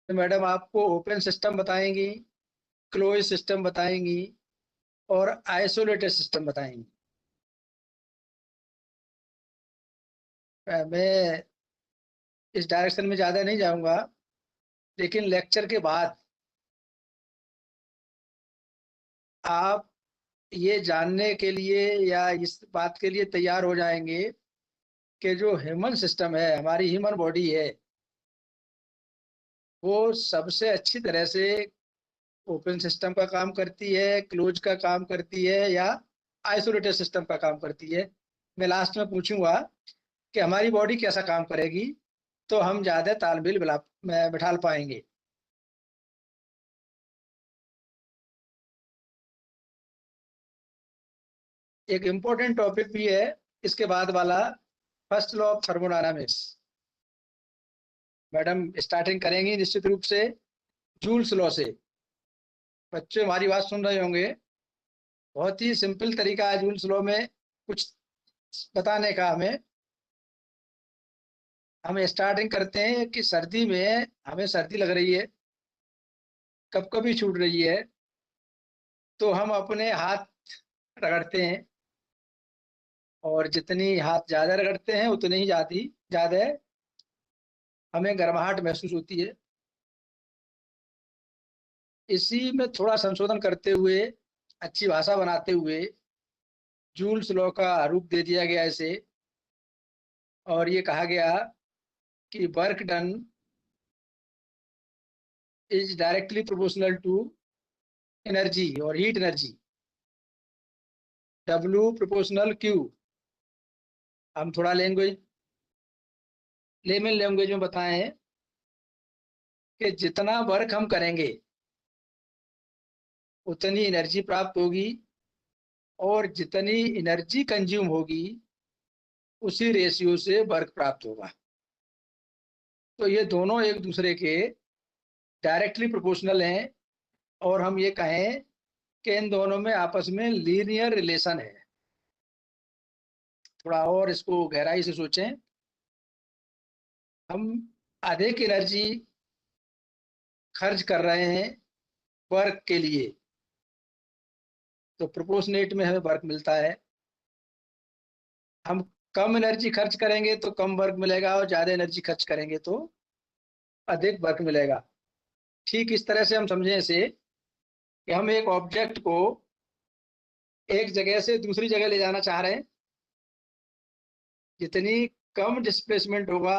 तो मैडम आपको open system बताएंगी, क्लोज सिस्टम बताएंगी और आइसोलेटेड सिस्टम बताएंगी। मैं इस डायरेक्शन में ज़्यादा नहीं जाऊंगा, लेकिन लेक्चर के बाद आप ये जानने के लिए या इस बात के लिए तैयार हो जाएंगे कि जो ह्यूमन सिस्टम है, हमारी ह्यूमन बॉडी है, वो सबसे अच्छी तरह से ओपन सिस्टम का काम करती है, क्लोज का काम करती है या आइसोलेटेड सिस्टम का काम करती है। मैं लास्ट में पूछूंगा कि हमारी बॉडी कैसा काम करेगी, तो हम ज़्यादा तालमेल बिठा पाएंगे। एक इम्पोर्टेंट टॉपिक भी है इसके बाद वाला, first law of thermodynamics. Madam starting करेंगी निश्चित रूप से जूल्स लॉ से। बच्चे हमारी बात सुन रहे होंगे, बहुत ही सिंपल तरीका है जूल्स लॉ में कुछ बताने का। हम स्टार्टिंग करते हैं कि सर्दी में हमें सर्दी लग रही है, कब कभी छूट रही है, तो हम अपने हाथ रगड़ते हैं, और जितनी हाथ ज़्यादा रगड़ते हैं उतनी ही ज़्यादा हमें गर्माहट महसूस होती है। इसी में थोड़ा संशोधन करते हुए, अच्छी भाषा बनाते हुए जूल्स लॉ का रूप दे दिया गया इसे, और ये कहा गया कि work done is directly proportional to energy और heat energy, W proportional Q. हम थोड़ा लेमन लैंग्वेज में बताएं कि जितना वर्क हम करेंगे उतनी एनर्जी प्राप्त होगी, और जितनी एनर्जी कंज्यूम होगी उसी रेशियो से वर्क प्राप्त होगा। तो ये दोनों एक दूसरे के डायरेक्टली प्रोपोर्शनल हैं, और हम ये कहें कि इन दोनों में आपस में लीनियर रिलेशन है। थोड़ा और इसको गहराई से सोचें। हम अधिक एनर्जी खर्च कर रहे हैं वर्क के लिए, तो प्रोपोर्शनेट में हमें वर्क मिलता है। हम कम एनर्जी खर्च करेंगे तो कम वर्क मिलेगा, और ज़्यादा एनर्जी खर्च करेंगे तो अधिक वर्क मिलेगा। ठीक इस तरह से हम समझें इसे कि हम एक ऑब्जेक्ट को एक जगह से दूसरी जगह ले जाना चाह रहे हैं। जितनी कम डिस्प्लेसमेंट होगा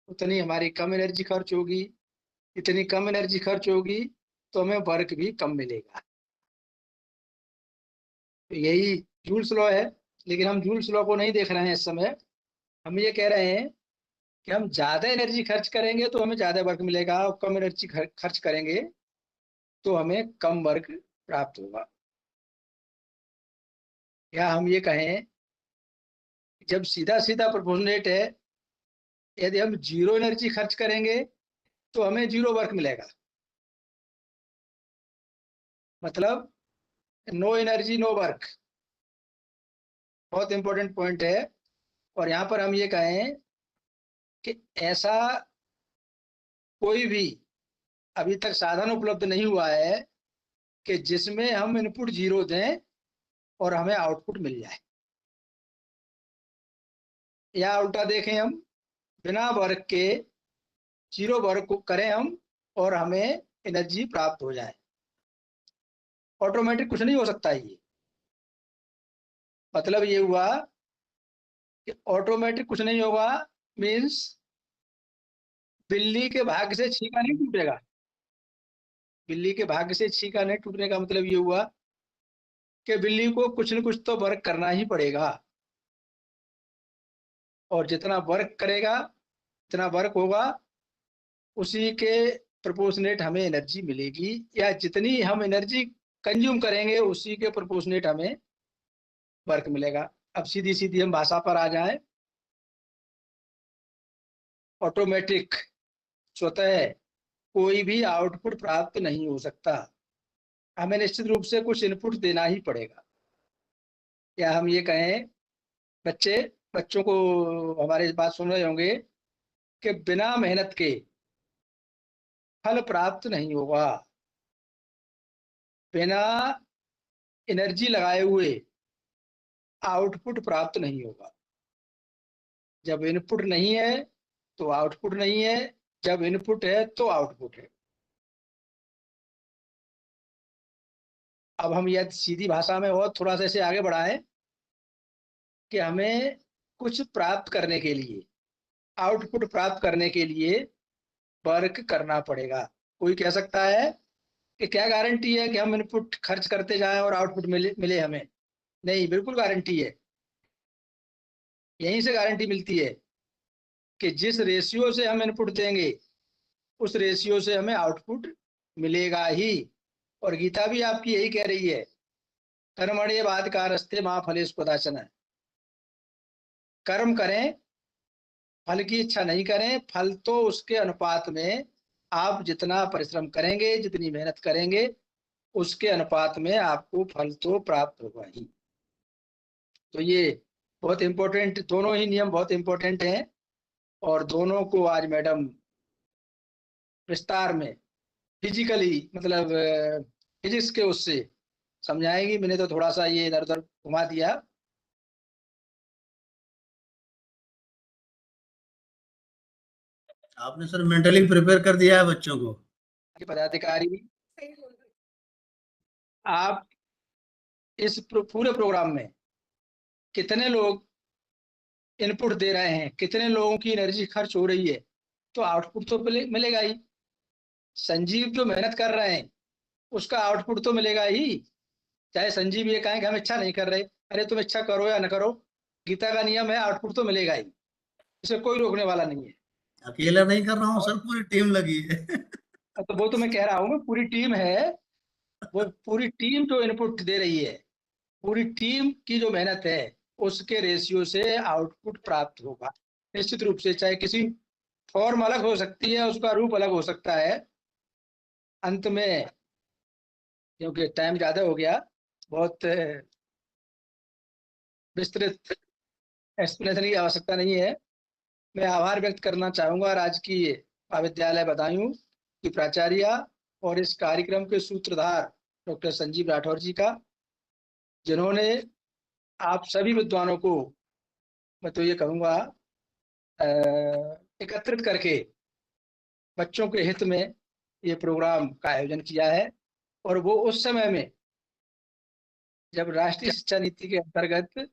उतनी हमारी कम एनर्जी खर्च होगी, इतनी कम एनर्जी खर्च होगी तो हमें वर्क भी कम मिलेगा। तो यही जूल्स लॉ है। लेकिन हम जूल्स लॉ को नहीं देख रहे हैं इस समय। हम ये कह रहे हैं कि हम ज़्यादा एनर्जी खर्च करेंगे तो हमें ज़्यादा वर्क मिलेगा, और कम एनर्जी खर्च करेंगे तो हमें कम वर्क प्राप्त होगा। या हम ये कहें, जब सीधा सीधा प्रोपोर्शनेट है, यदि हम जीरो एनर्जी खर्च करेंगे तो हमें जीरो वर्क मिलेगा। मतलब नो एनर्जी नो वर्क। बहुत इंपॉर्टेंट पॉइंट है। और यहाँ पर हम ये कहें कि ऐसा कोई भी अभी तक साधन उपलब्ध नहीं हुआ है कि जिसमें हम इनपुट जीरो दें और हमें आउटपुट मिल जाए। या उल्टा देखें, हम बिना वर्क के जीरो वर्क को करें हम, और हमें एनर्जी प्राप्त हो जाए। ऑटोमेटिक कुछ नहीं हो सकता ये। मतलब ये हुआ कि ऑटोमेटिक कुछ नहीं होगा, मीन्स बिल्ली के भाग्य से छीका नहीं टूटेगा। बिल्ली के भाग्य से छीका नहीं टूटने का मतलब ये हुआ कि बिल्ली को कुछ न कुछ तो वर्क करना ही पड़ेगा, और जितना वर्क करेगा, जितना वर्क होगा, उसी के प्रोपोर्शनेट हमें एनर्जी मिलेगी। या जितनी हम एनर्जी कंज्यूम करेंगे उसी के प्रोपोर्शनेट हमें वर्क मिलेगा। अब सीधी सीधी हम भाषा पर आ जाएं। ऑटोमेटिक स्वतः कोई भी आउटपुट प्राप्त नहीं हो सकता, हमें निश्चित रूप से कुछ इनपुट देना ही पड़ेगा। या हम ये कहें, बच्चे बच्चों को हमारी बात सुन रहे होंगे कि बिना मेहनत के फल प्राप्त नहीं होगा। बिना एनर्जी लगाए हुए आउटपुट प्राप्त नहीं होगा। जब इनपुट नहीं है तो आउटपुट नहीं है, जब इनपुट है तो आउटपुट है। अब हम यह सीधी भाषा में और थोड़ा सा इसे आगे बढ़ाएं कि हमें कुछ प्राप्त करने के लिए, आउटपुट प्राप्त करने के लिए वर्क करना पड़ेगा। कोई कह सकता है कि क्या गारंटी है कि हम इनपुट खर्च करते जाएं और आउटपुट मिले हमें? नहीं, बिल्कुल गारंटी है। यहीं से गारंटी मिलती है कि जिस रेशियो से हम इनपुट देंगे उस रेशियो से हमें आउटपुट मिलेगा ही। और गीता भी आपकी यही कह रही है, कर्मण्येवाधिकारस्ते मा फलेषु कदाचन। कर्म करें, फल की इच्छा नहीं करें। फल तो उसके अनुपात में, आप जितना परिश्रम करेंगे, जितनी मेहनत करेंगे, उसके अनुपात में आपको फल तो प्राप्त होगा ही। तो ये बहुत इंपॉर्टेंट, दोनों ही नियम बहुत इंपॉर्टेंट हैं और दोनों को आज मैडम विस्तार में फिजिकली, मतलब फिजिक्स के उससे समझाएंगी। मैंने तो थोड़ा सा ये इधर उधर घुमा दिया। आपने सर मेंटली प्रिपेयर कर दिया है बच्चों को। पदाधिकारी, आप इस पूरे प्रोग्राम में कितने लोग इनपुट दे रहे हैं, कितने लोगों की एनर्जी खर्च हो रही है, तो आउटपुट तो मिलेगा ही। संजीव जो मेहनत कर रहे हैं उसका आउटपुट तो मिलेगा ही। चाहे संजीव ये कहें कि हम इच्छा नहीं कर रहे, अरे तुम इच्छा करो या न करो, गीता का नियम है, आउटपुट तो मिलेगा ही। इसे कोई रोकने वाला नहीं है। अकेला नहीं कर रहा हूँ सर, पूरी टीम लगी है। तो वो तो मैं कह रहा हूँ, पूरी टीम है। वो पूरी टीम जो इनपुट दे रही है, पूरी टीम की जो मेहनत है, उसके रेशियो से आउटपुट प्राप्त होगा निश्चित रूप से। चाहे किसी फॉर्म अलग हो सकती है, उसका रूप अलग हो सकता है। अंत में, क्योंकि टाइम ज्यादा हो गया, बहुत विस्तृत एक्सप्लेनेशन की आवश्यकता नहीं है। मैं आभार व्यक्त करना चाहूंगा राजकीय महाविद्यालय बदायूं की प्राचार्य और इस कार्यक्रम के सूत्रधार डॉक्टर संजीव राठौर जी का, जिन्होंने आप सभी विद्वानों को, मैं तो ये कहूँगा, एकत्रित करके बच्चों के हित में ये प्रोग्राम का आयोजन किया है। और वो उस समय में जब राष्ट्रीय शिक्षा नीति के अंतर्गत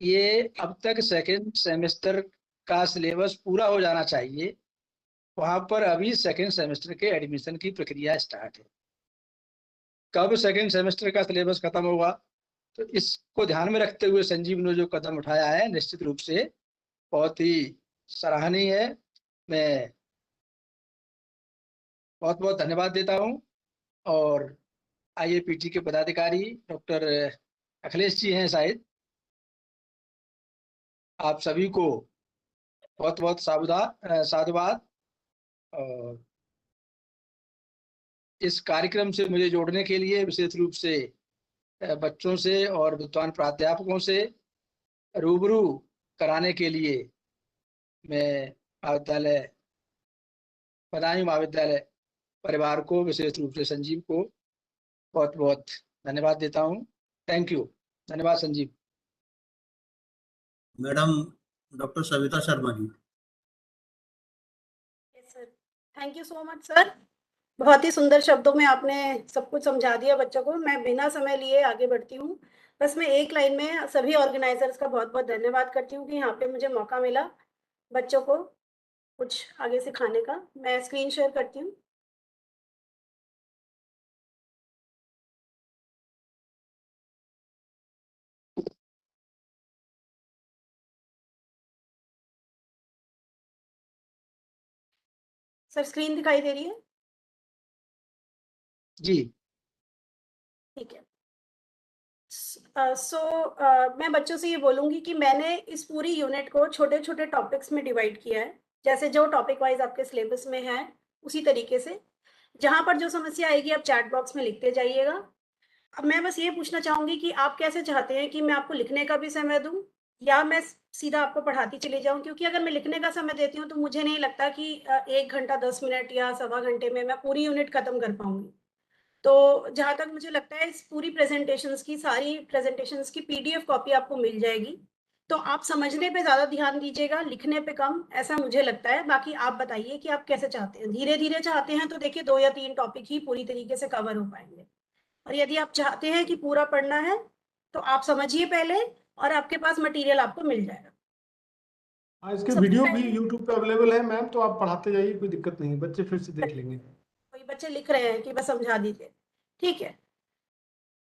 ये अब तक सेकेंड सेमेस्टर का सिलेबस पूरा हो जाना चाहिए, वहां पर अभी सेकेंड सेमेस्टर के एडमिशन की प्रक्रिया स्टार्ट है। कब सेकेंड सेमेस्टर का सिलेबस खत्म होगा, तो इसको ध्यान में रखते हुए संजीव ने जो कदम उठाया है, निश्चित रूप से बहुत ही सराहनीय है। मैं बहुत बहुत धन्यवाद देता हूँ। और आईएपीटी के पदाधिकारी डॉक्टर अखिलेश जी हैं शायद, आप सभी को बहुत बहुत साधुवाद। और इस कार्यक्रम से मुझे जोड़ने के लिए, विशेष रूप से बच्चों से और विद्वान प्राध्यापकों से रूबरू कराने के लिए, मैं महाविद्यालय, बदायूं महाविद्यालय परिवार को, विशेष रूप से संजीव को बहुत बहुत धन्यवाद देता हूँ। Thank you. धन्यवाद Sanjeev. Madam doctor Savita Sharma ji. Sir, thank you so much sir. बहुत ही सुंदर शब्दों में आपने सब कुछ समझा दिया बच्चों को। मैं बिना समय लिए आगे बढ़ती हूँ। बस मैं एक लाइन में सभी ऑर्गेनाइजर्स का बहुत बहुत धन्यवाद करती हूँ कि यहाँ पे मुझे मौका मिला बच्चों को कुछ आगे सिखाने का। मैं स्क्रीन शेयर करती हूँ। सर स्क्रीन दिखाई दे रही है? जी ठीक है। मैं बच्चों से ये बोलूंगी कि मैंने इस पूरी यूनिट को छोटे छोटे टॉपिक्स में डिवाइड किया है, जैसे जो टॉपिक वाइज आपके सिलेबस में है उसी तरीके से। जहां पर जो समस्या आएगी आप चैट बॉक्स में लिखते जाइएगा। अब मैं बस ये पूछना चाहूंगी कि आप कैसे चाहते हैं कि मैं आपको लिखने का भी समय दूं या मैं सीधा आपको पढ़ाती चली जाऊं, क्योंकि अगर मैं लिखने का समय देती हूँ तो मुझे नहीं लगता कि 1 घंटा 10 मिनट या सवा घंटे में मैं पूरी यूनिट खत्म कर पाऊंगी। तो जहां तक मुझे लगता है, इस पूरी सारी प्रेजेंटेशंस की पीडीएफ कॉपी आपको मिल जाएगी। तो आप समझने पे ज्यादा ध्यान दीजिएगा, लिखने पे कम, ऐसा मुझे लगता है। बाकी आप बताइए कि आप कैसे चाहते हैं। धीरे धीरे चाहते हैं तो देखिए 2 या 3 टॉपिक ही पूरी तरीके से कवर हो पाएंगे, और यदि आप चाहते हैं कि पूरा पढ़ना है तो आप समझिए पहले, और आपके पास मटेरियल आपको मिल जाएगा। हाँ, इसके सबसे वीडियो भी पहले यूट्यूब पे अवेलेबल है मैम, तो आप पढ़ाते जाइए, कोई दिक्कत नहीं है, बच्चे फिर से देख लेंगे। कोई बच्चे लिख रहे हैं कि बस समझा दीजिए, ठीक है।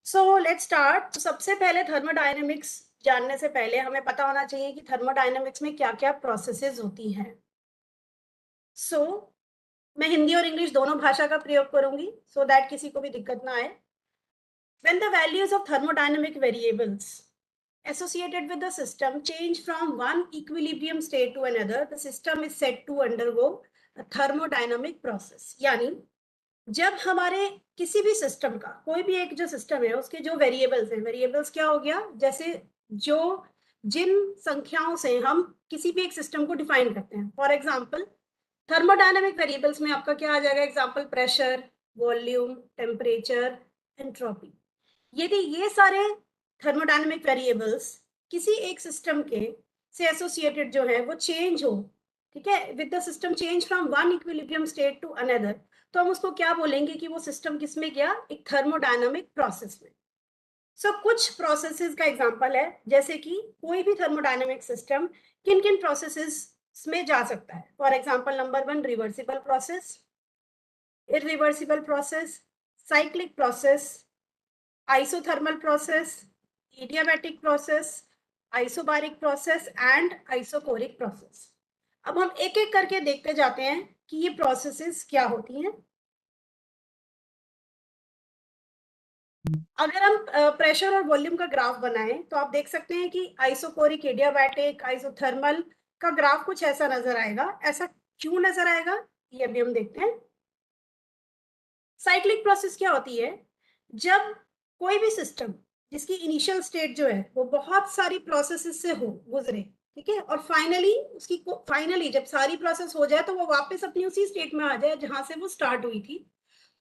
So let's start. तो सबसे पहले थर्मोडायनेमिक्स जानने से पहले हमें पता होना चाहिए कि थर्मोडायनेमिक्स में क्या क्या प्रोसेसेस होती हैं। सो मैं हिंदी और इंग्लिश दोनों भाषा का प्रयोग करूंगी सो दैट किसी को भी दिक्कत ना आए। When the values of thermodynamic variables associated with the system change from one equilibrium state to another, the system is said to undergo a thermodynamic process। यानी जब हमारे किसी भी सिस्टम का, कोई भी एक जो सिस्टम है उसके जो वेरिएबल्स हैं, वेरिएबल्स क्या हो गया, जैसे जो जिन संख्याओं से हम किसी भी एक सिस्टम को डिफाइन करते हैं। फॉर एग्जांपल थर्मोडायनामिक वेरिएबल्स में आपका क्या आ जाएगा, example pressure, volume, temperature, entropy. यदि ये सारे थर्मोडायनामिक वेरिएबल्स किसी एक सिस्टम के से एसोसिएटेड जो है वो चेंज हो, ठीक है, with the system change from one equilibrium state to another, तो हम उसको क्या बोलेंगे कि वो सिस्टम किस में गया, एक थर्मोडायनामिक प्रोसेस में। सो कुछ प्रोसेसेस का एग्जांपल है, जैसे कि कोई भी थर्मोडायनामिक सिस्टम किन किन प्रोसेसेस में जा सकता है। For example number 1 reversible process, irreversible process, cyclic process, isothermal process, adiabatic process, isobaric process and isochoric process। अब हम एक एक करके देखते जाते हैं कि ये प्रोसेसेस क्या होती हैं। अगर हम प्रेशर और वॉल्यूम का ग्राफ बनाएं तो आप देख सकते हैं कि आइसोकोरिक, एडियाबैटिक, आइसोथर्मल का ग्राफ कुछ ऐसा नजर आएगा। ऐसा क्यों नजर आएगा ये अभी हम देखते हैं। साइक्लिक प्रोसेस क्या होती है, जब कोई भी सिस्टम जिसकी इनिशियल स्टेट जो है वो बहुत सारी प्रोसेसेस से हो गुजरे, ठीक है, और फाइनली जब सारी प्रोसेस हो जाए तो वो वापस अपनी उसी स्टेट में आ जाए जहां से वो स्टार्ट हुई थी,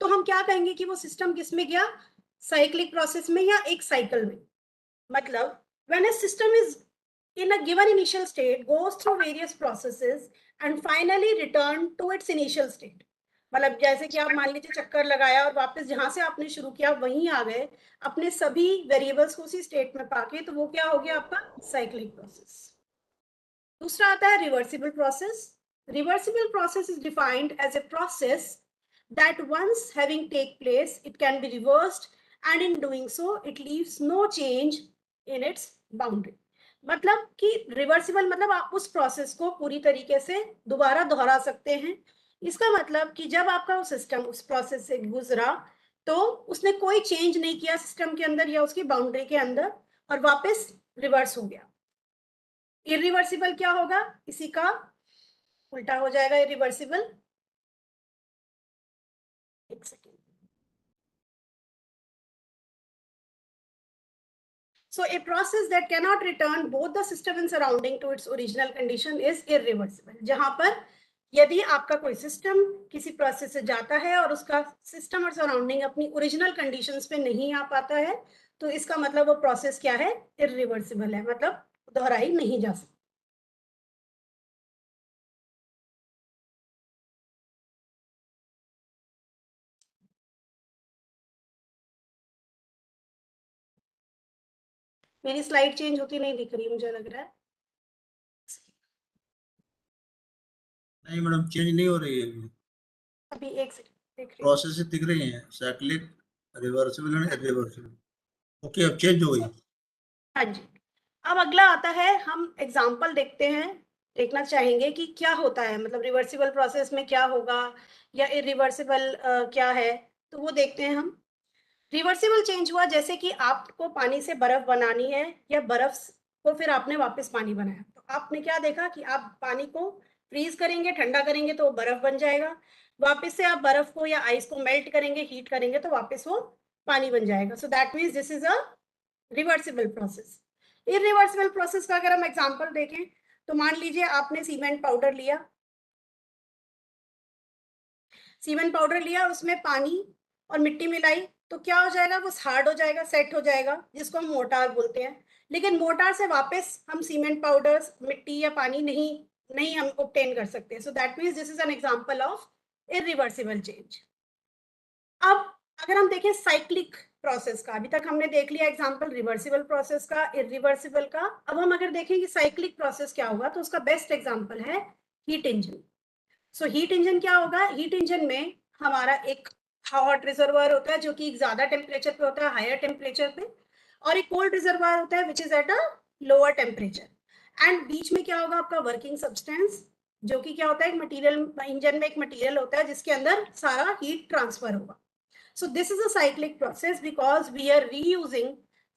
तो हम क्या कहेंगे कि वो सिस्टम किस में गया, साइक्लिक प्रोसेस में या एक साइकिल में। मतलब when a system is in a given initial state goes through various processes and finally return to its initial state। मतलब जैसे कि आप मान लीजिए चक्कर लगाया और वापस जहां से आपने शुरू किया वहीं आ गए अपने सभी वेरिएबल्स को उसी स्टेट में पाके, तो वो क्या हो गया आपका साइक्लिक प्रोसेस। दूसरा आता है reversible process. Reversible process is defined as a process that once having take place it can be reversed and in doing so it leaves no change in its boundary। मतलब कि reversible मतलब आप उस process को पूरी तरीके से दोबारा दोहरा सकते हैं। इसका मतलब कि जब आपका वो सिस्टम उस प्रोसेस से गुजरा तो उसने कोई चेंज नहीं किया सिस्टम के अंदर या उसकी बाउंड्री के अंदर और वापस रिवर्स हो गया। इरिवर्सिबल क्या होगा, इसी का उल्टा हो जाएगा इरिवर्सिबल। एक second. So a process that cannot return both the system and surrounding to its original condition is irreversible। जहां पर यदि आपका कोई सिस्टम किसी प्रोसेस से जाता है और उसका सिस्टम और सराउंडिंग अपनी ओरिजिनल कंडीशंस पे नहीं आ पाता है, तो इसका मतलब वो प्रोसेस क्या है, इरिवर्सिबल है, मतलब दोहराई नहीं जा सकती। मेरी स्लाइड चेंज होती नहीं दिख रही मुझे लग रहा है। नहीं मैडम, चेंज नहीं हो रही है अभी। अभी एक सेकंड देख रही हूँ। प्रोसेस दिख रही हैं, cyclic, reversible and irreversible. Okay, अब चेंज हो गई। हाँ जी। अब अगला आता है, हम एग्जाम्पल देखते हैं, देखना चाहेंगे कि क्या होता है, मतलब रिवर्सिबल प्रोसेस में क्या होगा या इरिवर्सिबल क्या है, तो वो देखते हैं हम। रिवर्सिबल चेंज हुआ जैसे कि आपको पानी से बर्फ बनानी है या बर्फ को फिर आपने वापस पानी बनाया, तो आपने क्या देखा कि आप पानी को फ्रीज करेंगे, ठंडा करेंगे तो वो बर्फ बन जाएगा, वापस से आप बर्फ को या आइस को मेल्ट करेंगे, हीट करेंगे तो वापस वो पानी बन जाएगा। So that means this is a reversible process. Irreversible process का अगर हम एग्जांपल देखें तो मान लीजिए आपने सीमेंट पाउडर लिया, उसमें पानी और मिट्टी मिलाई, तो क्या हो जाएगा, वो हार्ड हो जाएगा, सेट हो जाएगा, जिसको हम मोर्टार बोलते हैं। लेकिन मोर्टार से वापस हम सीमेंट पाउडर, मिट्टी या पानी नहीं हम ऑब्टेन कर सकते। So that means this is an example of irreversible change. अब अगर हम देखें साइक्लिक प्रोसेस का, अभी तक हमने देख लिया एग्जांपल रिवर्सिबल प्रोसेस का, इरिवर्सिबल का। अब हम अगर देखें कि साइक्लिक प्रोसेस क्या होगा, तो उसका बेस्ट एग्जांपल है heat engine. So heat engine क्या होगा, हीट इंजन में हमारा एक हॉट रिजर्वायर होता है जो कि ज्यादा टेम्परेचर पे होता है, हायर टेम्परेचर पे, और एक कोल्ड रिजर्वायर होता है which is at a lower temperature. And बीच में क्या होगा, आपका वर्किंग सब्सटेंस, जो कि क्या होता है, एक मटेरियल, इंजन में एक मटेरियल होता है जिसके अंदर सारा हीट ट्रांसफर होगा। So this is a cyclic process because we are reusing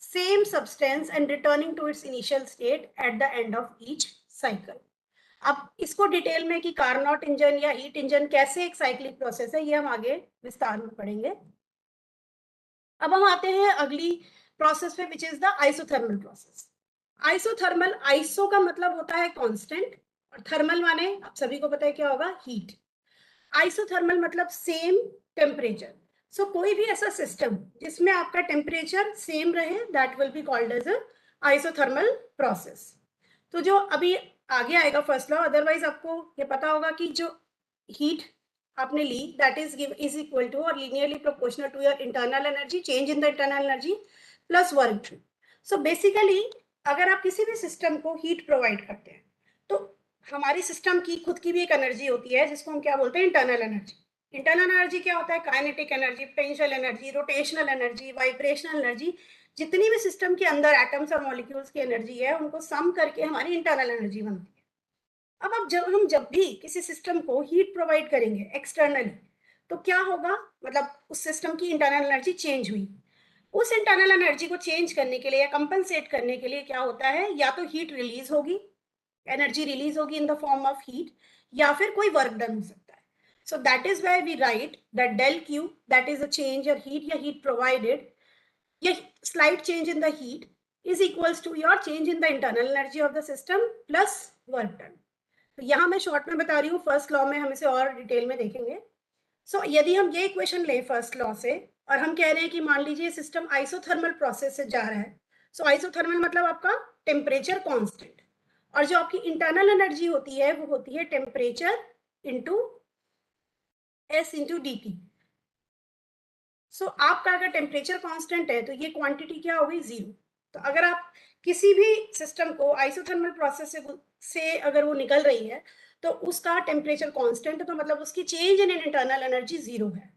same substance and returning to its initial state at the end of each cycle. अब इसको डिटेल में कि कार्नोट इंजन या हीट इंजन कैसे एक cyclic process है, ये हम आगे विस्तार में पढ़ेंगे। अब हम आते हैं अगली प्रोसेस पे, which is the isothermal process. Isothermal, iso का मतलब होता है कांस्टेंट, और थर्मल माने आप सभी को पता है क्या होगा, हीट। आइसोथर्मल मतलब सेम टेम्परेचर। सो कोई भी ऐसा सिस्टम जिसमें आपका टेम्परेचर सेम रहे, that will be called as a isothermal process. तो जो अभी आगे आएगा फर्स्ट लॉ, अदरवाइज आपको ये पता होगा कि जो हीट आपने ली दैट इज इक्वल टू और linearly proportional to your internal energy, change in the internal energy plus work. So basically अगर आप किसी भी सिस्टम को हीट प्रोवाइड करते हैं, तो हमारी सिस्टम की खुद की भी एक एनर्जी होती है जिसको हम क्या बोलते हैं, इंटरनल एनर्जी। इंटरनल एनर्जी क्या होता है, kinetic energy, potential energy, rotational energy, vibrational energy, जितनी भी सिस्टम के अंदर एटम्स और मॉलिक्यूल्स की एनर्जी है, उनको सम करके हमारी इंटरनल एनर्जी बनती है। अब जब भी किसी सिस्टम को हीट प्रोवाइड करेंगे एक्सटर्नली, तो क्या होगा, मतलब उस सिस्टम की इंटरनल एनर्जी चेंज हुई। उस इंटरनल एनर्जी को चेंज करने के लिए या कंपनसेट करने के लिए क्या होता है, या तो हीट रिलीज होगी, एनर्जी रिलीज होगी in the form of heat, या फिर कोई वर्क डन हो सकता है। So that is why we write that del Q, that is a change or heat या heat provided, या slight change in the heat is equals to your change in the internal energy of the system plus work done. तो यहाँ मैं short में बता रही हूँ, first law में हम इसे और डिटेल में देखेंगे। सो यदि हम ये इक्वेशन लें फर्स्ट लॉ से, और हम कह रहे हैं कि मान लीजिए सिस्टम आइसोथर्मल प्रोसेस से जा रहा है, सो आइसोथर्मल मतलब आपका टेम्परेचर कांस्टेंट, और जो आपकी इंटरनल एनर्जी होती है वो होती है temperature into S into D T. So आपका अगर टेम्परेचर कांस्टेंट है तो ये क्वांटिटी क्या होगी, जीरो। तो अगर आप किसी भी सिस्टम को आइसोथर्मल प्रोसेस से अगर वो निकल रही है तो उसका टेम्परेचर कांस्टेंट है, तो मतलब उसकी change in internal energy zero है।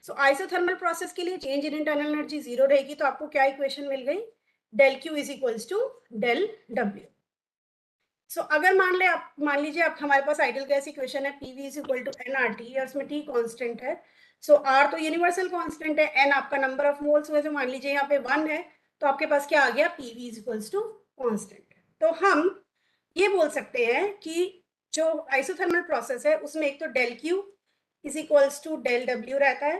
सो आइसोथर्मल प्रोसेस के लिए change in internal energy zero रहेगी, तो आपको क्या इक्वेशन मिल गई, del Q is equals to del W. So अगर मान लीजिए आप हमारे पास आइडियल गैस इक्वेशन है, PV is equal to NRT, और उसमें टी कांस्टेंट है। सो आर तो यूनिवर्सल कांस्टेंट है, एन आपका नंबर ऑफ मोल्स हुए, मान लीजिए यहाँ पे 1 है, तो आपके पास क्या आ गया, PV is equals to constant. तो हम ये बोल सकते हैं कि जो आइसोथर्मल प्रोसेस है उसमें एक तो del Q is equals to del W रहता है,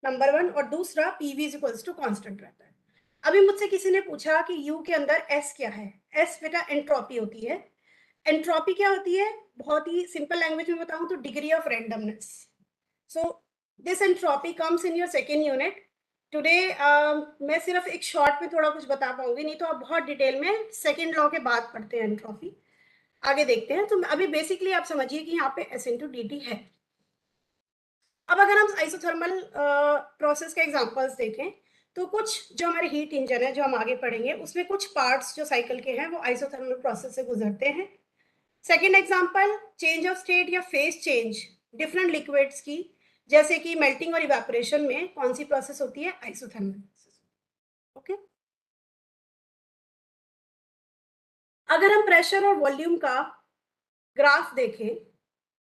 नंबर 1, और दूसरा PV is equals to constant रहता है। अभी मुझसे किसी ने पूछा कि यू के अंदर एस क्या है, एस बेटा एंट्रोपी होती है। एंट्रोपी क्या होती है, बहुत ही सिंपल लैंग्वेज में बताऊं तो degree of randomness. So this entropy comes in your second unit. Today मैं सिर्फ एक शॉर्ट में थोड़ा कुछ बता पाऊंगी, नहीं तो आप बहुत डिटेल में सेकेंड लॉ के बाद पढ़ते हैं एंट्रोपी, आगे देखते हैं। तो अभी बेसिकली आप समझिए कि यहाँ पे एस इंटू डी टी है। अब अगर हम आइसोथर्मल प्रोसेस के एग्जांपल्स देखें, तो कुछ जो हमारे हीट इंजन है जो हम आगे पढ़ेंगे, उसमें कुछ पार्ट्स जो साइकिल के हैं वो आइसोथर्मल प्रोसेस से गुजरते हैं। Second example, change of state या फेज चेंज डिफरेंट लिक्विड्स की, जैसे कि मेल्टिंग और इवेपोरेशन में कौन सी प्रोसेस होती है, आइसोथर्मल प्रोसेस। ओके, अगर हम प्रेशर और वॉल्यूम का ग्राफ देखें,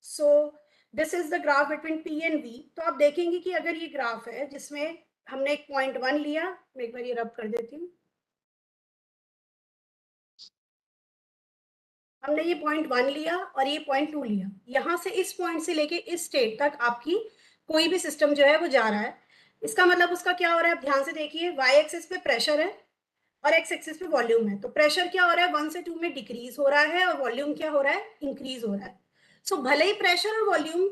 so this is the graph between P and V, तो आप देखेंगे कि अगर ये ग्राफ है जिसमें हमने एक पॉइंट 1 लिया, मैं एक बार ये रब कर देती हूँ, हमने ये पॉइंट 1 लिया और ये पॉइंट 2 लिया, यहाँ से इस पॉइंट से लेके इस स्टेट तक आपकी कोई भी सिस्टम जो है वो जा रहा है। इसका मतलब उसका क्या हो रहा है, ध्यान से देखिए, वाई एक्सिस पे प्रेशर है और एक्स एक्सिस पे वॉल्यूम है। तो प्रेशर क्या हो रहा है, 1 से 2 में डिक्रीज हो रहा है और वॉल्यूम क्या हो रहा है, इंक्रीज हो रहा है। सो भले ही प्रेशर और वॉल्यूम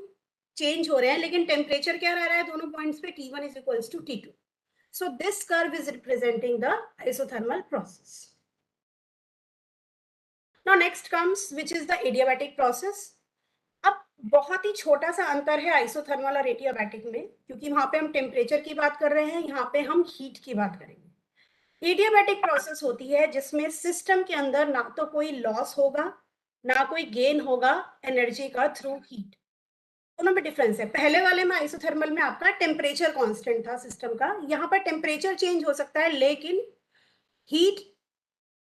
चेंज हो रहे हैं लेकिन टेम्परेचर क्या रह रहा है दोनों पॉइंट्स पे, T1 is equals to T2. So this curve is representing the isothermal process. Now next comes which is the adiabatic process. अब बहुत ही छोटा सा अंतर है आइसोथर्मल और एडियाबैटिक में, क्योंकि वहां पे हम टेम्परेचर की बात कर रहे हैं, यहाँ पे हम हीट की बात करेंगे। एडियाबैटिक प्रोसेस होती है जिसमें सिस्टम के अंदर ना तो कोई लॉस होगा ना कोई गेन होगा एनर्जी का थ्रू हीट। दोनों में डिफरेंस है। पहले वाले में आइसोथर्मल में आपका टेम्परेचर कांस्टेंट था सिस्टम का, यहाँ पर टेम्परेचर चेंज हो सकता है लेकिन हीट,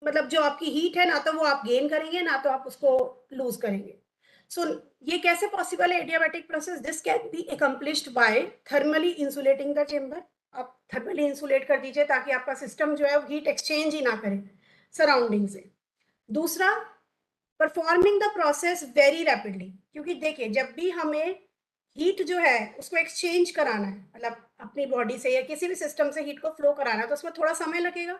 मतलब जो आपकी हीट है ना तो वो आप गेन करेंगे ना तो आप उसको लूज करेंगे। सो ये कैसे पॉसिबल है adiabatic process? This can be accomplished by thermally insulating the chamber. आप थर्मली इंसुलेट कर दीजिए ताकि आपका सिस्टम जो है वो हीट एक्सचेंज ही ना करे सराउंडिंग से। दूसरा, performing the process very rapidly, क्योंकि देखिए जब भी हमें हीट जो है उसको एक्सचेंज कराना है, मतलब अपनी बॉडी से या किसी भी सिस्टम से हीट को फ्लो कराना है तो उसमें थोड़ा समय लगेगा।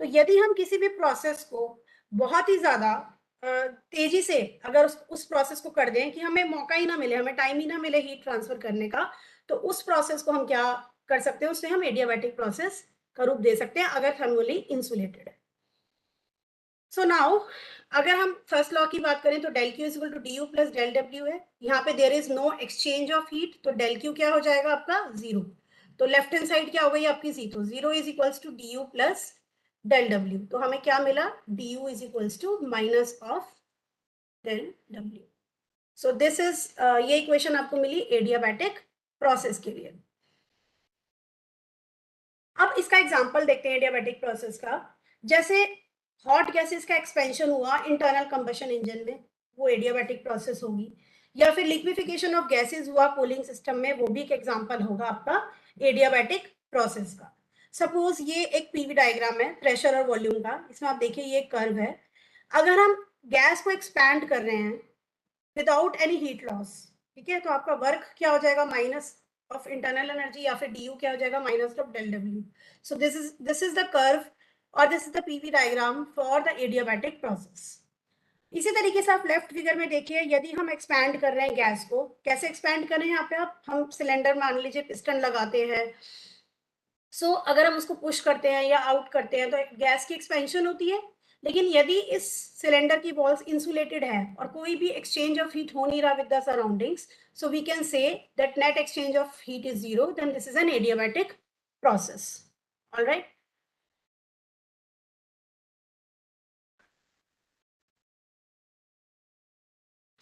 तो यदि हम किसी भी प्रोसेस को बहुत ही ज्यादा तेजी से अगर उस प्रोसेस को कर दें कि हमें मौका ही ना मिले, हमें टाइम ही ना मिले हीट ट्रांसफर करने का, तो उस प्रोसेस को हम क्या कर सकते हैं, उसमें हम एडियाबैटिक प्रोसेस का रूप दे सकते हैं अगर थर्मली इंसुलेटेड है। सो नाउ अगर हम फर्स्ट लॉ की बात करें तो del Q is equal to D U plus del W है। यहाँ पे there is no exchange of heat, तो डेल क्यू क्या हो जाएगा आपका 0। तो लेफ्ट हैंड साइड क्या हो गई आपकी 0, 0 is equals to D U plus del W. तो हमें क्या मिला, D U is equals to minus of del W. So this is, ये इक्वेशन आपको मिली एडियाबैटिक प्रोसेस के लिए। अब इसका एग्जांपल देखते हैं एडियाबैटिक प्रोसेस का। जैसे हॉट गैसेस का एक्सपेंशन हुआ इंटरनल कंबशन इंजन में, वो एडियाबैटिक प्रोसेस होगी, या फिर लिक्विफिकेशन ऑफ गैसेस हुआ कूलिंग सिस्टम में, वो भी एक एग्जांपल होगा आपका एडियाबैटिक प्रोसेस का। सपोज ये एक पीवी डायग्राम है प्रेशर और वॉल्यूम का, इसमें आप देखिए ये कर्व है। अगर हम गैस को एक्सपैंड कर रहे हैं विदाउट एनी हीट लॉस, ठीक है, तो आपका वर्क क्या हो जाएगा, माइनस ऑफ इंटरनल एनर्जी, या फिर डी क्या हो जाएगा, minus of del W. So this is the curve और this is the PV diagram for the adiabatic process. इसी तरीके से आप लेफ्ट फिगर में देखिए, यदि हम एक्सपैंड कर रहे हैं गैस को, कैसे एक्सपैंड कर रहे हैं, यहाँ पे आप हम सिलेंडर मान लीजिए पिस्टन लगाते हैं। सो अगर हम उसको पुश करते हैं या आउट करते हैं तो गैस की एक्सपेंशन होती है, लेकिन यदि इस सिलेंडर की वॉल्स इंसुलेटेड है और कोई भी एक्सचेंज ऑफ हीट हो नहीं रहा with the surroundings, so we can say that net exchange of heat is 0, then this is an adiabatic process. Alright,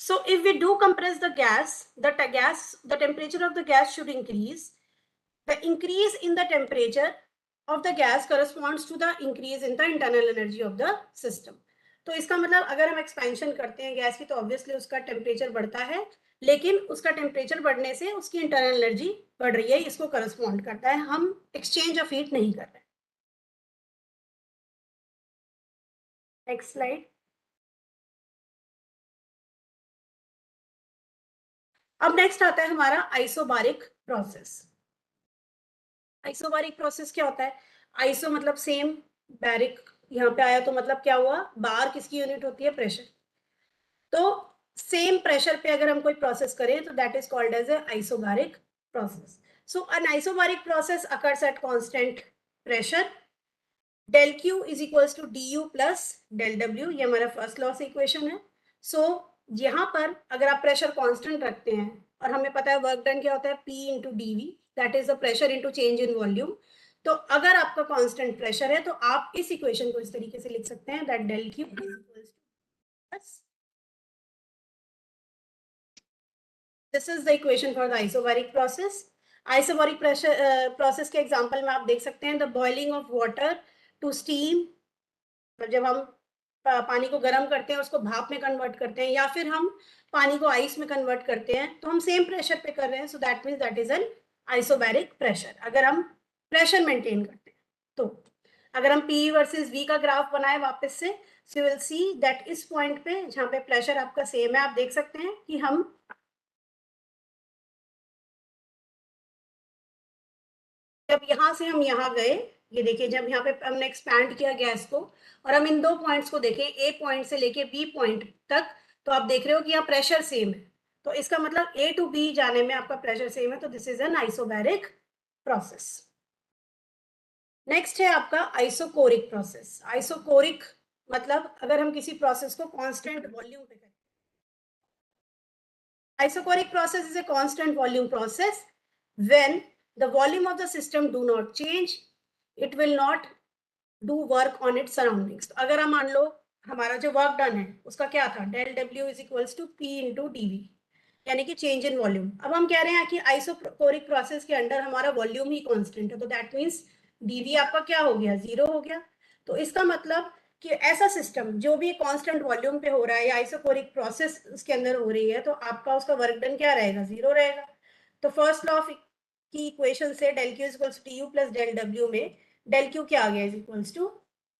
so if we do compress the gas, the temperature of the gas should increase. The increase in the temperature of the gas corresponds to the increase in the internal energy of the system. तो इसका मतलब अगर हम expansion करते हैं gas की तो obviously उसका टेम्परेचर बढ़ता है, लेकिन उसका टेम्परेचर बढ़ने से उसकी इंटरनल एनर्जी बढ़ रही है, इसको करस्पॉन्ड करता है, हम एक्सचेंज ऑफ हीट नहीं कर रहे। Next slide. अब नेक्स्ट आता है हमारा आइसोबारिक प्रोसेस। आइसोबारिक प्रोसेस क्या होता है, आइसो मतलब सेम, बैरिक यहाँ पे आया तो मतलब क्या हुआ, बार किसकी यूनिट होती है, प्रेशर। तो सेम प्रेशर पे अगर हम कोई प्रोसेस करें तो that is called as a isobaric process. So an isobaric process occurs at constant pressure. Del Q is equals to D U plus del W, ये हमारा फर्स्ट लॉ से इक्वेशन है। सो यहाँ पर अगर आप प्रेशर कांस्टेंट रखते हैं और हमें पता है वर्क डन क्या होता है, P into D V, that is the pressure into change in volume. तो अगर आपका कांस्टेंट प्रेशर है तो आप इस इक्वेशन को इस तरीके से लिख सकते हैं that del Q is equals to plus, this is the equation for the isobaric process. Isobaric process के एग्जांपल में आप देख सकते हैं the boiling of water to steam, जब हम पानी को गर्म करते हैं उसको भाप में कन्वर्ट करते हैं, या फिर हम पानी को आइस में कन्वर्ट करते हैं, तो हम सेम प्रेशर पे कर रहे हैं। So that means that is an isobaric pressure अगर हम प्रेशर मेंटेन करते हैं। तो अगर हम P वर्सेस V का ग्राफ बनाए वापस से, सो विल सी दैट इस पॉइंट पे जहाँ पे प्रेशर आपका सेम है, आप देख सकते हैं कि हम जब यहाँ से हम यहाँ गए ये देखिए जब यहाँ पे हमने एक्सपैंड किया गैस को और हम इन दो पॉइंट्स को देखें, ए पॉइंट से लेके बी पॉइंट तक, तो आप देख रहे हो कि यहाँ प्रेशर सेम है, तो इसका मतलब ए टू बी जाने में आपका प्रेशर सेम है, तो this is N isobaric process. Next है आपका आइसोकोरिक प्रोसेस। आइसोकोरिक मतलब अगर हम किसी प्रोसेस को कांस्टेंट वॉल्यूम पे करें, isochoric process is a constant volume process when the volume of the system do not change, it will not do work on it's surroundings. तो अगर हम मान लो हमारा जो वर्क डन है उसका क्या था, del W is equals to P into DV, यानी कि चेंज इन वॉल्यूम। अब हम कह रहे हैं कि आइसोकोरिक प्रोसेस के अंदर हमारा वॉल्यूम ही कांस्टेंट है, तो दैट मींस डीवी आपका क्या हो गया, 0 हो गया। तो इसका मतलब कि ऐसा सिस्टम जो भी कांस्टेंट वॉल्यूम पे हो रहा है या आइसोकोरिक प्रोसेस उसके अंदर हो रही है, तो आपका उसका वर्क डन क्या रहेगा, 0 रहेगा। तो फर्स्ट लॉ की इक्वेशन से del Q is equals to D U plus del W में डेल क्यू क्या आ गया, is equals to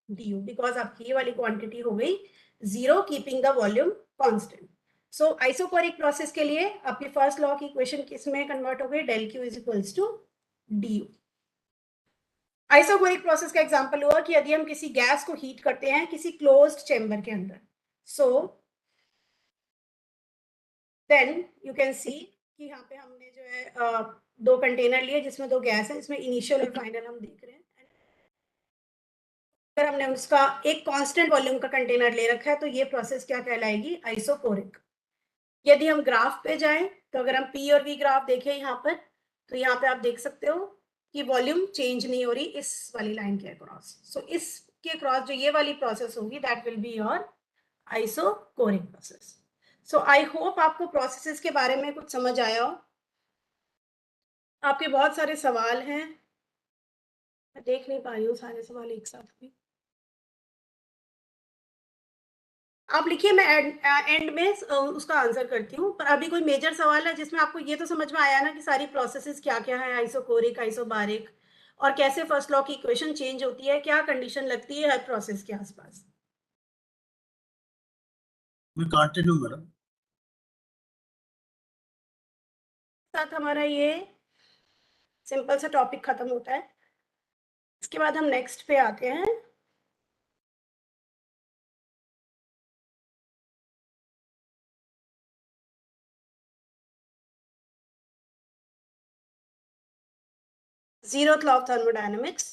D U, because आपकी ये वाली क्वांटिटी हो गई 0, keeping the volume constant. So isochoric process के लिए आपकी फर्स्ट लॉ की इक्वेशन किस में कन्वर्ट हो गई, del Q is equals to D U. Isochoric process का एग्जांपल हुआ कि यदि हम किसी गैस को हीट करते हैं किसी क्लोज्ड चेंबर के अंदर, so then you can see कि यहाँ पे हमने जो है दो कंटेनर लिए जिसमें दो गैस है, इसमें इनिशियल और फाइनल हम देख रहे हैं। अगर हमने उसका एक कांस्टेंट वॉल्यूम का कंटेनर ले रखा है तो ये प्रोसेस क्या कहलाएगी, आइसोकोरिक। यदि हम ग्राफ पे जाएं तो अगर हम पी और वी ग्राफ देखें यहाँ पर, तो यहाँ पे आप देख सकते हो कि वॉल्यूम चेंज नहीं हो रही इस वाली लाइन के अक्रॉस। सो इसके क्रॉस जो ये वाली प्रोसेस होगी that will be your isochoric process. So I hope आपको प्रोसेसेस के बारे में कुछ समझ आया हो। आपके बहुत सारे सवाल हैं, मैं देख नहीं पा रही हूँ सारे सवाल एक साथ भी। आप लिखिए, मैं एंड में उसका आंसर करती हूँ, पर अभी कोई मेजर सवाल है जिसमें आपको ये तो समझ में आया ना कि सारी प्रोसेसेस क्या क्या है, आइसोकोरिक, आइसोबारिक, और कैसे फर्स्ट लॉ की इक्वेशन चेंज होती है, क्या कंडीशन लगती है हर प्रोसेस के आसपास। मैं कंटिन्यू मैडम। साथ हमारा ये सिंपल सा टॉपिक खत्म होता है। इसके बाद हम नेक्स्ट पे आते हैं। zeroth law of thermodynamics।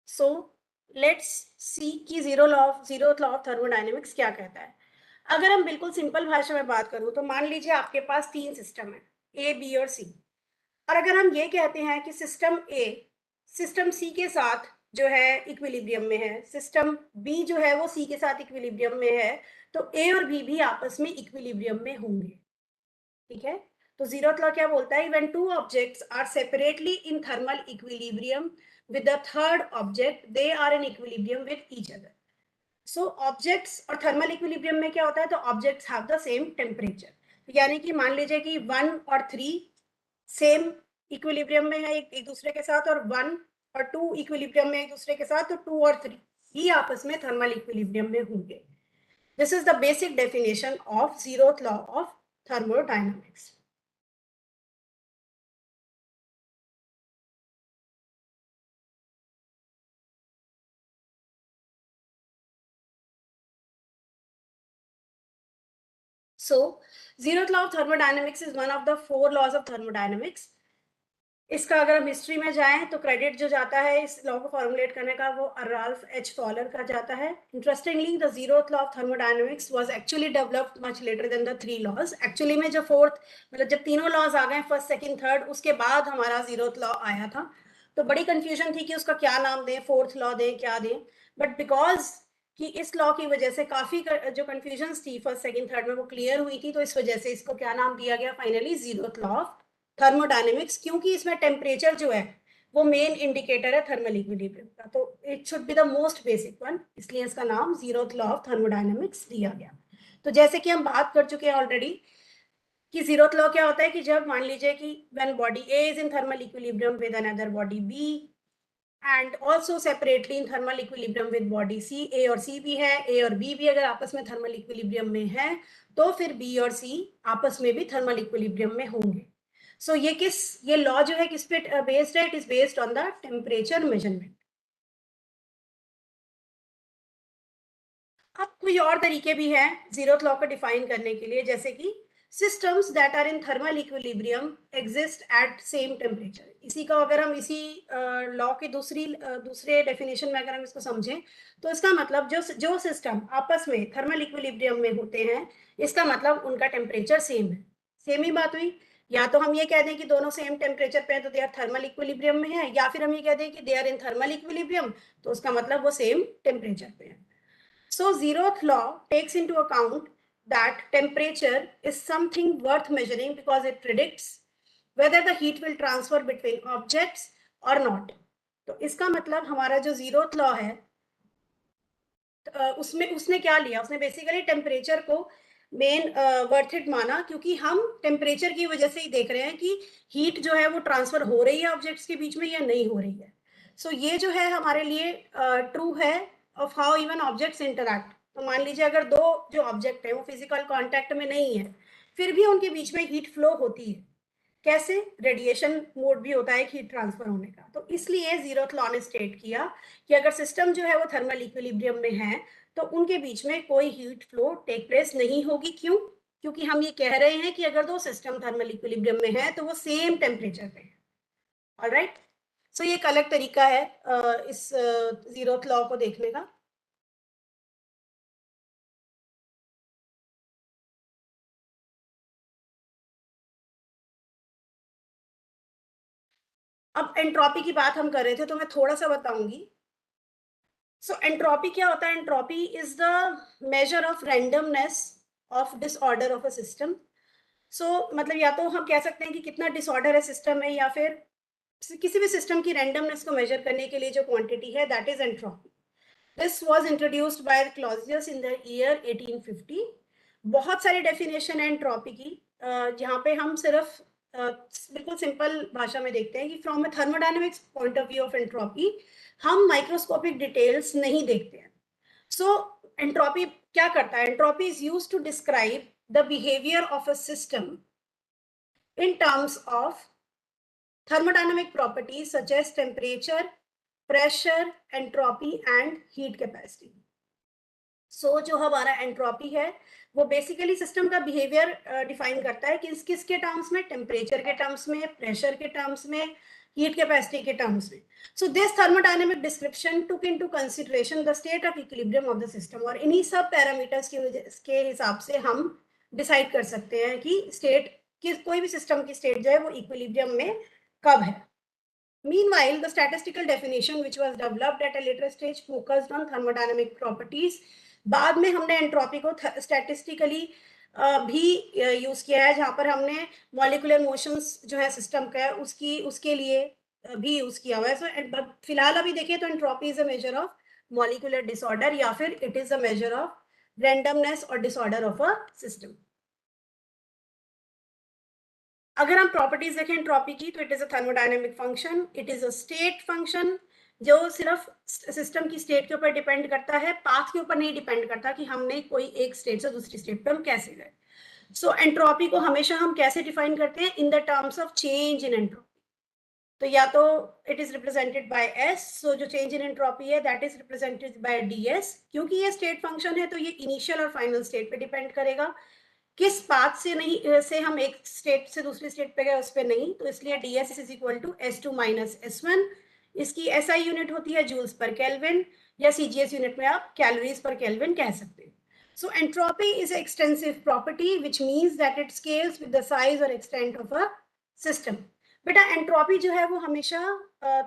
So let's see कि zeroth law of thermodynamics क्या कहता है। अगर हम बिल्कुल सिंपल भाषा में बात करूं तो मान लीजिए आपके पास तीन सिस्टम है, ए, बी और सी, और अगर हम ये कहते हैं कि सिस्टम ए सिस्टम सी के साथ जो है इक्विलिब्रियम में है, सिस्टम बी जो है वो सी के साथ इक्विलिब्रियम में है, तो ए और बी भी आपस में इक्विलिब्रियम में होंगे। ठीक है, तो zeroth law क्या बोलता है, when two objects are separately in thermal equilibrium with the third object, they are in equilibrium with each other. So objects और thermal equilibrium में क्या होता है, तो objects have the same temperature, यानी कि मान लीजिए कि 1 और 3 सेम इक्विलिब्रियम में है एक दूसरे के साथ, और 1 और 2 इक्विलिब्रियम में एक दूसरे के साथ, तो 2 और 3 ही आपस में थर्मल इक्विलिब्रियम में होंगे। This is the basic definition of zeroth law of thermodynamics। So zeroth law of thermodynamics is one of the 4 laws of thermodynamics। इसका अगर हम हिस्ट्री में जाएं तो क्रेडिट जो जाता है इस लॉ को फॉर्मुलेट करने का वो राल्फ एच फॉलर का जाता है। Interestingly the zeroth law of thermodynamics was actually developed much later than the 3 laws। Actually में जो फोर्थ मतलब जब तीनों लॉज आ गए, फर्स्ट सेकंड थर्ड, उसके बाद हमारा zeroth law आया था। तो बड़ी कंफ्यूजन थी कि उसका क्या नाम दें, फोर्थ लॉ दें, क्या दें, बट बिकॉज कि इस लॉ की वजह से काफी जो कंफ्यूजन थी फर्स्ट सेकंड थर्ड में वो क्लियर हुई थी, तो इस वजह से इसको क्या नाम दिया गया finally, zeroth law of thermodynamics, क्योंकि इसमें टेम्परेचर जो है वो मेन इंडिकेटर है थर्मल इक्विलिब्रियम का, तो it should be the most basic one, इसलिए इसका नाम zeroth law of thermodynamics दिया गया। तो जैसे कि हम बात कर चुके हैं ऑलरेडी कि जीरोथ लॉ क्या होता है कि जब मान लीजिए कि when body A is in thermal equilibrium with another body B and also separately in thermal equilibrium with body C, A और सी भी है, ए और बी भी अगर आपस में थर्मल इक्विलिब्रियम में है तो फिर बी और सी आपस में भी थर्मल इक्विलिब्रियम में होंगे। सो ये लॉ जो है किस पे बेस्ड है? It is based on the temperature measurement. अब कोई और तरीके भी हैं जीरोथ लॉ को डिफाइन करने के लिए, जैसे कि systems that are in thermal equilibrium exist at same temperature। इसी का अगर हम इसी लॉ के दूसरे डेफिनेशन में अगर हम इसको समझें तो इसका मतलब जो सिस्टम आपस में थर्मल इक्विलिब्रियम में होते हैं इसका मतलब उनका टेम्परेचर सेम है। सेम ही बात हुई। या तो हम ये कह दें कि दोनों सेम टेम्परेचर पे हैं तो दे आर थर्मल इक्विलिब्रियम में है, या फिर हम ये कह दें कि they are in thermal equilibrium तो उसका मतलब वो सेम टेम्परेचर पे है। So zeroth law takes into account that temperature is something worth measuring because it predicts whether the heat will transfer between objects or not। तो इसका मतलब हमारा जो zeroth law है उसमें उसने क्या लिया? उसने बेसिकली टेम्परेचर को मेन वर्थ इट माना, क्योंकि हम टेम्परेचर की वजह से ही देख रहे हैं कि हीट जो है वो ट्रांसफर हो रही है ऑब्जेक्ट्स के बीच में या नहीं हो रही है। सो ये जो है हमारे लिए ट्रू है of how even objects interact. तो मान लीजिए अगर दो जो ऑब्जेक्ट है वो फिजिकल कांटेक्ट में नहीं है फिर भी उनके बीच में हीट फ्लो होती है। कैसे? रेडिएशन मोड भी होता है हीट ट्रांसफर होने का। तो इसलिए जीरोथ लॉ ने स्टेट किया कि अगर सिस्टम जो है वो थर्मल इक्विलिब्रियम में है तो उनके बीच में कोई हीट फ्लो टेक प्लेस नहीं होगी। क्यों? क्योंकि हम ये कह रहे हैं कि अगर दो सिस्टम थर्मल इक्विलिब्रियम में है तो वो सेम टेम्परेचर पे है। ऑलराइट, सो ये एक अलग तरीका है इस जीरोथ लॉ को देखने का। अब एंट्रोपी की बात हम कर रहे थे तो मैं थोड़ा सा बताऊंगी। सो एंट्रोपी क्या होता है? Entropy is the measure of randomness of disorder of a system. So मतलब या तो हम कह सकते हैं कि कितना डिसऑर्डर है सिस्टम में, या फिर किसी भी सिस्टम की रैंडमनेस को मेजर करने के लिए जो क्वांटिटी है that is entropy. This was introduced by Clausius in the year 1850। बहुत सारी डेफिनेशन है एंट्रोपी की, जहाँ पे हम सिर्फ बिल्कुल सिंपल भाषा में देखते हैं कि from a thermodynamics point of view of entropy हम माइक्रोस्कोपिक डिटेल्स नहीं देखते हैं। सो एंट्रोपी क्या करता है? Entropy is used to describe the behaviour of a system in terms of thermodynamic properties such as temperature, pressure, entropy and heat capacity। सो जो हमारा entropy है वो बेसिकली सिस्टम का बिहेवियर डिफाइन करता है कि किसके टर्म्स में? टेम्परेचर के टर्म्स में, प्रेशर के टर्म्स में, हीट कैपेसिटी के टर्म्स में। So this thermodynamic description took into consideration the state of equilibrium of the system. और इन्हीं सब पैरामीटर्स के हिसाब से हम डिसाइड कर सकते हैं कि स्टेट कोई भी सिस्टम की स्टेट जो है वो इक्विलिब्रियम में कब है। Meanwhile, the statistical definition which was developed at a later stage focused on thermodynamic properties। बाद में हमने एंट्रोपी को स्टैटिस्टिकली भी यूज किया है, जहां पर हमने मॉलिक्यूलर मोशंस जो है सिस्टम का उसके लिए भी यूज किया हुआ है। सो फिलहाल अभी देखिए तो entropy is a measure of molecular disorder या फिर it is a major of randomness और डिसऑर्डर ऑफ अ सिस्टम। अगर हम प्रॉपर्टीज देखें एंट्रोपी की तो it is a thermodynamic function, it is a state function जो सिर्फ सिस्टम की स्टेट के ऊपर डिपेंड करता है, पाथ के ऊपर नहीं डिपेंड करता कि हमने कोई एक स्टेट से दूसरी स्टेट पर हम कैसे गए। सो एंट्रोपी को हमेशा हम कैसे डिफाइन करते हैं? In the terms of change in entropy. तो या तो it is represented by S, so जो चेंज इन एंट्रोपी है that is represented by ds। क्योंकि ये स्टेट फंक्शन है तो ये इनिशियल और फाइनल स्टेट पे डिपेंड करेगा, किस पाथ से नहीं से हम एक स्टेट से दूसरी स्टेट पे गए उस पर नहीं। तो इसलिए ds is equal to s2 minus s1। इसकी SI यूनिट होती है जूल्स पर केल्विन, या CGS यूनिट में आप कैलोरीज पर केल्विन कह सकते हैं। So entropy is extensive property which means that it scales with the size और एक्सटेंट ऑफ अ सिस्टम। बेटा एंट्रोपी जो है वो हमेशा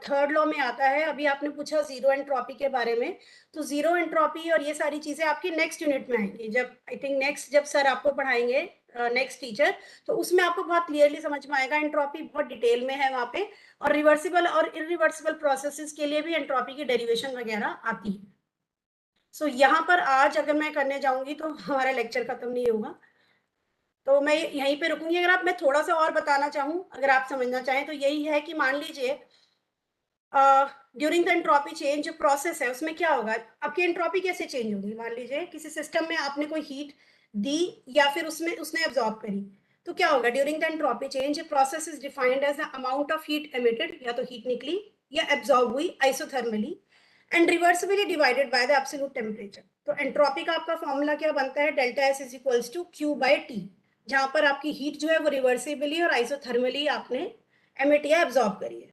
थर्ड लॉ में आता है। अभी आपने पूछा जीरो एंट्रोपी के बारे में, तो जीरो एंट्रोपी और ये सारी चीजें आपकी नेक्स्ट यूनिट में आएंगी, जब आई थिंक नेक्स्ट जब सर आपको पढ़ाएंगे नेक्स्ट टीचर, तो उसमें आपको बहुत क्लियरली समझ में आएगा। एंट्रोपी बहुत डिटेल में है वहाँ पे, और रिवर्सिबल और इरिवर्सिबल प्रोसेसेस के लिए भी एंट्रोपी की डेरिवेशन वगैरह आती है। सो यहाँ पर आज अगर मैं करने जाऊंगी तो हमारा लेक्चर खत्म नहीं होगा, तो मैं यहीं पे रुकूंगी। अगर आप मैं थोड़ा सा और बताना चाहूँ, अगर आप समझना चाहें, तो यही है कि मान लीजिए ड्यूरिंग द एंट्रोपी चेंज जो प्रोसेस है उसमें क्या होगा, आपकी एंट्रोपी कैसे चेंज होगी। मान लीजिए किसी सिस्टम में आपने कोई हीट दी या फिर उसमें उसने एब्जॉर्ब करी, तो क्या होगा, during the entropy change process is defined as the amount of heat emitted, या तो हीट निकली या एब्जॉर्ब हुई isothermally, and reversibly divided by the absolute temperature. तो एंट्रोपी का आपका फॉर्मूला क्या बनता है, delta S is equals to Q by T, जहां पर आपकी हीट जो है वो रिवर्सिबली और आइसोथर्मली आपने एमिट या एब्जॉर्ब करी है।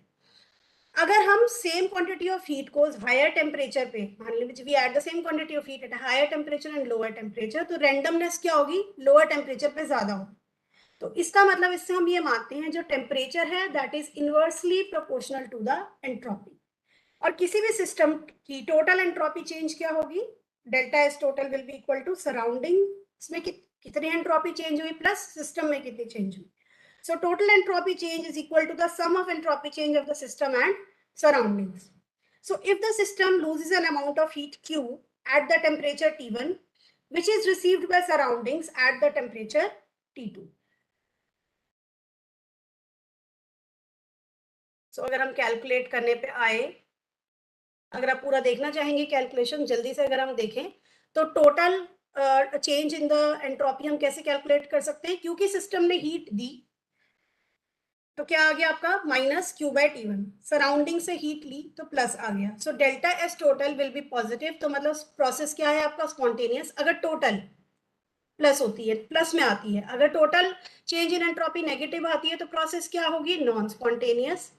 अगर हम सेम क्वांटिटी ऑफ हीट को हायर टेम्परेचर पे, मान लीजिए we add the same quantity of heat at higher temperature and lower temperature, तो रैंडमनेस क्या होगी, लोअर टेम्परेचर पे ज्यादा होगी। तो इसका मतलब इससे हम ये मानते हैं जो टेम्परेचर है that is inversely proportional to the entropy. और किसी भी सिस्टम की टोटल एंट्रोपी चेंज क्या होगी, delta S total will be equal to surrounding में कितनी एंट्रोपी चेंज हुई प्लस सिस्टम में कितनी चेंज हुई। So total entropy change is equal to the sum of entropy change of the system and surroundings. So if the system loses an amount of heat Q at the temperature T1, which is received by surroundings at the temperature T2. So अगर हम calculate करने पे आए, अगर आप पूरा देखना चाहेंगे कैलकुलेशन जल्दी से अगर हम देखें, तो total change in the entropy हम कैसे कैलकुलेट कर सकते हैं, क्योंकि सिस्टम ने हीट दी तो क्या आ गया आपका minus Q by T one, surrounding से हीट ली तो प्लस आ गया। So delta S total will be positive, तो मतलब प्रोसेस क्या है आपका स्पॉन्टेनियस। अगर टोटल प्लस होती है, प्लस में आती है, अगर total change in entropy negative आती है तो प्रोसेस क्या होगी, नॉन स्पॉन्टेनियस।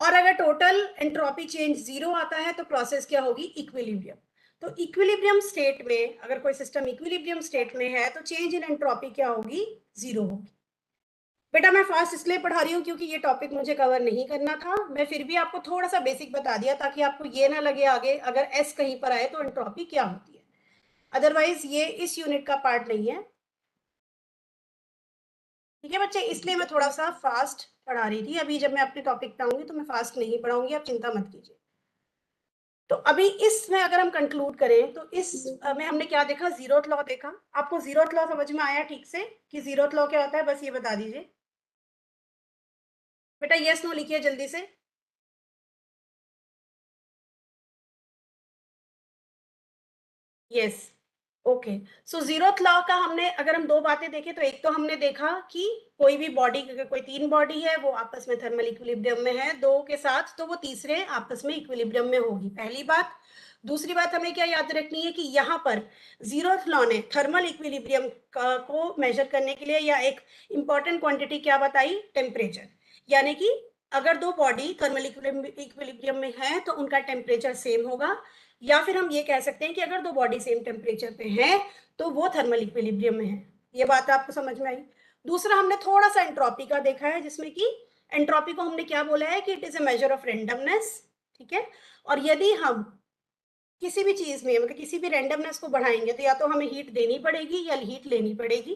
और अगर टोटल एंट्रोपी चेंज जीरो आता है तो प्रोसेस क्या होगी, इक्विलिब्रियम। तो इक्विलिब्रियम स्टेट में, अगर कोई सिस्टम इक्विलिब्रियम स्टेट में है तो चेंज इन एंट्रोपी क्या होगी, जीरो होगी। बेटा मैं फास्ट इसलिए पढ़ा रही हूँ क्योंकि ये टॉपिक मुझे कवर नहीं करना था, मैं फिर भी आपको थोड़ा सा बेसिक बता दिया ताकि आपको ये ना लगे आगे अगर एस कहीं पर आए तो एंट्रोपी क्या होती है, अदरवाइज ये इस यूनिट का पार्ट नहीं है। ठीक है बच्चे, इसलिए मैं थोड़ा सा फास्ट पढ़ा रही थी। अभी जब मैं अपने टॉपिक पे आऊंगी तो मैं फास्ट नहीं पढ़ाऊंगी, आप चिंता मत कीजिए। तो अभी इसमें अगर हम कंक्लूड करें तो इस में हमने क्या देखा, जीरोथ लॉ देखा। आपको जीरोथ लॉ समझ में आया ठीक से कि जीरोथ लॉ क्या होता है, बस ये बता दीजिए बेटा, यस नो लिखिए जल्दी से। Yes, okay. So zeroth law का हमने अगर हम दो बातें देखें तो एक तो हमने देखा कि कोई भी बॉडी, कोई तीन बॉडी है वो आपस में थर्मल इक्विलिब्रियम में है दो के साथ, तो वो तीसरे आपस में इक्विलिब्रियम में होगी, पहली बात। दूसरी बात हमें क्या याद रखनी है कि यहाँ पर जीरोथ लॉ ने थर्मल इक्विलिब्रियम को मेजर करने के लिए या एक इंपॉर्टेंट क्वांटिटी क्या बताई, टेम्परेचर। यानी कि अगर दो बॉडी थर्मल इक्विलिब्रियम में है तो उनका टेम्परेचर सेम होगा, या फिर हम ये कह सकते हैं कि अगर दो बॉडी सेम टेम्परेचर पे हैं तो वो थर्मल इक्विलिब्रियम में है। ये बात आपको समझ में आई। दूसरा हमने थोड़ा सा एंट्रोपी का देखा है, जिसमें कि एंट्रोपी को हमने क्या बोला है कि it is a measure of randomness. ठीक है, और यदि हम किसी भी चीज में मतलब किसी भी रेंडमनेस को बढ़ाएंगे तो या तो हमें हीट देनी पड़ेगी या हीट लेनी पड़ेगी।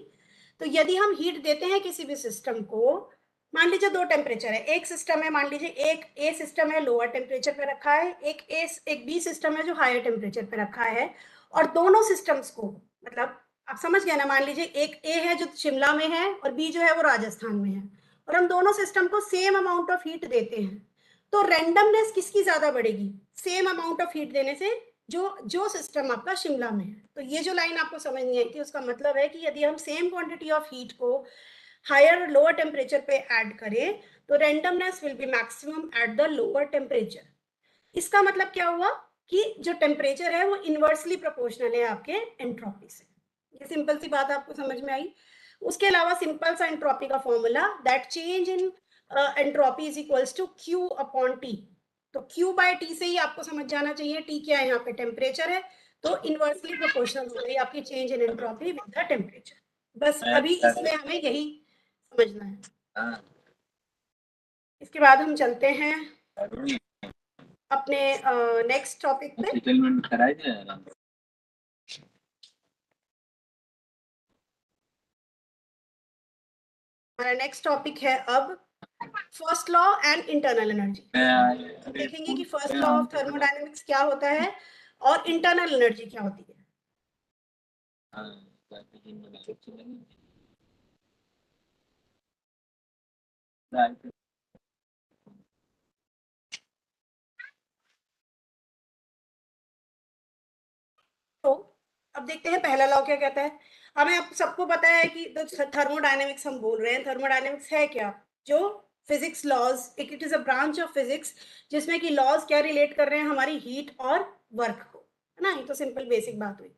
तो यदि हम हीट देते हैं किसी भी सिस्टम को, मान लीजिए दो टेम्परेचर है, एक सिस्टम है, मान लीजिए एक ए सिस्टम है लोअर टेम्परेचर पे रखा है, एक बी सिस्टम है जो हायर टेम्परेचर पे रखा है, और दोनों सिस्टम्स को मतलब आप समझ गए ना, मान लीजिए एक ए है जो शिमला में है और बी जो है वो राजस्थान में है, और हम दोनों सिस्टम को सेम अमाउंट ऑफ हीट देते हैं, तो रेंडमनेस किसकी ज्यादा बढ़ेगी, सेम अमाउंट ऑफ हीट देने से जो सिस्टम आपका शिमला में है। तो ये जो लाइन आपको समझ नहीं आई थी उसका मतलब है कि यदि हम सेम क्वांटिटी ऑफ हीट को हायर लोअर टेम्परेचर पे ऐड करें तो randomness will be maximum at the lower temperature. इसका मतलब क्या हुआ कि जो टेम्परेचर है वो इनवर्सली प्रोपोर्शनल है आपके एंट्रोपी से। ये सिंपल सी बात आपको समझ में आई। उसके अलावा सिंपल सा एंट्रोपी का formula, that change in entropy is equals to Q upon T। तो Q बाय T से ही आपको समझ जाना चाहिए, T क्या है यहाँ पे, टेम्परेचर है, तो इनवर्सली प्रोपोर्शनल हो गई आपकी change in entropy with the temperature. बस अभी इसमें हमें यही समझना है। इसके बाद हम चलते हैं अपने नेक्स्ट टॉपिक पे। सेटलमेंट कराए थे हमारा नेक्स्ट टॉपिक है अब first law and internal energy. देखेंगे कि फर्स्ट लॉ ऑफ थर्मोडायनेमिक्स क्या होता है और इंटरनल एनर्जी क्या होती है? तो अब देखते हैं पहला लॉ क्या कहता है। हमें अब सबको पता है कि थर्मोडायनेमिक्स हम बोल रहे हैं। थर्मोडायनेमिक्स है क्या? जो physics laws, it is a branch of physics जिसमें कि लॉज क्या रिलेट कर रहे हैं, हमारी हीट और वर्क को, है ना। ये तो सिंपल बेसिक बात हुई।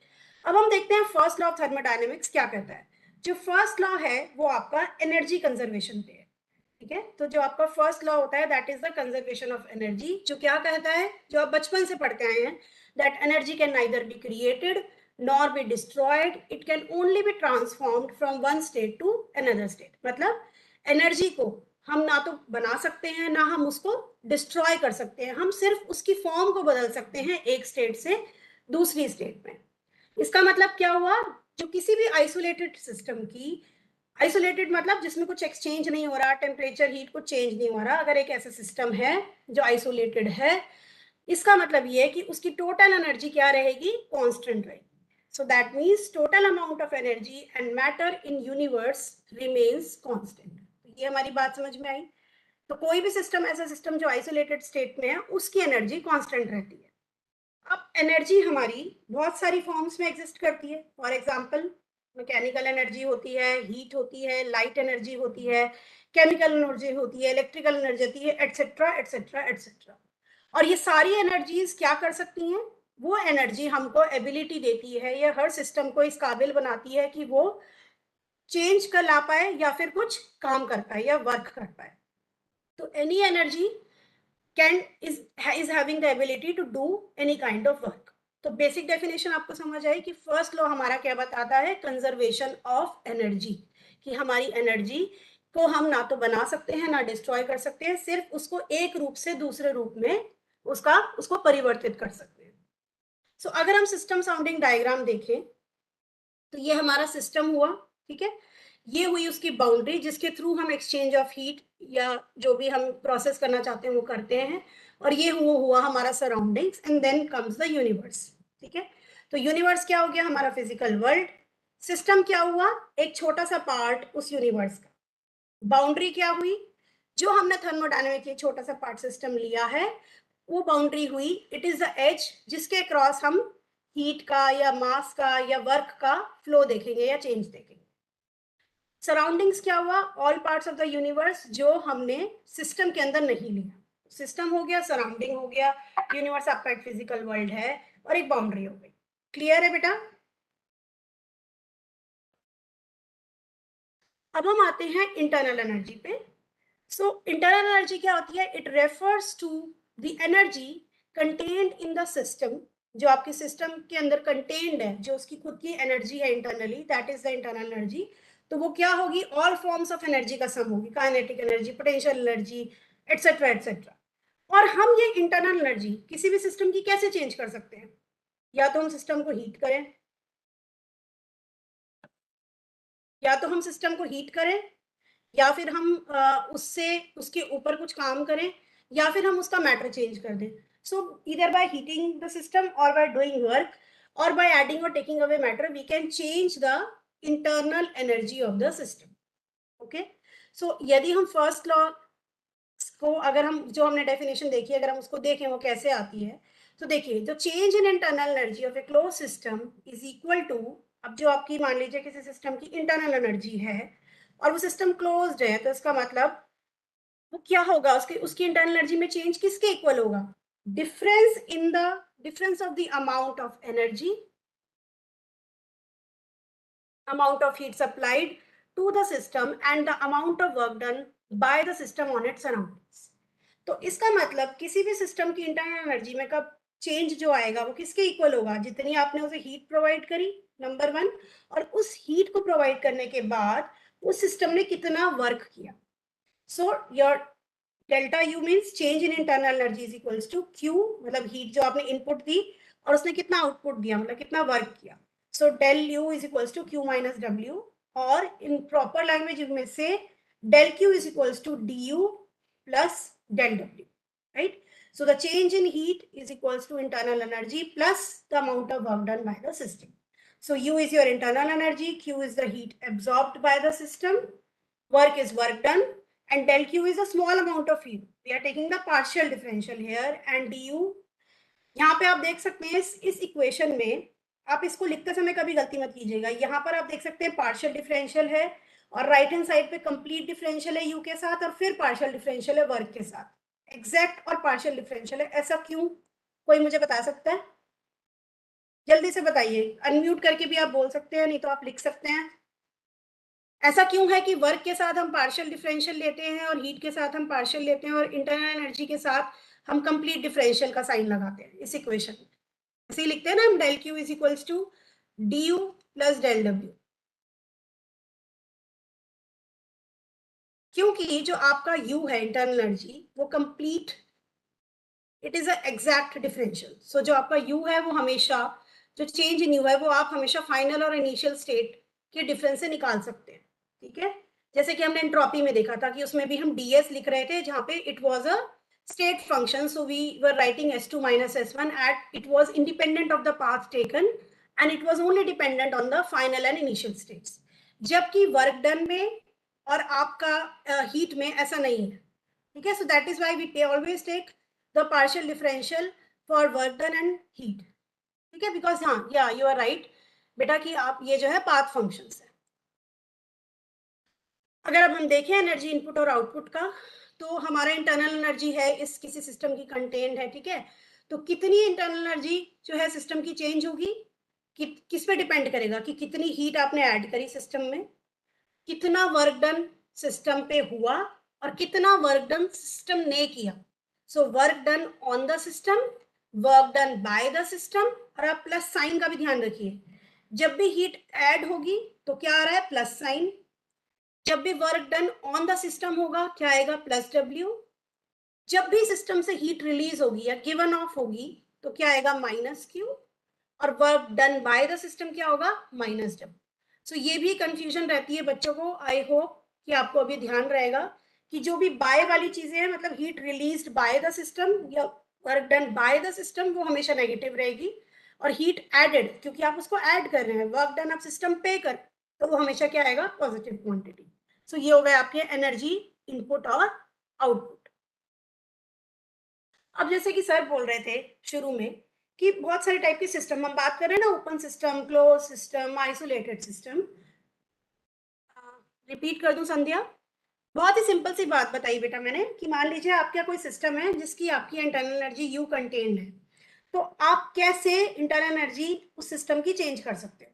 अब हम देखते हैं फर्स्ट लॉ ऑफ थर्मोडायनेमिक्स क्या कहता है। जो फर्स्ट लॉ है वो आपका एनर्जी कंजर्वेशन पे है, ठीक है। तो जो आपका फर्स्ट लॉ होता है that is the conservation of energy, जो क्या कहता है, जो आप बचपन से पढ़ते आए हैं, that energy can neither be created nor be destroyed, it can only be transformed from one state to another state। मतलब एनर्जी को हम ना तो बना सकते हैं ना हम उसको डिस्ट्रॉय कर सकते हैं, हम सिर्फ उसकी फॉर्म को बदल सकते हैं एक स्टेट से दूसरी स्टेट में। इसका मतलब क्या हुआ, जो किसी भी आइसोलेटेड सिस्टम की, आइसोलेटेड मतलब जिसमें कुछ एक्सचेंज नहीं हो रहा, टेम्परेचर हीट कुछ चेंज नहीं हो रहा, अगर एक ऐसा सिस्टम है जो आइसोलेटेड है, इसका मतलब ये है कि उसकी टोटल एनर्जी क्या रहेगी, कांस्टेंट रहेगी। So that means total amount of energy and matter in universe remains constant. ये हमारी बात समझ में आई। तो कोई भी सिस्टम, ऐसा सिस्टम जो आइसोलेटेड स्टेट में है, उसकी एनर्जी कांस्टेंट रहती है। अब एनर्जी हमारी बहुत सारी फॉर्म्स में एग्जिस्ट करती है। फॉर एग्जांपल मैकेनिकल एनर्जी होती है, हीट होती है, लाइट एनर्जी होती है, केमिकल एनर्जी होती है, इलेक्ट्रिकल एनर्जी होती है, एटसेट्रा एटसेट्रा एटसेट्रा। और ये सारी एनर्जीज क्या कर सकती हैं, वो एनर्जी हमको एबिलिटी देती है, या हर सिस्टम को इस काबिल बनाती है कि वो चेंज कर ला पाए या फिर कुछ काम कर पाए या वर्क कर पाए। तो any energy can is having the ability to do any kind of work. तो बेसिक डेफिनेशन आपको समझ आई कि फर्स्ट लॉ हमारा क्या बताता है, कंजर्वेशन ऑफ एनर्जी, कि हमारी एनर्जी को हम ना तो बना सकते हैं ना डिस्ट्रॉय कर सकते हैं, सिर्फ उसको एक रूप से दूसरे रूप में उसको परिवर्तित कर सकते हैं। सो अगर हम सिस्टम साउंडिंग डायग्राम देखें तो ये हमारा सिस्टम हुआ, ठीक है। ये हुई उसकी बाउंड्री जिसके थ्रू हम एक्सचेंज ऑफ हीट या जो भी हम प्रोसेस करना चाहते हैं वो करते हैं, और ये हुआ हमारा surroundings, and then comes the universe, ठीक है। तो यूनिवर्स क्या हो गया, हमारा फिजिकल वर्ल्ड। सिस्टम क्या हुआ, एक छोटा सा पार्ट उस यूनिवर्स का। बाउंड्री क्या हुई, जो हमने थर्मोडायनेमिक ये छोटा सा पार्ट सिस्टम लिया है, वो बाउंड्री हुई, इट इज द एज जिसके क्रॉस हम हीट का या मास का या वर्क का फ्लो देखेंगे या चेंज देखेंगे। सराउंडिंग्स क्या हुआ, all parts of the universe जो हमने सिस्टम के अंदर नहीं लिया। सिस्टम हो गया, सराउंडिंग हो गया, यूनिवर्स आपका एक फिजिकल वर्ल्ड है, और एक बाउंड्री हो गई। क्लियर है बेटा? अब हम आते हैं इंटरनल एनर्जी पे। सो इंटरनल एनर्जी क्या होती है, it refers to the energy contained in the system, जो आपके सिस्टम के अंदर कंटेन्ड है, जो उसकी खुद की एनर्जी है internally, that is the internal energy. तो वो क्या होगी, ऑल फॉर्म्स ऑफ एनर्जी का सम होगी, kinetic energy, potential energy, etcetera etcetera. और हम ये इंटरनल एनर्जी किसी भी सिस्टम की कैसे चेंज कर सकते हैं, या तो हम सिस्टम को हीट करें, या तो हम सिस्टम को हीट करें, या फिर हम उससे उसके ऊपर कुछ काम करें, या फिर हम उसका मैटर चेंज कर दें। So either by heating the system और बाय डूइंग वर्क और बाय एडिंग और taking away matter we can change the internal energy of the system. Okay, so यदि हम फर्स्ट लॉ को, अगर हम जो हमने डेफिनेशन देखी, अगर हम उसको देखें वो कैसे आती है, तो देखिए, the change in internal energy of a close system is equal to, अब जो आपकी मान लीजिए किसी सिस्टम की इंटरनल एनर्जी है और वो सिस्टम क्लोज्ड है, तो इसका मतलब वो क्या होगा, उसकी इंटरनल एनर्जी में चेंज किसके इक्वल होगा, difference of the amount of energy, amount of heat supplied to the system and the amount of work done by the system on its surroundings। तो इसका मतलब किसी भी सिस्टम की इंटरनल एनर्जी में कब चेंज जो आएगा वो किसके इक्वल होगा, जितनी आपने उसे हीट प्रोवाइड करी, नंबर वन, और उस हीट को प्रोवाइड करने के बाद उस सिस्टम ने कितना वर्क किया। So your delta U means change in internal energy is equals to Q, मतलब हीट जो आपने इनपुट दी और उसने कितना आउटपुट दिया, मतलब कितना वर्क किया। So del U is equals to Q minus W, और इन प्रॉपर लैंग्वेज में से del Q is equals to D U plus del W, right. So the change in heat is equals to internal energy plus the amount of work done by the system. So U is your internal energy, Q is the heat absorbed by the system, work is work done, and del Q is a small amount of heat. We are taking the partial differential here, and du, यहाँ पे आप देख सकते हैं इस equation में, आप इसको लिखते समय कभी गलती मत कीजिएगा, यहाँ पर आप देख सकते हैं पार्शियल डिफरेंशियल है और राइट हैंड साइड पे कंप्लीट डिफरेंशियल है यू के साथ और फिर पार्शियल डिफरेंशियल है वर्क के साथ, एग्जैक्ट और पार्शियल डिफरेंशियल है। ऐसा क्यों, कोई मुझे बता सकता है? जल्दी से बताइए, अनम्यूट करके भी आप बोल सकते हैं, नहीं तो आप लिख सकते हैं। ऐसा क्यों है कि वर्क के साथ हम पार्शियल डिफरेंशियल लेते हैं और हीट के साथ हम पार्शियल लेते हैं और इंटरनल एनर्जी के साथ हम कंप्लीट डिफरेंशियल का साइन लगाते हैं इस इक्वेशन में? ऐसे लिखते हैं ना हम, del Q is equals to D U plus del W, क्योंकि जो आपका u है इंटरनल एनर्जी वो complete, it is a exact differential. So जो आपका u है वो हमेशा, जो चेंज इन u है वो आप हमेशा फाइनल और इनिशियल स्टेट के डिफरेंस से निकाल सकते हैं, ठीक है? जैसे कि हमने एंट्रोपी में देखा था कि उसमें भी हम ds लिख रहे थे जहां पे it was a state function, so we were writing s2 minus s1 at it was independent of the path taken and it was only dependent on the final and initial states. जबकि work done में और आपका heat में ऐसा नहीं है, ठीक है? so that is why we always take the partial differential for work done and heat, ठीक है? because हाँ, yeah, you are right बेटा कि आप ये जो है पाथ फंक्शंस है। अगर अब हम देखें एनर्जी इनपुट और आउटपुट का, तो हमारा इंटरनल एनर्जी है इस किसी सिस्टम की कंटेंट है, ठीक है? तो कितनी इंटरनल एनर्जी जो है सिस्टम की चेंज होगी, किस पे डिपेंड करेगा कि कितनी हीट आपने ऐड करी सिस्टम में, कितना वर्क डन सिस्टम पे हुआ और कितना वर्क डन सिस्टम ने किया। So work done on the system, work done by the system, और आप प्लस साइन का भी ध्यान रखिए, जब भी हीट ऐड होगी तो क्या आ रहा है? Plus sign. जब भी work done on the system होगा क्या आएगा? Plus W. जब भी सिस्टम से हीट रिलीज होगी या गिवन ऑफ होगी तो क्या आएगा? Minus Q. और work done by the system क्या होगा? Minus W. सो ये भी कंफ्यूजन रहती है बच्चों को, आई होप कि आपको अभी ध्यान रहेगा कि जो भी बाय वाली चीजें हैं, मतलब heat released by the system या work done by the system, वो हमेशा नेगेटिव रहेगी, और हीट एडेड, क्योंकि आप उसको ऐड कर रहे हैं, वर्क डन आप सिस्टम पे कर, तो वो हमेशा क्या आएगा? Positive quantity. सो ये हो गए आपके एनर्जी इनपुट और आउटपुट। अब जैसे कि सर बोल रहे थे शुरू में कि बहुत सारे टाइप के सिस्टम हम बात कर रहे हैं ना, open system, close system, isolated system. Repeat कर दूं संध्या? बहुत ही सिंपल सी बात बताई बेटा मैंने कि मान लीजिए आपका कोई सिस्टम है जिसकी आपकी इंटरनल एनर्जी यू कंटेन्ड है, तो आप कैसे इंटरनल एनर्जी उस सिस्टम की चेंज कर सकते हो?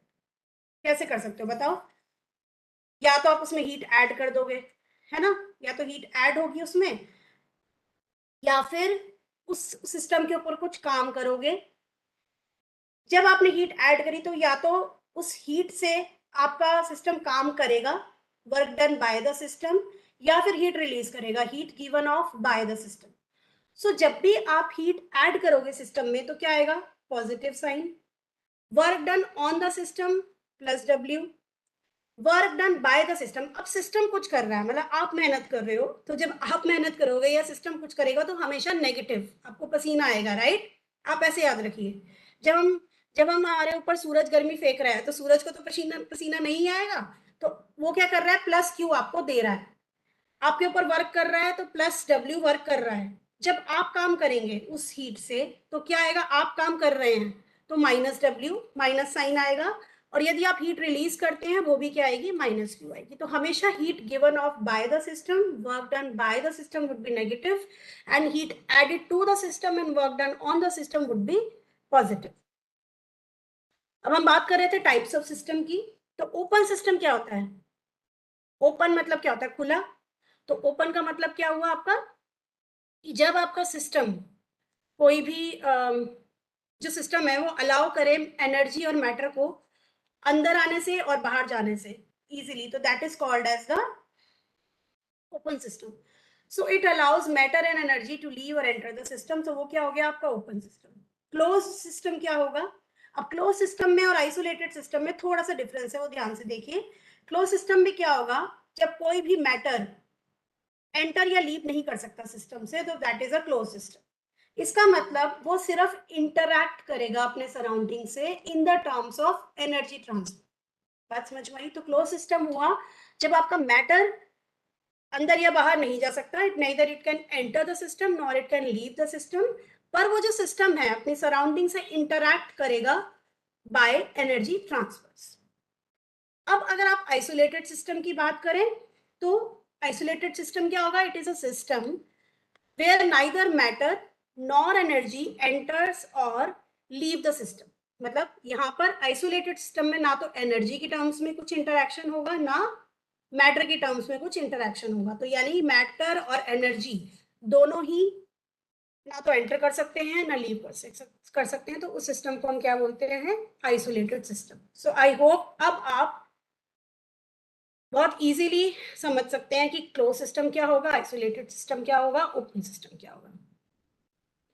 कैसे कर सकते हो बताओ? या तो आप उसमें हीट ऐड कर दोगे, है ना, या तो हीट ऐड होगी उसमें, या फिर उस सिस्टम के ऊपर कुछ काम करोगे। जब आपने हीट ऐड करी तो या तो उस हीट से आपका सिस्टम काम करेगा, work done by the system, या फिर हीट रिलीज करेगा, heat given off by the system. So जब भी आप हीट ऐड करोगे सिस्टम में तो क्या आएगा? Positive sign. Work done on the system plus W, work done by the system. अब सिस्टम कुछ कर रहा है, मतलब आप मेहनत कर रहे हो, तो जब आप मेहनत करोगे या सिस्टम कुछ करेगा तो हमेशा नेगेटिव, आपको पसीना आएगा, राइट? आप ऐसे याद रखिए, जब हम हमारे ऊपर सूरज गर्मी फेंक रहा है तो सूरज को तो पसीना नहीं आएगा, तो वो क्या कर रहा है? प्लस क्यू आपको दे रहा है। आपके ऊपर वर्क कर रहा है तो प्लस डब्ल्यू वर्क कर रहा है। जब आप काम करेंगे उस हीट से तो क्या आएगा? आप काम कर रहे हैं तो माइनस डब्ल्यू, माइनस साइन आएगा, और यदि आप हीट रिलीज करते हैं वो भी क्या आएगी? माइनस क्यू आएगी। तो हमेशा heat given off by the system, work done by the system would be negative, and heat added to the system and work done on the system would be positive. अब हम बात कर रहे थे types of system की। तो open system क्या होता है? ओपन मतलब क्या होता है? खुला। तो ओपन का मतलब क्या हुआ आपका कि जब आपका सिस्टम कोई भी जो सिस्टम है वो अलाउ करे एनर्जी और मैटर को अंदर आने से और बाहर जाने से इजीली, तो that is called as the open system. So it allows matter and energy to leave और एंटर द सिस्टम, तो वो क्या हो गया आपका ओपन सिस्टम। क्लोज सिस्टम क्या होगा? अब क्लोज सिस्टम में और आइसोलेटेड सिस्टम में थोड़ा सा डिफरेंस है, वो ध्यान से देखिए। क्लोज सिस्टम में क्या होगा? जब कोई भी मैटर एंटर या लीव नहीं कर सकता सिस्टम से, तो that is a close system. इसका मतलब वो सिर्फ इंटरैक्ट करेगा अपने सराउंडिंग से इन the terms of energy transfer. बात समझ में आई? तो क्लोज सिस्टम हुआ जब आपका मैटर अंदर या बाहर नहीं जा सकता, it neither it can enter the system nor it can leave the system, पर वो जो सिस्टम है अपनी सराउंडिंग से इंटरैक्ट करेगा बाय एनर्जी ट्रांसफर्स। अब अगर आप आइसोलेटेड सिस्टम की बात करें तो आइसोलेटेड सिस्टम क्या होगा? It is a system where neither matter nor energy enters और लीव द सिस्टम। मतलब यहाँ पर आइसोलेटेड सिस्टम में ना तो एनर्जी की टर्म्स में कुछ इंटरैक्शन होगा, ना मैटर की टर्म्स में कुछ इंटरैक्शन होगा। तो यानी मैटर और एनर्जी दोनों ही ना तो एंटर कर सकते हैं ना लीव कर सकते हैं। तो उस सिस्टम को हम क्या बोलते हैं? Isolated system. So I hope अब आप बहुत इजीली समझ सकते हैं कि क्लोज सिस्टम क्या होगा, आइसोलेटेड सिस्टम क्या होगा, ओपन सिस्टम क्या होगा।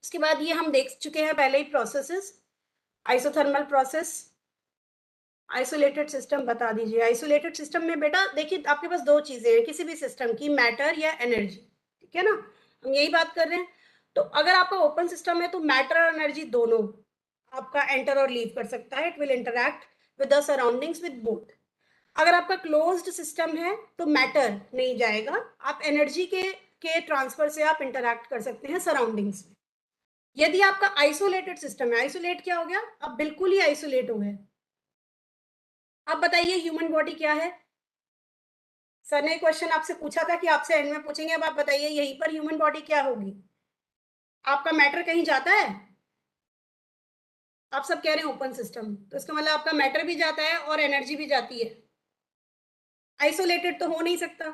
उसके बाद ये हम देख चुके हैं पहले ही processes. Isothermal process, isolated system बता दीजिए। आइसोलेटेड सिस्टम में बेटा देखिए आपके पास दो चीजें हैं किसी भी सिस्टम की, मैटर या एनर्जी, ठीक है ना, हम यही बात कर रहे हैं। तो अगर आपका ओपन सिस्टम है तो मैटर और एनर्जी दोनों आपका एंटर और लीव कर सकता है, it will interact with the surroundings with both. अगर आपका क्लोज्ड सिस्टम है तो मैटर नहीं जाएगा, आप एनर्जी के ट्रांसफर से आप इंटरैक्ट कर सकते हैं सराउंडिंग्स में। यदि आपका आइसोलेटेड सिस्टम है, आइसोलेट क्या हो गया? आप बिल्कुल ही आइसोलेट हो गए। आप बताइए ह्यूमन बॉडी क्या है? सर ने क्वेश्चन आपसे पूछा था कि आपसे एंड में पूछेंगे, अब आप बताइए यहीं पर ह्यूमन बॉडी क्या होगी? आपका मैटर कहीं जाता है? आप सब कह रहे हैं ओपन सिस्टम, तो इसका मतलब आपका मैटर भी जाता है और एनर्जी भी जाती है। आइसोलेटेड तो हो नहीं सकता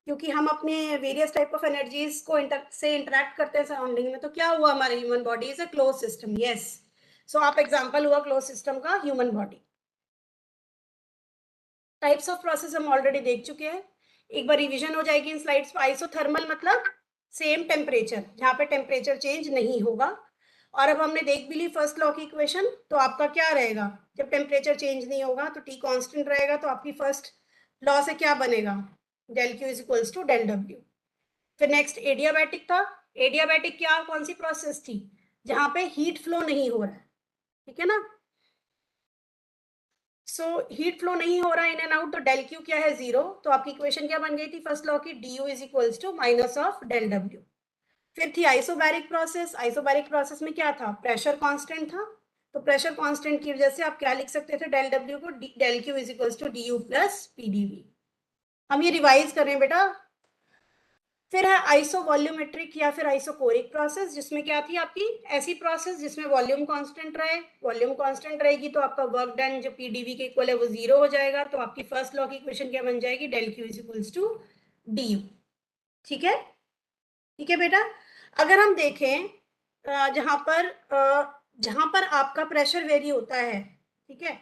क्योंकि हम अपने वेरियस टाइप ऑफ एनर्जीज को से इंटरैक्ट करते हैं सराउंडिंग में। तो क्या हुआ? हमारे human body is a close system. Yes, so आप एग्जांपल हुआ क्लोज सिस्टम का human body. Types of process हम ऑलरेडी देख चुके हैं, एक बार रिवीजन हो जाएगी इन स्लाइड्स पर। आइसोथर्मल मतलब सेम टेम्परेचर, जहां पे टेम्परेचर चेंज नहीं होगा। और अब हमने देख भी ली फर्स्ट लॉ की इक्वेशन, तो आपका क्या रहेगा? जब टेम्परेचर चेंज नहीं होगा तो टी कांस्टेंट रहेगा, तो आपकी फर्स्ट लॉ से क्या बनेगा? Del Q is equals to del W. फिर नेक्स्ट एडियाबैटिक था। एडियाबैटिक क्या कौन सी प्रोसेस थी? जहां पे हीट फ्लो नहीं हो रहा है, ठीक है ना। सो हीट फ्लो नहीं हो रहा इन एंड आउट, तो डेल क्यू क्या है? जीरो। तो आपकी इक्वेशन क्या बन गई थी फर्स्ट लॉ की? D U is equals to minus of del W. फिर थी आइसोबैरिक प्रोसेस। आइसोबैरिक प्रोसेस में क्या था? प्रेशर कांस्टेंट था। तो प्रेशर कांस्टेंट की वजह से आप क्या लिख सकते थे? डेल डब्ल्यू को del Q is equals to D U plus P D V. हम ये रिवाइज कर रहे हैं बेटा। फिर है आइसो वॉल्यूमेट्रिक या फिर आइसोकोरिक प्रोसेस, जिसमें क्या थी आपकी? ऐसी प्रोसेस जिसमें वॉल्यूम कांस्टेंट रहे। वॉल्यूम कांस्टेंट रहेगी तो आपका वर्क डन जो पीडीवी के इक्वल है वो जीरो हो जाएगा। तो आपकी फर्स्ट लॉ की इक्वेशन क्या बन जाएगी? Del Q is equals to D U. ठीक है, ठीक है बेटा। अगर हम देखें जहां पर आपका प्रेशर वेरी होता है, ठीक है,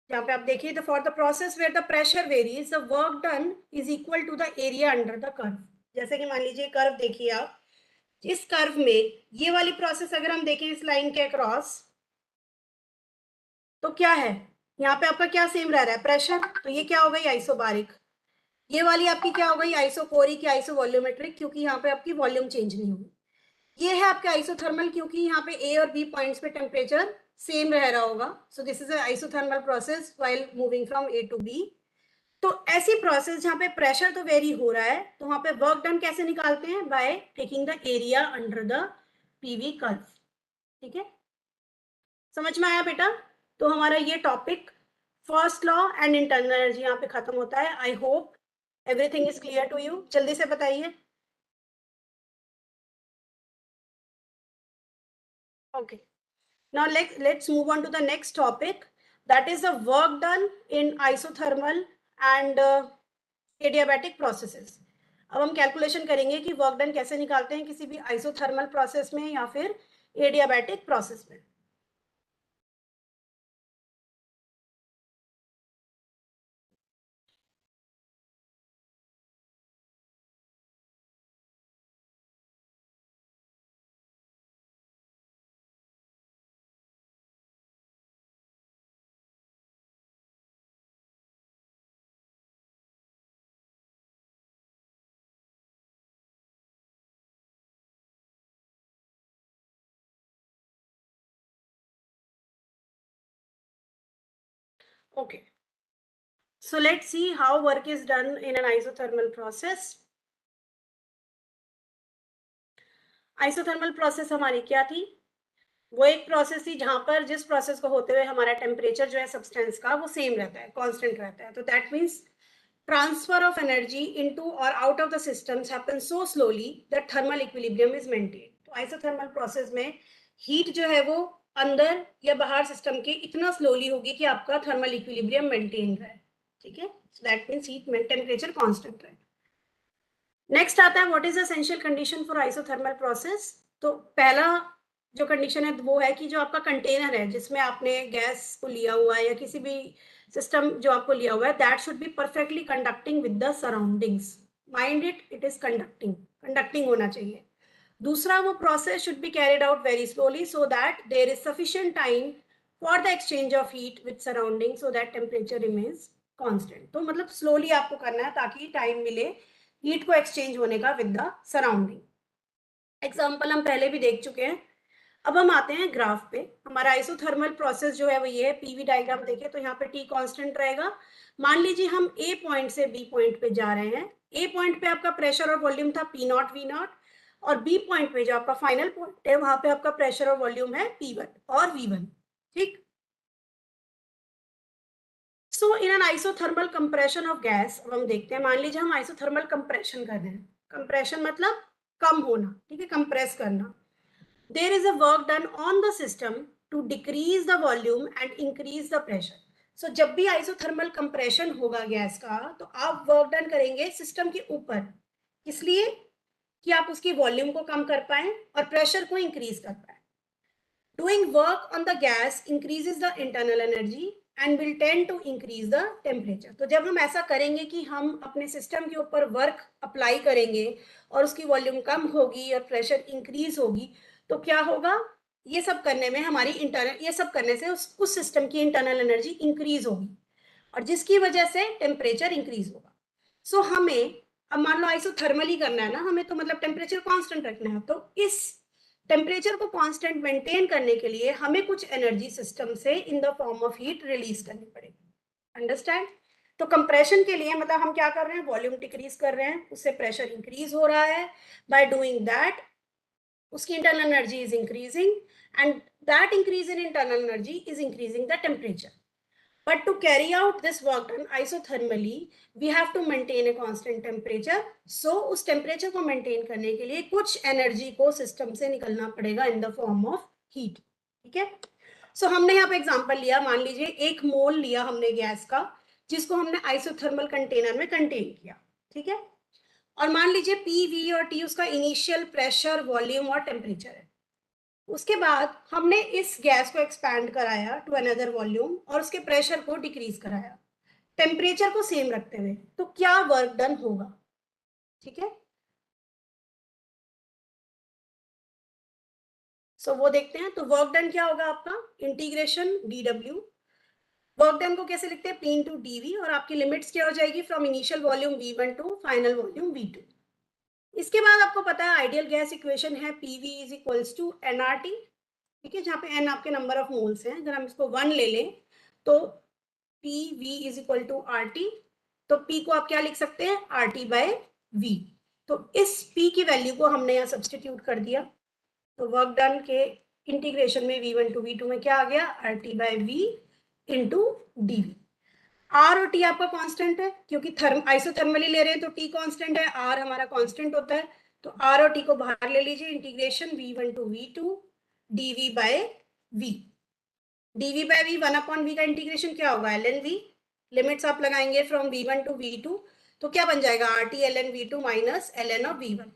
जहां पे आप देखिए the for the process where the pressure varies the work done is equal to the area under the curve. जैसे कि मान लीजिए कर्व देखिए आप, इस कर्व में ये वाली प्रोसेस अगर हम देखें इस लाइन के अक्रॉस, तो क्या है? यहाँ पे आपका क्या सेम रह रहा है? प्रेशर। तो ये क्या हो गई? आइसोबारिक। ये वाली आपकी क्या हो गई? आइसोकोरिक या आइसोवॉल्यूमेट्रिक, क्योंकि यहाँ पे आपकी वॉल्यूम चेंज नहीं होगी। ये है आपके आइसोथर्मल, क्योंकि यहाँ पे ए और बी पॉइंट्स पे टेम्परेचर सेम रह रहा होगा। So this is isothermal process while moving from A to B. तो ऐसी प्रोसेस जहाँ पे प्रेशर तो वेरी हो रहा है, तो वहां पे वर्क डन कैसे निकालते हैं? By taking the area under the PV curve. ठीक है, समझ में आया बेटा? तो हमारा ये topic first law and internal energy यहाँ पे खत्म होता है। I hope everything is clear to you. जल्दी से बताइए। Okay, now let's move on to the next topic, that is the work done in isothermal and adiabatic processes. अब हम कैलकुलेशन करेंगे कि वर्क डन कैसे निकालते हैं किसी भी आइसोथर्मल प्रोसेस में या फिर एडियाबैटिक प्रोसेस में। Okay. So let's see how work is done in an isothermal process. Isothermal process हमारी क्या थी? वो एक प्रोसेस थी जहां पर जिस प्रोसेस को होते हुए हमारा टेम्परेचर जो है सब्सटेंस का वो सेम रहता है, कांस्टेंट रहता है. तो that means transfer of energy into or out of the systems happens so slowly that thermal equilibrium is maintained. तो isothermal process में heat जो है वो अंदर या बाहर सिस्टम के इतना स्लोली होगी कि आपका थर्मल इक्विलिब्रियम मेंटेन रहे. ठीक है, सो दैट मींस हीट में टेम्परेचर कांस्टेंट रहे. नेक्स्ट आता है what is essential condition for isothermal process. तो पहला जो कंडीशन है वो है कि जो आपका कंटेनर है जिसमें आपने गैस को लिया हुआ है या किसी भी सिस्टम जो आपको लिया हुआ है, that should be perfectly conducting with the surroundings. Mind it is conducting होना चाहिए. दूसरा, वो process should be carried out very slowly so that there is sufficient time for the exchange of heat with surrounding so that temperature remains constant. तो मतलब slowly आपको करना है ताकि टाइम मिले हीट को एक्सचेंज होने का विद द सराउंडिंग. एग्जाम्पल हम पहले भी देख चुके हैं. अब हम आते हैं ग्राफ पे. हमारा आइसोथर्मल प्रोसेस जो है वो ये है. पीवी डायग्राम देखें तो यहाँ पे टी कांस्टेंट रहेगा. मान लीजिए हम ए पॉइंट से बी पॉइंट पे जा रहे हैं. ए पॉइंट पे आपका प्रेशर और वॉल्यूम था पी नॉट वी नॉट, और बी पॉइंट पे जो आपका फाइनल पॉइंट है वहां पे आपका प्रेशर और वॉल्यूम है P1 और V1. ठीक. So in an isothermal compression of gas, अब हम देखते हैं. मान लीजिए हम आइसोथर्मल कंप्रेशन कर रहे हैं. कंप्रेशन मतलब कम होना. ठीक है, कंप्रेस करना. There is a work done on the system to decrease the volume and increase the pressure. So जब भी आइसोथर्मल कंप्रेशन होगा गैस का तो आप वर्क डन करेंगे सिस्टम के ऊपर, इसलिए कि आप उसकी वॉल्यूम को कम कर पाए और प्रेशर को इंक्रीज कर पाए. Doing work on the gas increases the internal energy and will tend to increase the temperature. तो जब हम ऐसा करेंगे कि हम अपने सिस्टम के ऊपर वर्क अप्लाई करेंगे और उसकी वॉल्यूम कम होगी और प्रेशर इंक्रीज होगी, तो क्या होगा, ये सब करने में हमारी ये सब करने से उस सिस्टम की इंटरनल एनर्जी इंक्रीज होगी और जिसकी वजह से टेम्परेचर इंक्रीज होगा. सो हमें अब मान लो आइसोथर्मली करना है ना, हमें तो मतलब टेम्परेचर कांस्टेंट रखना है. तो इस टेम्परेचर को कांस्टेंट मेंटेन करने के लिए हमें कुछ एनर्जी सिस्टम से in the form of heat release करनी पड़ेगी. अंडरस्टैंड. तो कंप्रेशन के लिए मतलब हम क्या कर रहे हैं, वॉल्यूम डिक्रीज कर रहे हैं, उससे प्रेशर इंक्रीज हो रहा है. बाय डूइंग दैट उसकी internal energy is increasing and that increase in internal energy is increasing the temperature. But to carry out this work done isothermally, we have to maintain a constant temperature. So उस temperature को maintain करने के लिए कुछ energy को system से निकलना पड़ेगा in the form of heat. ठीक है. So हमने यहाँ पे example लिया, मान लीजिए 1 मोल लिया हमने गैस का जिसको हमने isothermal container में contain किया. ठीक है. और मान लीजिए P, V और T उसका इनिशियल प्रेशर, वॉल्यूम और टेम्परेचर है. उसके बाद हमने इस गैस को एक्सपैंड कराया टू अनदर वॉल्यूम और उसके प्रेशर को डिक्रीज कराया टेम्परेचर को सेम रखते हुए, तो क्या वर्क डन होगा. ठीक है. सो वो देखते हैं. तो वर्क डन क्या होगा आपका, इंटीग्रेशन dW. वर्क डन को कैसे लिखते हैं, P इंटू dV, और आपकी लिमिट्स क्या हो जाएगी, from initial volume V1 to final volume V2. इसके बाद आपको पता है आइडियल गैस इक्वेशन है PV is equals to nRT. ठीक है, जहाँ पे n आपके नंबर ऑफ मोल्स हैं. अगर हम इसको 1 ले लें तो PV is equal to RT. तो P को आप क्या लिख सकते हैं, RT बाय V. तो इस P की वैल्यू को हमने यहाँ सब्सटीट्यूट कर दिया. तो वर्क डन के इंटीग्रेशन में V1 टू V2 में क्या आ गया, RT by V into dV. R और T आपका कांस्टेंट है क्योंकि आइसोथर्मली ले रहे हैं तो T कांस्टेंट है, R हमारा कांस्टेंट होता है. तो R और T को बाहर ले लीजिए. Integration V1 to V2 dV by V. dV by V 1/V का इंटीग्रेशन क्या होगा, ln V. लिमिट्स आप लगाएंगे फ्रॉम V1 टू V2 तो क्या बन जाएगा, RT ln V2 minus ln of V1.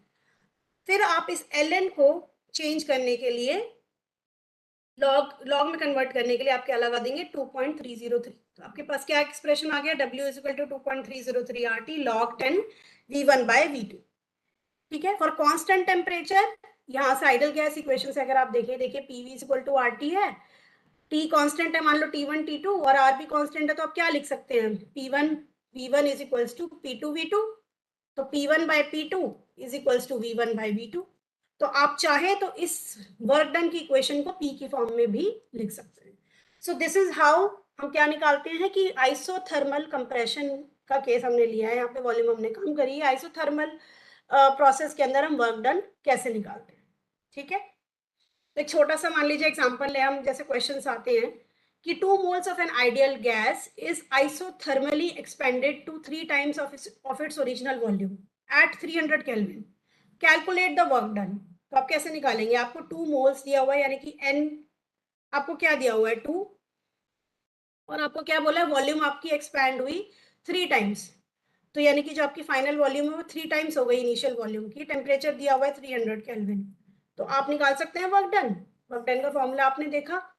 फिर आप इस ln को चेंज करने के लिए लॉग में कन्वर्ट करने के लिए आप क्या लगा देंगे, 2.303. तो आपके पास क्या एक्सप्रेशन आ गया, W is equal to 2.303 RT log 10 V1 by V2. ठीक है. फॉर कांस्टेंट टेम्परेचर यहाँ से आइडल गैस इक्वेशन से अगर आप देखिए PV is equal to RT है, T कांस्टेंट है मान लो T1 T2 और R भी कांस्टेंट है, तो आप क्या लिख सकते हैं, P1 V1 is equals to P2 V2. तो P1 by P2 is equals to V1 by V2. तो आप चाहे तो इस वर्क डन की इक्वेशन को P की फॉर्म में भी लिख सकते हैं. सो दिस इज हाउ हम क्या निकालते हैं कि आइसोथर्मल कंप्रेशन का केस हमने लिया है, यहाँ पे वॉल्यूम हमने कम करी है, आइसोथर्मल प्रोसेस के अंदर हम वर्क डन कैसे निकालते हैं, ठीक है। तो एक छोटा सा मान लीजिए एग्जांपल ले, हम जैसे क्वेश्चंस आते हैं कि 2 moles of an ideal gas is isothermally expanded to 3 times of its original volume at 300 Kelvin. Calculate the work done. तो आप कैसे निकालेंगे, आपको 2 moles दिया हुआ है, यानी कि n आपको क्या दिया हुआ है 2, और आपको क्या बोला है वॉल्यूम आपकी एक्सपैंड हुई 3 टाइम्स, तो यानी कि जो आपकी फाइनल वॉल्यूम है वो 3 टाइम्स हो गई इनिशियल वॉल्यूम की, टेम्परेचर दिया हुआ है 300 केल्विन। तो आप निकाल सकते हैं वर्क डन। वर्क डन का फॉर्मूला आपने देखा,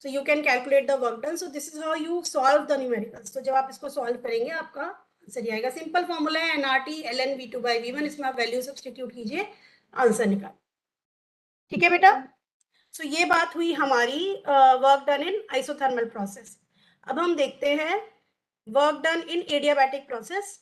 so you can calculate the work done. So this is how you solve the numericals. तो जब आप इसको सॉल्व करेंगे आपका आंसर आएगा। सिंपल फॉर्मूला है nRT ln v2 by v1, इसमें आप वैल्यू सब्स्टिट्यूट कीजिए, आंसर निकाल, ठीक है बेटा। सो ये बात हुई हमारी work done in isothermal process. अब हम देखते हैं work done in adiabatic process.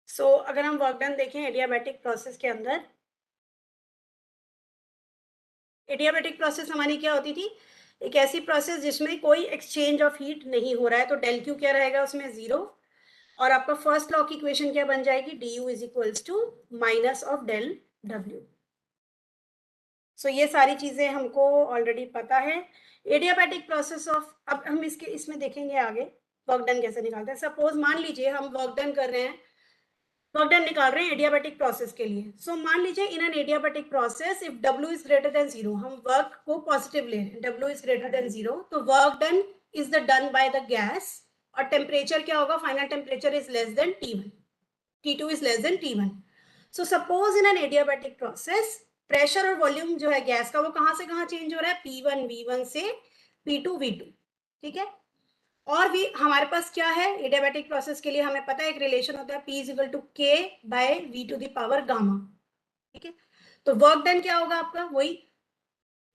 So अगर हम वर्क डन देखें एडियाबैटिक प्रोसेस के अंदर, एडियाबैटिक प्रोसेस हमारी क्या होती थी, एक ऐसी प्रोसेस जिसमें कोई एक्सचेंज ऑफ हीट नहीं हो रहा है, तो डेल क्यू क्या रहेगा उसमें 0, और आपका फर्स्ट लॉ की इक्वेशन क्या बन जाएगी, du is equals to minus of del w। सो ये सारी चीजें हमको ऑलरेडी पता है। एडियाबैटिक प्रोसेस ऑफ, अब हम इसमें देखेंगे आगे वर्क डन कैसे निकालते हैं। सपोज मान लीजिए हम वर्क डन कर रहे हैं, वर्क डन निकाल रहे हैं एडियाबैटिक प्रोसेस के लिए। सो मान लीजिए in an adiabatic process if W is greater then 0, हम वर्क को पॉजिटिव ले रहे हैं, W इज ग्रेटर देन 0, तो work done is the done by the gas, और टेम्परेचर क्या होगा, final temperature is less then T1, T2 is less then T1। So suppose in an adiabatic process pressure और volume जो है gas का वो कहाँ से कहाँ चेंज हो रहा है, P1 V1 से P2 V2, ठीक है। और भी हमारे पास क्या है एडियाबैटिक प्रोसेस के लिए, हमें पता है एक रिलेशन होता है P is equal to K by V to the power gamma, ठीक है। तो वर्क डन क्या होगा आपका, वही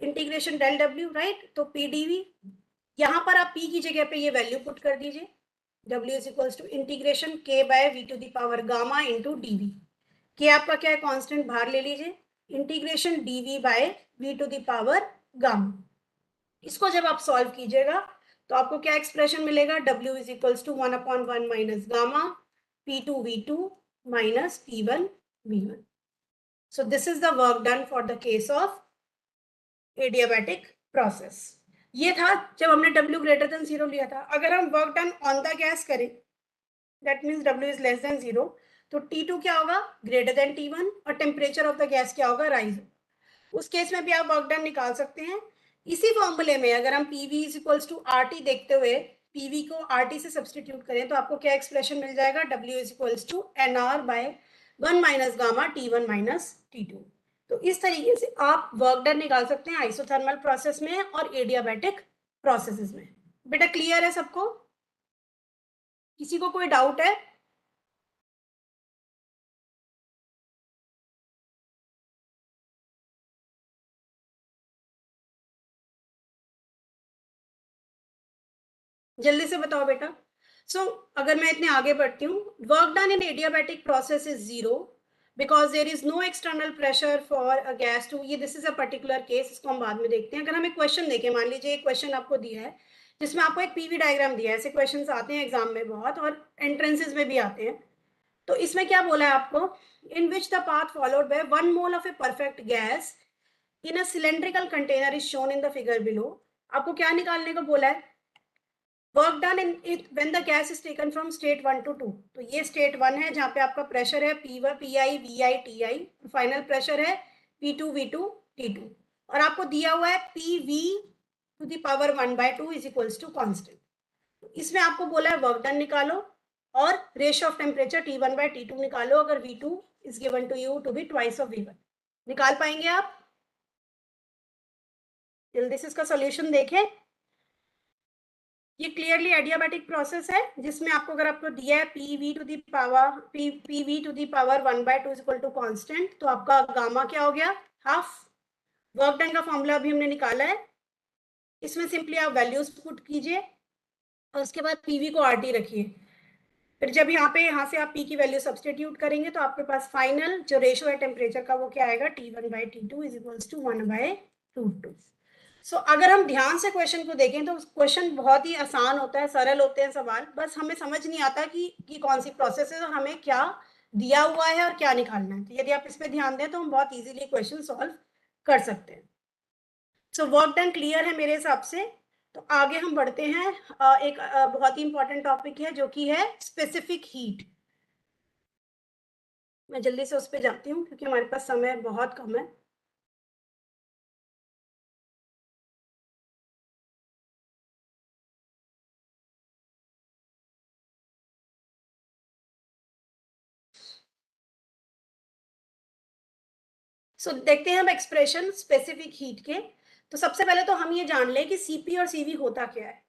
इंटीग्रेशन डेल W, राइट। तो P dV, यहाँ पर आप P की जगह पे ये वैल्यू पुट कर दीजिए, W is equal to integration K by V to the power gamma into dV। K आपका क्या है कांस्टेंट, बाहर ले लीजिए, integration dV by V to the power gamma. इसको जब आप सॉल्व कीजिएगा तो आपको क्या एक्सप्रेशन मिलेगा, W is equals to 1/1 minus gamma P2 V2 minus P1 V1। So this is the work done for the case of adiabatic process. ये था जब हमने W ग्रेटर देन 0 लिया था। अगर हम work done on the gas करें, that means W is less than 0, तो T2 क्या होगा, ग्रेटर देन T1, और टेम्परेचर ऑफ द गैस क्या होगा, राइज। उस केस में भी आप वर्क डन निकाल सकते हैं। इसी फॉर्मूले में अगर हम PV is equals to RT देखते हुए PV को RT से सब्सटीट्यूट करें तो आपको क्या एक्सप्रेशन मिल जाएगा, W is equals to NR by 1 minus gamma T1 minus T2। तो इस तरीके से आप वर्क डन निकाल सकते हैं आइसोथर्मल प्रोसेस में और एडियाबैटिक प्रोसेसेस में। बेटा क्लियर है सबको, किसी को कोई डाउट है? जल्दी से बताओ बेटा। सो अगर मैं इतने आगे बढ़ती हूँ, work done in adiabatic process is 0 because there is no external pressure for a gas to, ये this is a particular case, इसको हम बाद में देखते हैं। अगर हम एक क्वेश्चन देखें, मान लीजिए एक क्वेश्चन आपको दिया है जिसमें आपको एक पीवी डायग्राम दिया है, ऐसे क्वेश्चंस आते हैं एग्जाम में बहुत, और एंट्रेंसेस में भी आते हैं। तो इसमें क्या बोला है आपको, in which the path followed by 1 mole of a perfect gas in a cylindrical container is shown in the figure below. आपको क्या निकालने को बोला है, work done in it when the gas is taken from state 1 to 2। तो ये state 1 है जहाँ पे आपका प्रेशर है P1 PI VI TI, final pressure है P2 V2 T2, और आपको दिया हुआ है PV to the power 1/2 is equals to constant. इसमें आपको बोला है वर्क डन निकालो और ratio of temperature T1 by T2 निकालो, अगर V2 is given to you to be twice of V1। निकाल पाएंगे आप? जल्दी से इसका सॉल्यूशन देखें। ये क्लियरली एडियाबैटिक प्रोसेस है जिसमें अगर आपको दिया है PV to the power 1/2 equal to constant, तो आपका गामा क्या हो गया, हाफ। वर्क डन का फॉर्मूला अभी हमने निकाला है, इसमें सिंपली आप वैल्यूज पुट कीजिए और उसके बाद पीवी को आरटी रखिए। फिर जब यहाँ से आप पी की वैल्यू सब्सटीट्यूट करेंगे तो आपके पास फाइनल जो रेशियो है टेम्परेचर का वो क्या आएगा, T1/T2 इज इक्वल्स टू 1/√2। सो अगर हम ध्यान से क्वेश्चन को देखें तो क्वेश्चन बहुत ही आसान होता है, सरल होते हैं सवाल, बस हमें समझ नहीं आता कि कौन सी प्रोसेस है और हमें क्या दिया हुआ है और क्या निकालना है। तो यदि आप इस पर ध्यान दें तो हम बहुत इजीली क्वेश्चन सॉल्व कर सकते हैं। सो वर्क डन क्लियर है मेरे हिसाब से। तो आगे हम बढ़ते हैं, एक बहुत ही इंपॉर्टेंट टॉपिक है जो कि है स्पेसिफिक हीट। मैं जल्दी से उस पर जाती हूँ क्योंकि हमारे पास समय बहुत कम है। सो देखते हैं हम एक्सप्रेशन स्पेसिफिक हीट के। तो सबसे पहले तो हम ये जान लें कि सीपी और सीवी होता क्या है।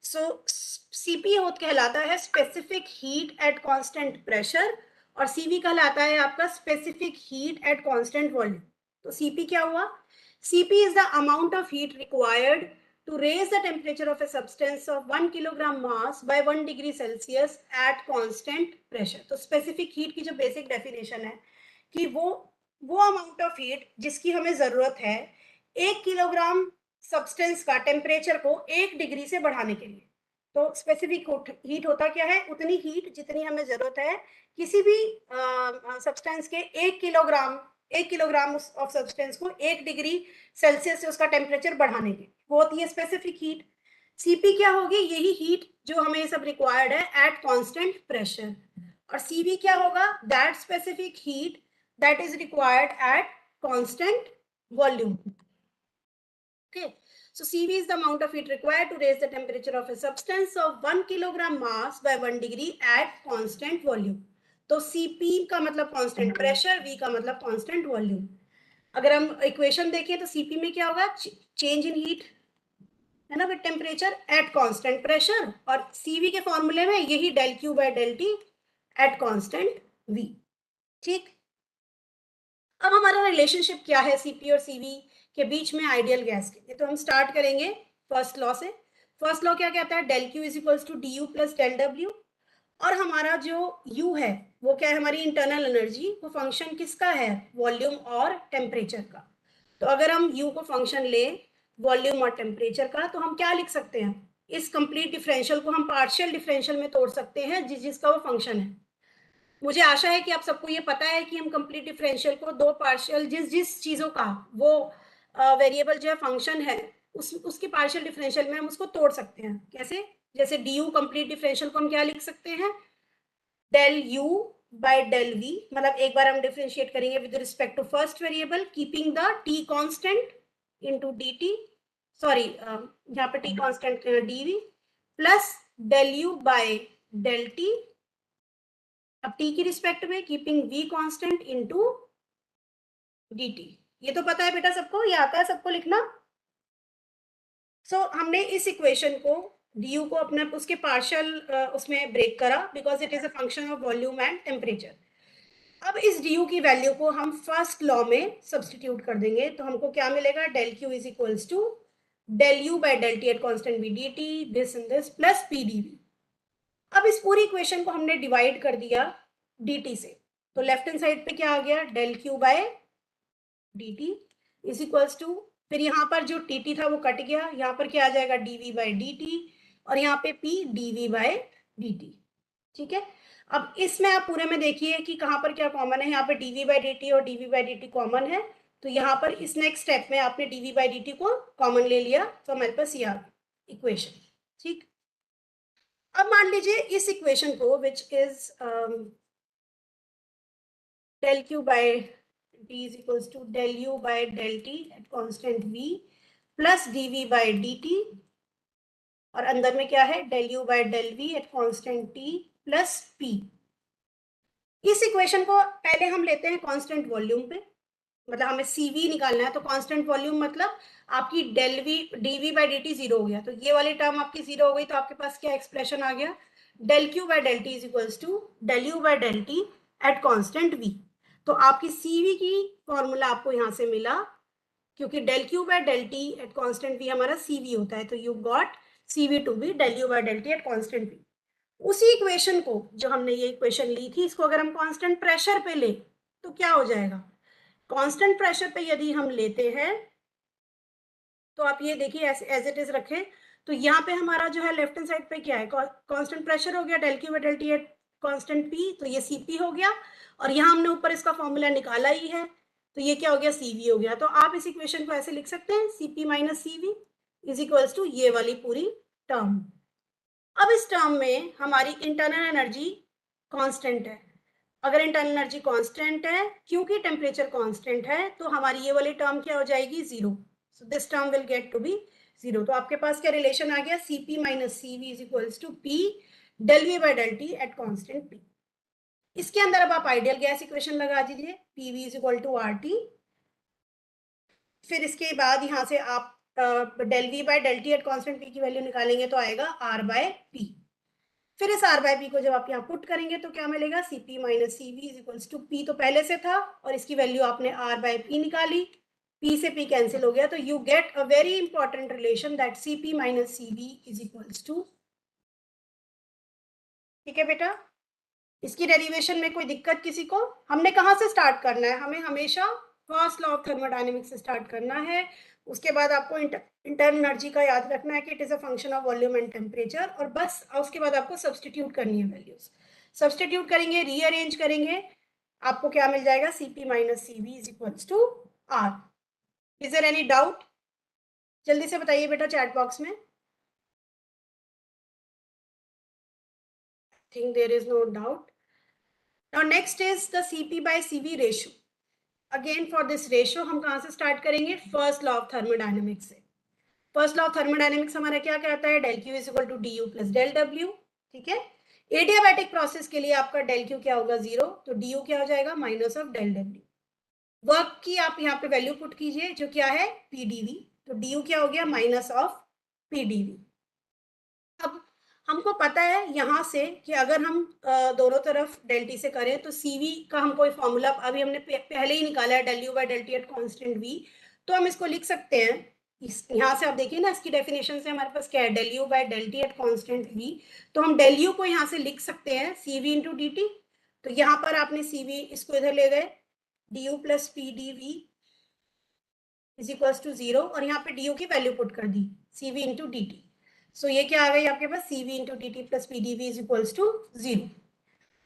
सो सीपी कहलाता है specific heat at constant pressure और सीवी कहलाता है आपका specific heat at constant volume. तो सीपी क्या हुआ, CP is the amount of heat required to raise the temperature of a substance of 1 kilogram mass by 1 degree Celsius at constant pressure। तो specific heat की जो basic definition है कि वो amount of heat जिसकी हमें जरूरत है 1 किलोग्राम सब्सटेंस का टेम्परेचर को 1 डिग्री से बढ़ाने के लिए। तो स्पेसिफिक हीट होता क्या है, उतनी हीट जितनी हमें जरूरत है किसी भी सब्सटेंस के 1 किलोग्राम ऑफ सब्सटेंस को 1 डिग्री सेल्सियस से उसका टेम्परेचर बढ़ाने की, वो होती है स्पेसिफिक हीट। सीपी क्या होगी, यही हीट जो हमें सब रिक्वायर्ड है एट कांस्टेंट प्रेशर। और सीवी क्या होगा, that specific heat that is required at constant volume। Okay, so CV is the amount of heat required to raise the temperature of a substance of 1 kilogram mass by 1 degree at constant volume। तो CP का मतलब constant pressure, V का मतलब constant volume। अगर हम equation देखें तो CP में क्या होगा, चेंज इन हीट है ना, with temperature at constant pressure, और CV के फॉर्मूले में यही del Q by del T at constant V। ठीक, अब हमारा रिलेशनशिप क्या है सीपी और सीवी के बीच में आइडियल गैस के। तो हम स्टार्ट करेंगे फर्स्ट लॉ से। फर्स्ट लॉ क्या कहता है, del Q is equals to D U plus del W. और हमारा जो यू है वो क्या है, हमारी इंटरनल एनर्जी, वो फंक्शन किसका है, वॉल्यूम और टेम्परेचर का। तो अगर हम यू को फंक्शन ले वॉल्यूम और टेम्परेचर का, तो हम क्या लिख सकते हैं, इस कंप्लीट डिफरेंशियल को हम पार्शियल डिफरेंशियल में तोड़ सकते हैं जिसका वो फंक्शन है। मुझे आशा है कि आप सबको ये पता है कि हम कंप्लीट डिफरेंशियल को दो पार्शियल जिस चीजों का वो वेरिएबल जो है फंक्शन है उसके पार्शियल डिफरेंशियल में हम उसको तोड़ सकते हैं। कैसे, जैसे डी यू कंप्लीट डिफरेंशियल को हम क्या लिख सकते हैं, del U by del V, मतलब एक बार हम डिफरेंशिएट करेंगे with respect to first variable keeping the T constant into D T, sorry यहाँ पे T constant D V plus del U by del T, अब टी की रिस्पेक्ट में keeping V constant into dt। ये तो पता है बेटा सबको, ये आता है सबको लिखना। सो हमने इस इक्वेशन को du को अपने उसके पार्शियल उसमें ब्रेक करा because it is a function of volume and temperature. अब इस du की वैल्यू को हम फर्स्ट लॉ में सब्सटीट्यूट कर देंगे तो हमको क्या मिलेगा, del q is equals to del u by del T at constant v dt this in this plus P D V. अब इस पूरी इक्वेशन को हमने डिवाइड कर दिया dt से, तो लेफ्ट हैंड साइड पे क्या आ गया, del q by dt is equals to, फिर यहाँ पर जो tt था वो कट गया, यहाँ पर क्या आ जाएगा dv बाय dt और यहाँ पे p dv बाय dt। ठीक है, अब इसमें आप पूरे में देखिए कि कहाँ पर क्या कॉमन है, यहाँ पे dv बाय dt और dv बाय dt कॉमन है, तो यहाँ पर इस नेक्स्ट स्टेप में आपने dv बाय dt को कॉमन ले लिया तो हमारे पास ये इक्वेशन। ठीक, अब मान लीजिए इस इक्वेशन को which is del q by d is equals to del u by del t at constant v plus dv by dt, और अंदर में क्या है, del u by del v at constant t plus p। इस equation को पहले हम लेते हैं कांस्टेंट वॉल्यूम पे, मतलब हमें CV निकालना है, तो कांस्टेंट वॉल्यूम मतलब आपकी del V dV by dt zero हो गया, तो ये वाली टर्म आपकी जीरो हो गई, तो आपके पास क्या एक्सप्रेशन आ गया, del Q by del T is equals to del U by del T at constant V। तो आपकी CV की फॉर्मूला आपको यहाँ से मिला, क्योंकि del Q by del T at constant V हमारा CV होता है, तो you got CV to be del U by del T at constant V। उसी इक्वेशन को, जो हमने ये इक्वेशन ली थी, इसको अगर हम कांस्टेंट प्रेशर पे ले तो क्या हो जाएगा, कांस्टेंट प्रेशर पे यदि हम लेते हैं तो आप ये देखिए एज इट इज रखें, तो यहाँ पे हमारा जो है लेफ्ट हैंड साइड पे क्या है, कांस्टेंट प्रेशर हो गया del Q by del T at constant P, तो ये CP हो गया, और यहाँ हमने ऊपर इसका फॉर्मूला निकाला ही है, तो ये क्या हो गया, CV हो गया। तो आप इस इक्वेशन को ऐसे लिख सकते हैं, CP minus CV is equals to ये वाली पूरी टर्म। अब इस टर्म में हमारी इंटरनल एनर्जी कांस्टेंट है, अगर इंटरनल एनर्जी कांस्टेंट है, क्योंकि टेम्परेचर कांस्टेंट है, तो हमारी ये वाली टर्म क्या हो जाएगी, zero. So this term will get to be zero. तो आपके पास क्या रिलेशन आ गया, CP minus CV is equals to P del V by del T at constant P। इसके अंदर अब आप आइडियल गैस इक्वेशन लगा दीजिए, PV is equal to RT, फिर इसके बाद यहाँ से आप del V by del T at constant P की वैल्यू निकालेंगे तो आएगा R बाय P। फिर इस R बाय P को जब आप यहाँ पुट करेंगे तो क्या मिलेगा, CP minus CV is equals to P, तो पहले से था और इसकी वैल्यू आपने R बाय P निकाली, P से P कैंसिल हो गया, तो you get a very important relation that CP minus CV is equals to. ठीक है बेटा, इसकी डेरिवेशन में कोई दिक्कत किसी को, हमने कहाँ से स्टार्ट करना है, हमें हमेशा फर्स्ट लॉ ऑफ थर्मोडायनेमिक्स से स्टार्ट करना है। उसके बाद आपको इंटरनल एनर्जी का याद रखना है कि it is a function of volume and temperature, और बस उसके बाद आपको सब्सटीट्यूट करनी है वैल्यूज, सब्सटीट्यूट करेंगे, रीअरेंज करेंगे, आपको क्या मिल जाएगा, CP minus CV is equals to R। Is there any doubt, जल्दी से बताइए बेटा चैट बॉक्स में। Think there is no doubt. Now next is the CP by CV ratio. Again for this ratio हम कहाँ से स्टार्ट करेंगे, first law of thermodynamics से। फर्स्ट लॉ ऑफ थर्मोडायनेमिक्स हमारा क्या कहता है, del Q is equal to du plus del W। ठीक है, एडियाबैटिक प्रोसेस के लिए आपका del Q क्या होगा, जीरो, तो du क्या हो जाएगा, minus of del W। Work की आप यहाँ पे वैल्यू पुट कीजिए, जो क्या है, PdV, तो du क्या हो गया, माइनस ऑफ PdV। अब हमको पता है यहाँ से कि अगर हम दोनों तरफ del T से करें तो CV का हम कोई फॉर्मूला अभी हमने पहले ही निकाला है, del U by del T at constant V, तो हम इसको लिख सकते हैं, यहाँ से आप देखिए ना, इसकी डेफिनेशन से हमारे पास क्या है, del U by del T at constant V, तो हम del U को यहाँ से लिख सकते हैं CV इंटू dt, तो यहाँ पर आपने CV इसको इधर ले गए, du plus PdV is equal to zero, और यहाँ पे du की वैल्यू पुट कर दी, CV इंटू dt। सो ये क्या आ गई आपके पास, CV into dt plus PdV is equals to zero.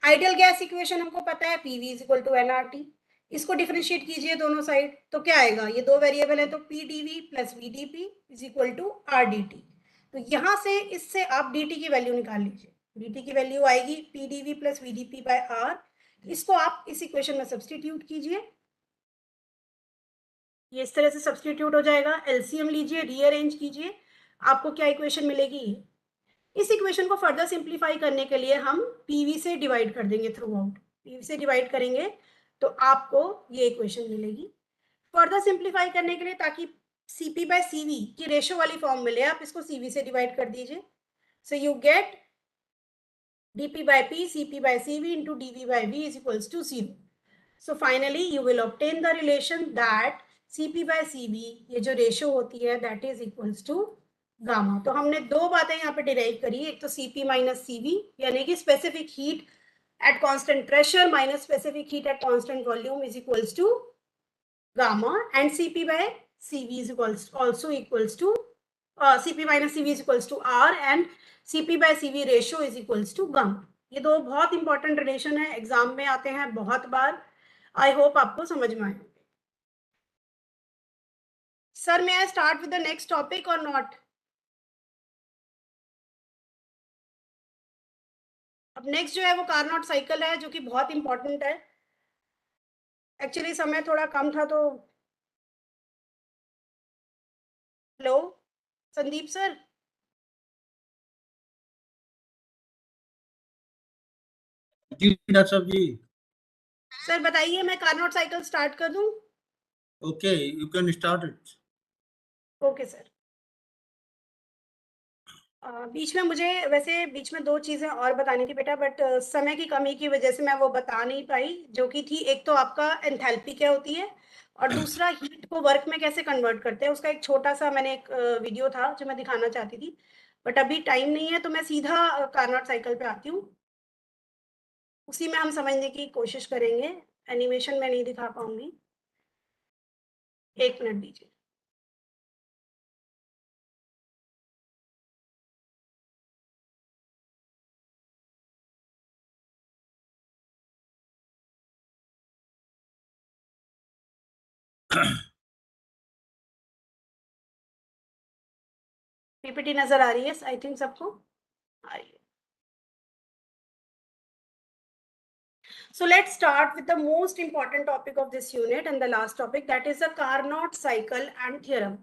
Ideal gas equation हमको पता है, PV is equal to nRT, इसको डिफरेंशिएट कीजिए दोनों साइड, तो क्या आएगा, ये दो वेरिएबल है, तो PdV plus VdP is equal to RdT। तो यहाँ से इससे आप dt की वैल्यू निकाल लीजिए, dt की वैल्यू आएगी PdV plus VdP by R, इसको आप इस इक्वेशन में सब्सटीट्यूट कीजिए, ये इस तरह से सब्सटीट्यूट हो जाएगा, एलसीएम लीजिए, रीअरेंज कीजिए, आपको क्या इक्वेशन मिलेगी, इस इक्वेशन को फर्दर सिंप्लीफाई करने के लिए हम PV से डिवाइड कर देंगे, थ्रू आउट PV से डिवाइड करेंगे तो आपको ये इक्वेशन मिलेगी। फर्दर सिंप्लीफाई करने के लिए, ताकि CP बाय CV की रेशो वाली फॉर्म मिले, आप इसको CV से डिवाइड कर दीजिए, so you get dP by P CP by CV into dV by V is equals to 0. So finally you will obtain the relation that CP by CV, ये जो ratio होती है, that is equals to gamma. तो हमने दो बातें यहाँ पे डिराइव करी, एक तो CP माइनस CV यानी कि specific heat at constant pressure minus specific heat at constant volume is equals to gamma, and CP by CV is equals also equals to CP minus CV is equals to R, and CP by CV ratio is equals to gamma। ये दो बहुत important relation है, exam में आते हैं बहुत बार, I hope आपको समझ में आए। Sir may I start with the next topic or not? अब नेक्स्ट जो है वो कार्नोट साइकिल है, जो कि बहुत इंपॉर्टेंट है। एक्चुअली समय थोड़ा कम था, तो हेलो संदीप सर, जी डॉक्टर साहब जी। सर बताइए, मैं कार्नोट साइकिल स्टार्ट कर दूं? Okay, you can start it. Okay sir. बीच में मुझे वैसे बीच में 2 चीजें और बतानी थी बेटा, बट समय की कमी की वजह से मैं वो बता नहीं पाई, जो कि थी एक तो आपका एंथैल्पी क्या होती है, और दूसरा हीट को वर्क में कैसे कन्वर्ट करते हैं। उसका एक छोटा सा मैंने एक वीडियो था जो मैं दिखाना चाहती थी, बट अभी टाइम नहीं है, तो मैं सीधा कार्नोट साइकिल पे आती हूँ। उसी में हम समझने की कोशिश करेंगे, एनिमेशन में नहीं दिखा पाऊंगी। 1 मिनट दीजिए। पीपीटी नजर आ रही है आई थिंक सबको? आ रही है। So let's start with the most important topic of this unit and the last topic, that is the Carnot cycle and theorem.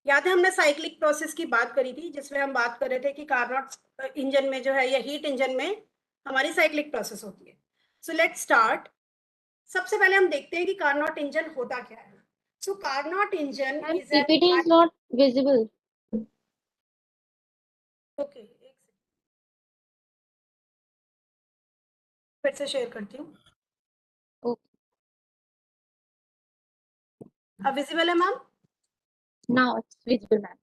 याद है हमने साइक्लिक प्रोसेस की बात करी थी, जिसमें हम बात कर रहे थे कि कार्नोट इंजन में जो है या हीट इंजन में हमारी साइक्लिक प्रोसेस होती है। So let's start. सबसे पहले हम देखते हैं कि कार्नोट इंजन होता क्या है। So Carnot engine And is PPT is not visible. Okay, फिर से शेयर करती हूँ। Okay. अब विजिबल है ma'am? Now it's visible, ma'am.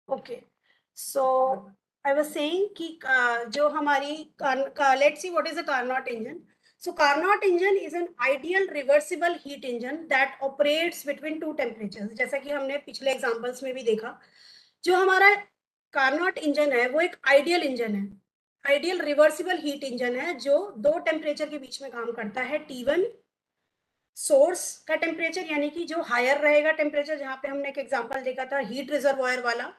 Okay, so I was saying कि जो हमारी let's see what is a Carnot engine. So Carnot engine is an ideal reversible heat engine that operates between 2 temperatures. जैसा कि हमने पिछले examples में भी देखा, जो हमारा Carnot इंजन है वो एक आइडियल इंजन है, आइडियल रिवर्सिबल हीट इंजन है, जो 2 टेम्परेचर के बीच में काम करता है। T1 सोर्स का टेम्परेचर, यानी कि जो हायर रहेगा टेम्परेचर, जहाँ पे हमने एक एग्जांपल देखा था हीट रिजर्वायर वाला,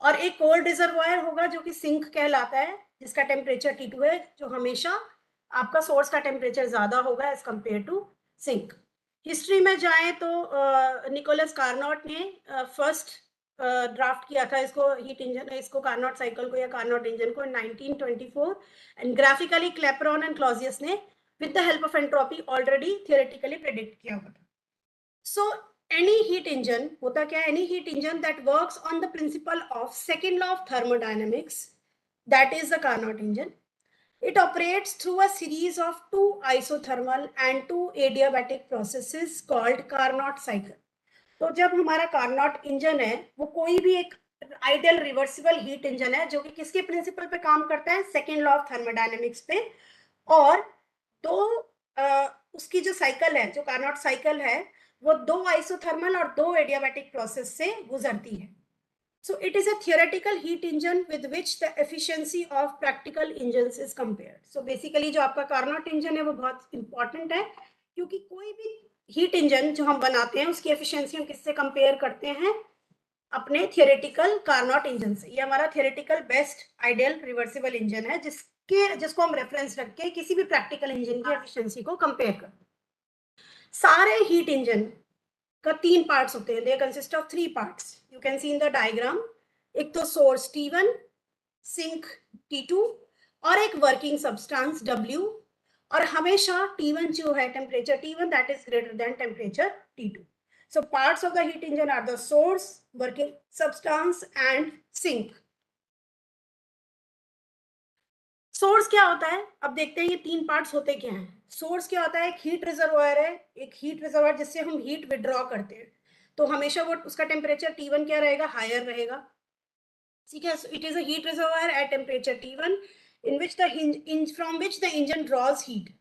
और एक कोल्ड रिजर्वायर होगा जो कि सिंक कहलाता है, जिसका टेम्परेचर T2 है, जो हमेशा आपका सोर्स का टेम्परेचर ज्यादा होगा as compare to sink. History में जाए तो निकोलस कार्नोट ने फर्स्ट ड्राफ्ट किया था इसको, हीट इंजन, इसको कार्नोट साइकिल को या कार्नोट इंजन को 1924, and graphically Clapeyron and Clausius ने with the help of entropy already theoretically predict किया हुआ था। So any heat engine होता क्या है? Any heat engine that works on the principle of second law of thermodynamics, that is the Carnot engine. It operates through a series of 2 isothermal and 2 adiabatic processes called Carnot cycle. तो जब हमारा Carnot engine है वो कोई भी एक ideal reversible heat engine है, जो कि किसके प्रिंसिपल पे काम करता है? सेकेंड लॉ ऑफ थर्मोडायनेमिक्स पे। और तो उसकी जो साइकिल है, जो कार्नोट साइकिल है, वो 2 आइसोथर्मल और 2 एडियाबैटिक प्रोसेस से गुजरती है। So it is a theoretical heat engine with which the efficiency of practical engines is compared. So basically जो आपका कार्नोट इंजन है वो बहुत इंपॉर्टेंट है, क्योंकि कोई भी हीट इंजन जो हम बनाते हैं उसकी एफिशिएंसी हम किससे कंपेयर करते हैं? अपने थियोरेटिकल कार्नोट इंजन से। ये हमारा theoretical best ideal reversible engine है, जिसको हम रेफरेंस रख के किसी भी प्रैक्टिकल इंजन की एफिशिएंसी को कंपेयर करते हैं। सारे हीट इंजन का 3 पार्ट्स होते हैं, they consist of 3 parts, you can C in the diagram. एक तो सोर्स T1, सिंक T2 और एक वर्किंग सब्सटेंस W, और हमेशा T1 जो है temperature T1 that is greater then temperature T2. So parts of the heat engine are the source, working substance and sink. Source क्या होता है? अब देखते हैं ये 3 पार्ट्स होते क्या हैं। सोर्स क्या होता है? एक हीट रिजर्वायर है, एक हीट रिजर्वायर जिससे हम हीट विड्रॉ करते हैं, तो हमेशा वो उसका टेम्परेचर T1 क्या रहेगा? हायर रहेगा, ठीक है। It is a heat reservoir at temperature T1 in which from which the engine draws heat.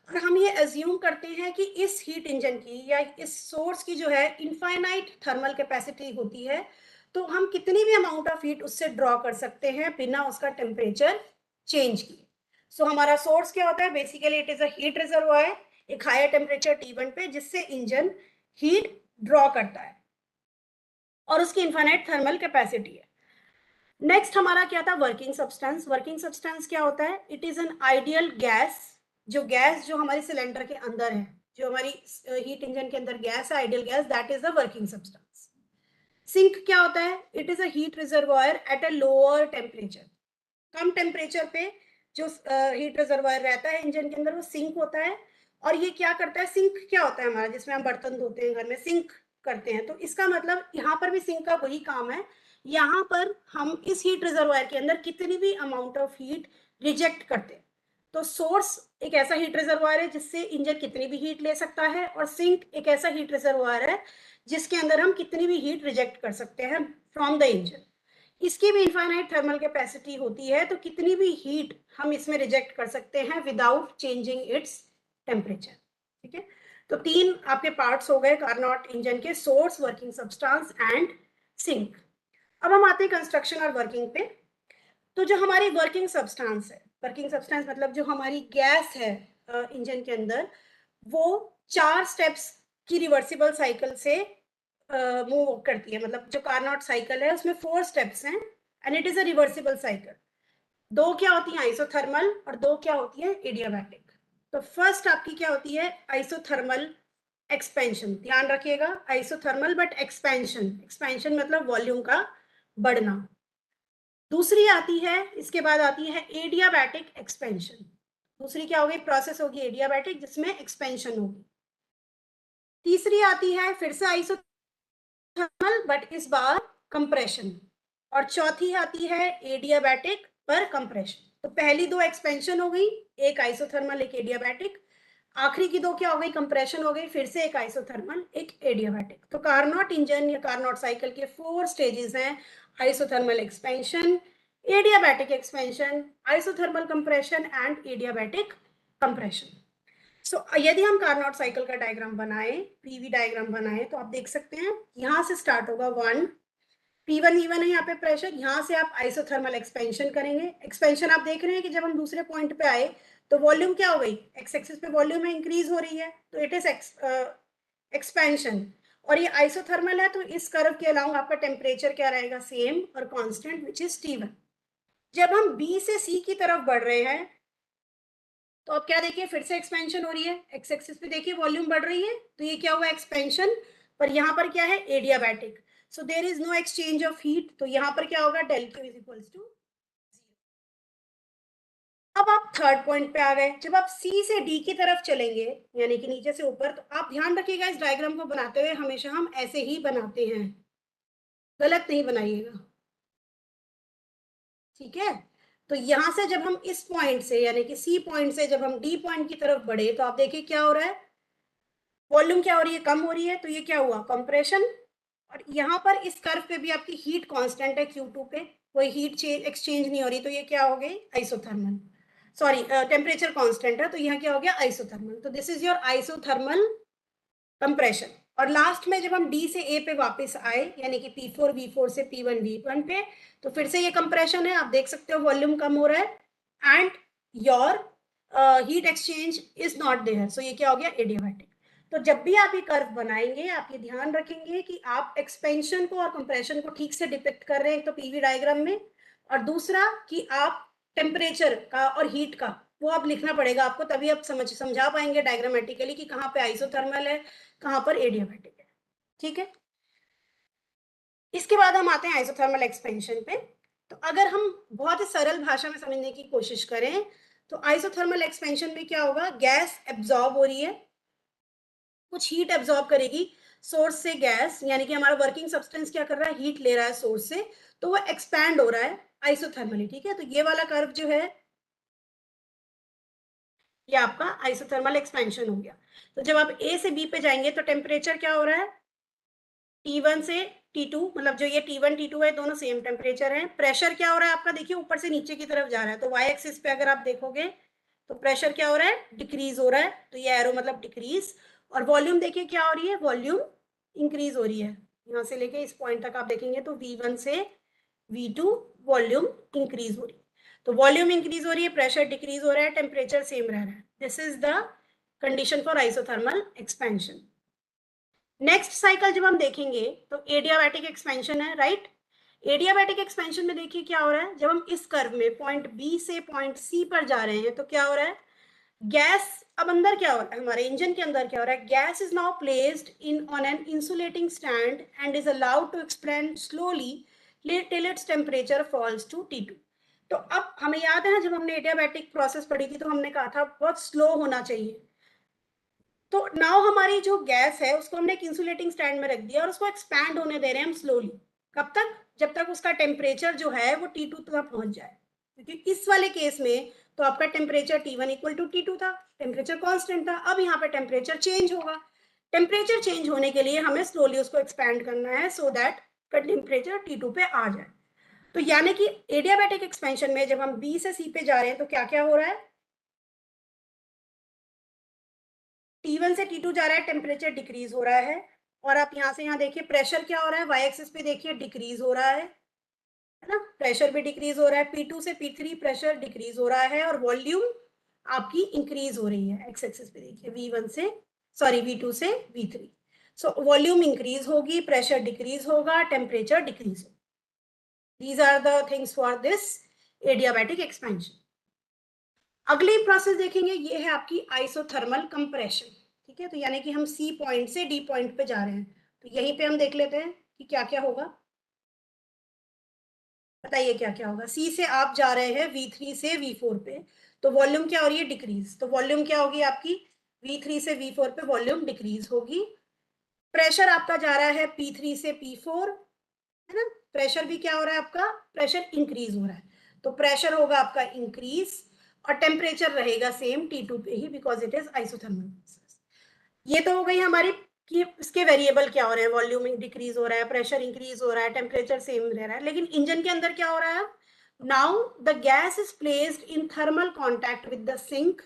और हम ये अज्यूम करते हैं कि इस हीट इंजन की या इस सोर्स की जो है इनफाइनाइट थर्मल कैपेसिटी होती है, तो हम कितनी भी अमाउंट ऑफ हीट उससे ड्रॉ कर सकते हैं बिना उसका टेम्परेचर चेंज किए। सो हमारा सोर्स क्या होता है? Basically it is a heat reservoir एक हायर टेम्परेचर T1 पे, जिससे इंजन हीट ड्रॉ करता है और उसकी इनफाइनाइट थर्मल कैपेसिटी है। नेक्स्ट हमारा क्या था? Working substance. वर्किंग सब्सटेंस क्या होता है? It is an ideal gas, जो हमारी सिलेंडर के अंदर है, जो हमारी हीट इंजन के अंदर गैस है, ideal gas, that is the working substance. Sink क्या होता है? It is a heat reservoir at a lower temperature, कम टेम्परेचर पे जो हीट रिजर्वायर रहता है इंजन के अंदर वो सिंक होता है, और ये क्या करता है, सिंक क्या होता है हमारा, जिसमें हम बर्तन धोते हैं घर में, सिंक करते हैं। तो इसका मतलब यहाँ पर भी सिंक का वही काम है। यहाँ पर हम इस हीट रिजर्वायर के अंदर कितनी भी अमाउंट ऑफ हीट रिजेक्ट करते हैं। तो सोर्स एक ऐसा हीट रिजर्वायर है जिससे इंजन कितनी भी हीट ले सकता है, और सिंक एक ऐसा हीट रिजर्वायर है जिसके अंदर हम कितनी भी हीट रिजेक्ट कर सकते हैं फ्रॉम द इंजन। इसकी भी इनफाइनाइट थर्मल कैपेसिटी होती है, तो कितनी भी हीट हम इसमें रिजेक्ट कर सकते हैं विदाउट चेंजिंग इट्स टेम्परेचर। ठीक है, तो 3 आपके पार्ट्स हो गए कार्नोट इंजन के, source, working substance and sink. अब हम आते हैं कंस्ट्रक्शन और वर्किंग पे। तो जो हमारी वर्किंग सब्सटेंस है, वर्किंग सब्सटेंस मतलब जो हमारी गैस है इंजन के अंदर, वो 4 स्टेप्स की रिवर्सिबल साइकिल से मूव करती है। मतलब जो कार्नोट साइकिल है उसमें 4 स्टेप्स हैं and it is a reversible cycle. 2 क्या होती है आइसोथर्मल और 2 क्या होती है एडियाबैटिक। तो फर्स्ट आपकी क्या होती है आइसोथर्मल एक्सपेंशन। ध्यान रखिएगा, आइसोथर्मल बट एक्सपेंशन, एक्सपेंशन मतलब वॉल्यूम का बढ़ना। दूसरी आती है, इसके बाद आती है एडियाबैटिक एक्सपेंशन। दूसरी क्या होगी, प्रोसेस होगी एडियाबैटिक जिसमें एक्सपेंशन होगी। तीसरी आती है फिर से आइसोथर्मल बट इस बार कंप्रेशन। और चौथी आती है एडियाबैटिक पर कंप्रेशन। तो पहली 2 एक्सपेंशन हो गई, एक आइसोथर्मल एक एडियाबैटिक। आखिरी की 2 क्या हो गई, कंप्रेशन हो गई, फिर से एक आइसोथर्मल एक एडियाबैटिक। तो कार्नोट इंजन या कार्नोट साइकिल के 4 स्टेजेस हैं, isothermal expansion, adiabatic expansion, isothermal compression and adiabatic compression. So यदि हम कार्नोट साइकिल का डायग्राम बनाए, पीवी डायग्राम बनाए, तो आप देख सकते हैं यहाँ से स्टार्ट होगा 1, P1 E1 है यहाँ पे प्रेशर, यहाँ से आप आइसोथर्मल एक्सपेंशन करेंगे। एक्सपेंशन आप देख रहे हैं कि जब हम दूसरे पॉइंट पे आए तो वॉल्यूम क्या हो गई, एक्स एक्सिस पे वॉल्यूम है, इंक्रीज हो रही है, तो इट इज एक्सपेंशन। और ये आइसोथर्मल है, तो इस कर्व के अलाउंग आपका टेम्परेचर क्या रहेगा, सेम और कांस्टेंट विच इज T1। जब हम B से C की तरफ बढ़ रहे हैं तो अब क्या देखिए, फिर से एक्सपेंशन हो रही है, एक्स एक्सिस पे देखिए वॉल्यूम बढ़ रही है, तो ये क्या हुआ एक्सपेंशन। पर यहाँ पर क्या है adiabatic, so there is no exchange of heat, तो यहाँ पर क्या होगा del Q is equals to 0। अब आप थर्ड पॉइंट पे आ गए, जब आप C से D की तरफ चलेंगे यानी कि नीचे से ऊपर, तो आप ध्यान रखिएगा इस डायग्राम को बनाते हुए हमेशा हम ऐसे ही बनाते हैं, गलत नहीं बनाइएगा, ठीक है। तो यहां से जब हम इस पॉइंट से यानी कि C पॉइंट से जब हम D पॉइंट की तरफ बढ़े, तो आप देखिए क्या हो रहा है, वॉल्यूम क्या हो रही है, कम हो रही है, तो ये क्या हुआ कंप्रेशन। और यहाँ पर इस कर्व पे भी आपकी हीट कांस्टेंट है Q2 पे, कोई हीट एक्सचेंज नहीं हो रही, तो ये क्या हो गई आइसोथर्मल, सॉरी टेम्परेचर कांस्टेंट है, तो यहाँ क्या हो गया आइसोथर्मल। तो this is your isothermal compression. और लास्ट में जब हम D से A पे वापस आए यानी कि P4 V4 से P1 V1 पे, तो फिर से ये कंप्रेशन है, आप देख सकते हो वॉल्यूम कम हो रहा है and your heat exchange is not there, so ये क्या हो गया एडियाबैटिक। तो जब भी आप ये कर्व बनाएंगे आप ये ध्यान रखेंगे कि आप एक्सपेंशन को और कंप्रेशन को ठीक से डिपिक्ट कर रहे हैं, एक तो पीवी डायग्राम में, और दूसरा कि आप टेम्परेचर का और हीट का वो आप लिखना पड़ेगा आपको, तभी आप समझा पाएंगे डायग्रामेटिकली कि कहाँ पे आइसोथर्मल है कहाँ पर एडियाबैटिक है, ठीक है। इसके बाद हम आते हैं आइसोथर्मल एक्सपेंशन पे। तो अगर हम बहुत ही सरल भाषा में समझने की कोशिश करें तो आइसोथर्मल एक्सपेंशन में क्या होगा, गैस एब्जॉर्ब हो रही है, कुछ हीट एब्जॉर्ब करेगी सोर्स से गैस, यानी कि हमारा वर्किंग सब्सटेंस क्या कर रहा है, हीट ले रहा है सोर्स से, तो वो एक्सपैंड हो रहा है आइसोथर्मली, ठीक है। तो ये वाला कर्व जो है ये आपका आइसोथर्मल एक्सपेंशन हो गया। तो जब आप A से B पे जाएंगे तो टेम्परेचर क्या हो रहा है, T1 से T2, मतलब जो ये T1 T2 है दोनों सेम टेम्परेचर है। प्रेशर क्या हो रहा है आपका, देखिए ऊपर से नीचे की तरफ जा रहा है, तो y एक्सिस पे अगर आप देखोगे तो प्रेशर क्या हो रहा है, डिक्रीज हो रहा है, तो ये एरो मतलब डिक्रीज। और वॉल्यूम देखिए क्या हो रही है, वॉल्यूम इंक्रीज हो रही है, यहाँ से लेके इस पॉइंट तक आप देखेंगे तो V1 से V2 वॉल्यूम इंक्रीज हो रही है। तो वॉल्यूम इंक्रीज हो रही है, प्रेशर डिक्रीज हो रहा है, टेम्परेचर सेम रह रहा है। This is the condition for isothermal expansion. Next cycle जब हम देखेंगे तो एडियाबैटिक एक्सपेंशन है, राइट। एडियाबैटिक एक्सपेंशन में देखिए क्या हो रहा है, जब हम इस कर्व में पॉइंट बी से पॉइंट सी पर जा रहे हैं तो क्या हो रहा है, गैस अब अंदर क्या हो रहा है, हमारे इंजन के अंदर क्या हो रहा है, gas is now placed in on an insulating stand and is allowed to expand slowly till its temperature falls to T2। तो अब हमें याद है ना जब हमने एडियाबैटिक प्रोसेस पढ़ी थी तो हमने कहा था बहुत स्लो होना चाहिए, तो नाउ हमारी जो गैस है उसको हमने एक इंसुलेटिंग स्टैंड में रख दिया और उसको एक्सपैंड होने दे रहे हैं हम स्लोली। कब तक? जब तक उसका टेम्परेचर जो है वो T2 तक पहुंच जाए, क्योंकि इस वाले केस में तो आपका temperature T1 equal to T2 था, टेम्परेचर कांस्टेंट था। अब यहाँ पे टेम्परेचर चेंज होगा, टेम्परेचर चेंज होने के लिए हमें स्लोली उसको एक्सपैंड करना है सो दैट टेम्परेचर T2 पे आ जाए। तो यानी कि एडियाबैटिक एक्सपेंशन में जब हम B से C पे जा रहे हैं तो क्या क्या हो रहा है? T1 से T2 जा रहा है, टेम्परेचर डिक्रीज हो रहा है। और आप यहाँ से यहाँ देखिए प्रेशर क्या हो रहा है, वाई एक्सिस पे देखिए डिक्रीज हो रहा है ना, प्रेशर भी डिक्रीज हो रहा है। P2 से P3 प्रेशर डिक्रीज हो रहा है और वॉल्यूम आपकी इंक्रीज हो रही है। एक्स एक्सिस पे देखिए V1 से V2 से V3। सो वॉल्यूम इंक्रीज होगी, प्रेशर डिक्रीज होगा, टेम्परेचर डिक्रीज होगा। These are the things for this adiabatic expansion. अगली प्रोसेस देखेंगे, ये है आपकी आइसोथर्मल कंप्रेशन। ठीक है, तो यानी कि हम C पॉइंट से D पॉइंट पे जा रहे हैं, तो यहीं पे हम देख लेते हैं कि क्या क्या होगा। बताइए क्या क्या होगा। C से आप जा रहे हैं V3 से V4 पे, तो वॉल्यूम क्या हो रही है? डिक्रीज। तो वॉल्यूम क्या होगी आपकी? V3 से V4 पे वॉल्यूम डिक्रीज होगी। प्रेशर आपका जा रहा है P3 से P4, है ना, प्रेशर भी क्या हो रहा है आपका? प्रेशर इंक्रीज हो रहा है, तो प्रेशर होगा आपका इंक्रीज और टेम्परेचर रहेगा सेम T2 पे ही, बिकॉज इट इज आइसोथर्मल। ये तो हो गई हमारी कि इसके वेरिएबल क्या हो रहे हैं, वॉल्यूम डिक्रीज हो रहा है, प्रेशर इंक्रीज हो रहा है, टेम्परेचर सेम रह रहा है। लेकिन इंजन के अंदर क्या हो रहा है? Now the gas is placed in thermal contact with the sink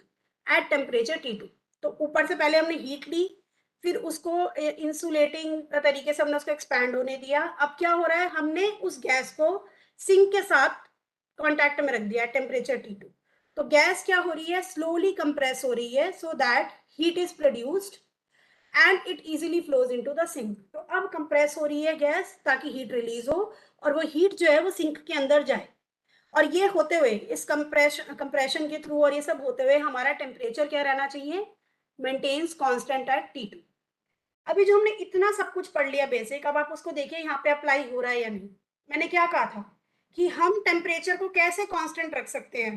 at temperature T2। तो ऊपर से पहले हमने हीट ली, फिर उसको इंसुलेटिंग तरीके से हमने उसको एक्सपैंड होने दिया। अब क्या हो रहा है? हमने उस गैस को सिंक के साथ कॉन्टैक्ट में रख दिया टेम्परेचर T2। तो गैस क्या हो रही है? स्लोली कंप्रेस हो रही है so that heat is produced and it easily flows into the sink. तो अब कंप्रेस हो रही है गैस ताकि हीट रिलीज हो और वो हीट जो है वो सिंक के अंदर जाए। और ये होते हुए इस कंप्रेशन के थ्रू और ये सब होते हुए हमारा टेम्परेचर क्या रहना चाहिए? Maintains constant at T2। अभी जो हमने इतना सब कुछ पढ़ लिया बेसिक, अब आप उसको देखिए यहाँ पे अप्लाई हो रहा है या नहीं। मैंने क्या कहा था कि हम टेम्परेचर को कैसे कांस्टेंट रख सकते हैं।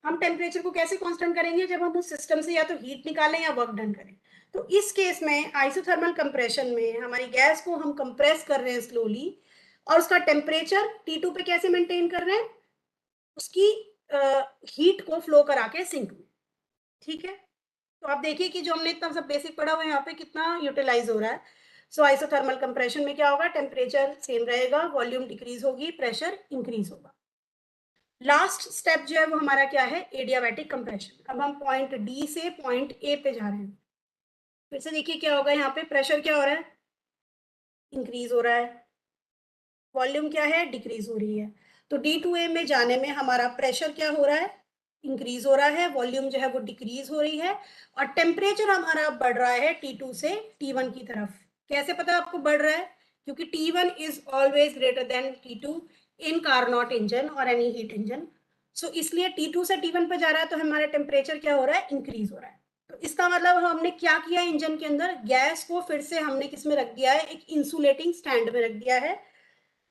हम टेम्परेचर को कैसे कांस्टेंट करेंगे? जब हम उस सिस्टम से या तो हीट निकालें या वर्क डन करें। तो इस केस में आइसोथर्मल कंप्रेशन में हमारी गैस को हम कंप्रेस कर रहे हैं स्लोली और उसका टेम्परेचर T2 पे कैसे मेंटेन कर रहे हैं? उसकी हीट को फ्लो करा के सिंक में। ठीक है, तो आप देखिए कि जो हमने इतना सब बेसिक पढ़ा हुआ है यहाँ पे कितना यूटिलाइज हो रहा है। सो आइसोथर्मल कंप्रेशन में क्या होगा? टेम्परेचर सेम रहेगा, वॉल्यूम डिक्रीज होगी, प्रेशर इंक्रीज होगा। लास्ट स्टेप जो है वो हमारा क्या है? Adiabatic compression. अब हम पॉइंट डी से पॉइंट ए पे जा रहे हैं। फिर से देखिए क्या होगा, यहाँ पे प्रेशर क्या हो रहा है? इंक्रीज हो रहा है, वॉल्यूम क्या है? डिक्रीज हो रही है। तो D2A में जाने में हमारा प्रेशर क्या हो रहा है? इंक्रीज हो रहा है, वॉल्यूम जो है वो डिक्रीज हो रही है और टेम्परेचर हमारा बढ़ रहा है T2 से T1 की तरफ। कैसे पता आपको बढ़ रहा है? क्योंकि T1 is always greater than T2 इन कारनॉट इंजन और एनी हीट इंजन। सो इसलिए T2 से T1 पे जा रहा है तो हमारा टेम्परेचर क्या हो रहा है? इंक्रीज हो रहा है। तो इसका मतलब हमने क्या किया? इंजन के अंदर गैस को फिर से हमने किस में रख दिया है? एक इंसुलेटिंग स्टैंड में रख दिया है।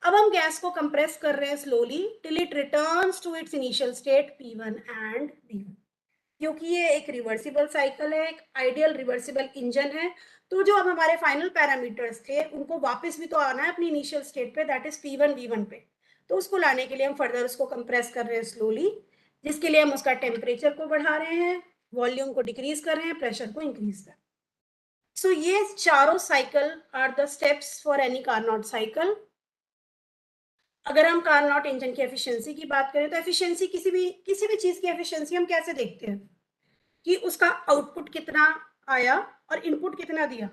अब हम गैस को कंप्रेस कर रहे हैं slowly till it returns to its initial state P1 and B1। क्योंकि ये एक रिवर्सिबल साइकिल है, एक आइडियल रिवर्सिबल इंजन है, तो जो अब हमारे फाइनल पैरामीटर्स थे उनको वापस भी तो आना है अपनी इनिशियल स्टेट पे, दैट इज P1 V1 पे। तो उसको लाने के लिए हम फर्दर उसको कंप्रेस कर रहे हैं स्लोली, जिसके लिए हम उसका टेम्परेचर को बढ़ा रहे हैं, वॉल्यूम को डिक्रीज कर रहे हैं, प्रेशर को इंक्रीज कर रहे हैं। सो ये चारों cycle are the steps for any Carnot cycle. अगर हम कार्नोट इंजन की एफिशिएंसी की बात करें तो एफिशिएंसी किसी भी चीज की एफिशिएंसी हम कैसे देखते हैं कि उसका आउटपुट कितना आया और इनपुट कितना दिया।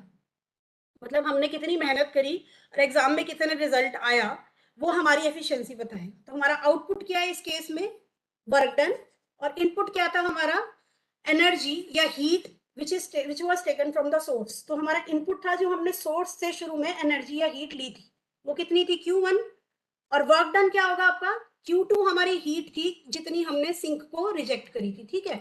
मतलब हमने कितनी मेहनत करी और एग्जाम में कितने रिजल्ट आया, वो हमारी एफिशिएंसी बताए। तो हमारा आउटपुट क्या है इस केस में? Work done. और इनपुट क्या था हमारा? एनर्जी या heat which was taken from the source. तो हमारा इनपुट था जो हमने सोर्स से शुरू में एनर्जी या हीट ली थी, वो कितनी थी? Q1। और वर्क डन क्या होगा आपका? Q2 हमारी हीट थी जितनी हमने सिंक को रिजेक्ट करी थी। ठीक है,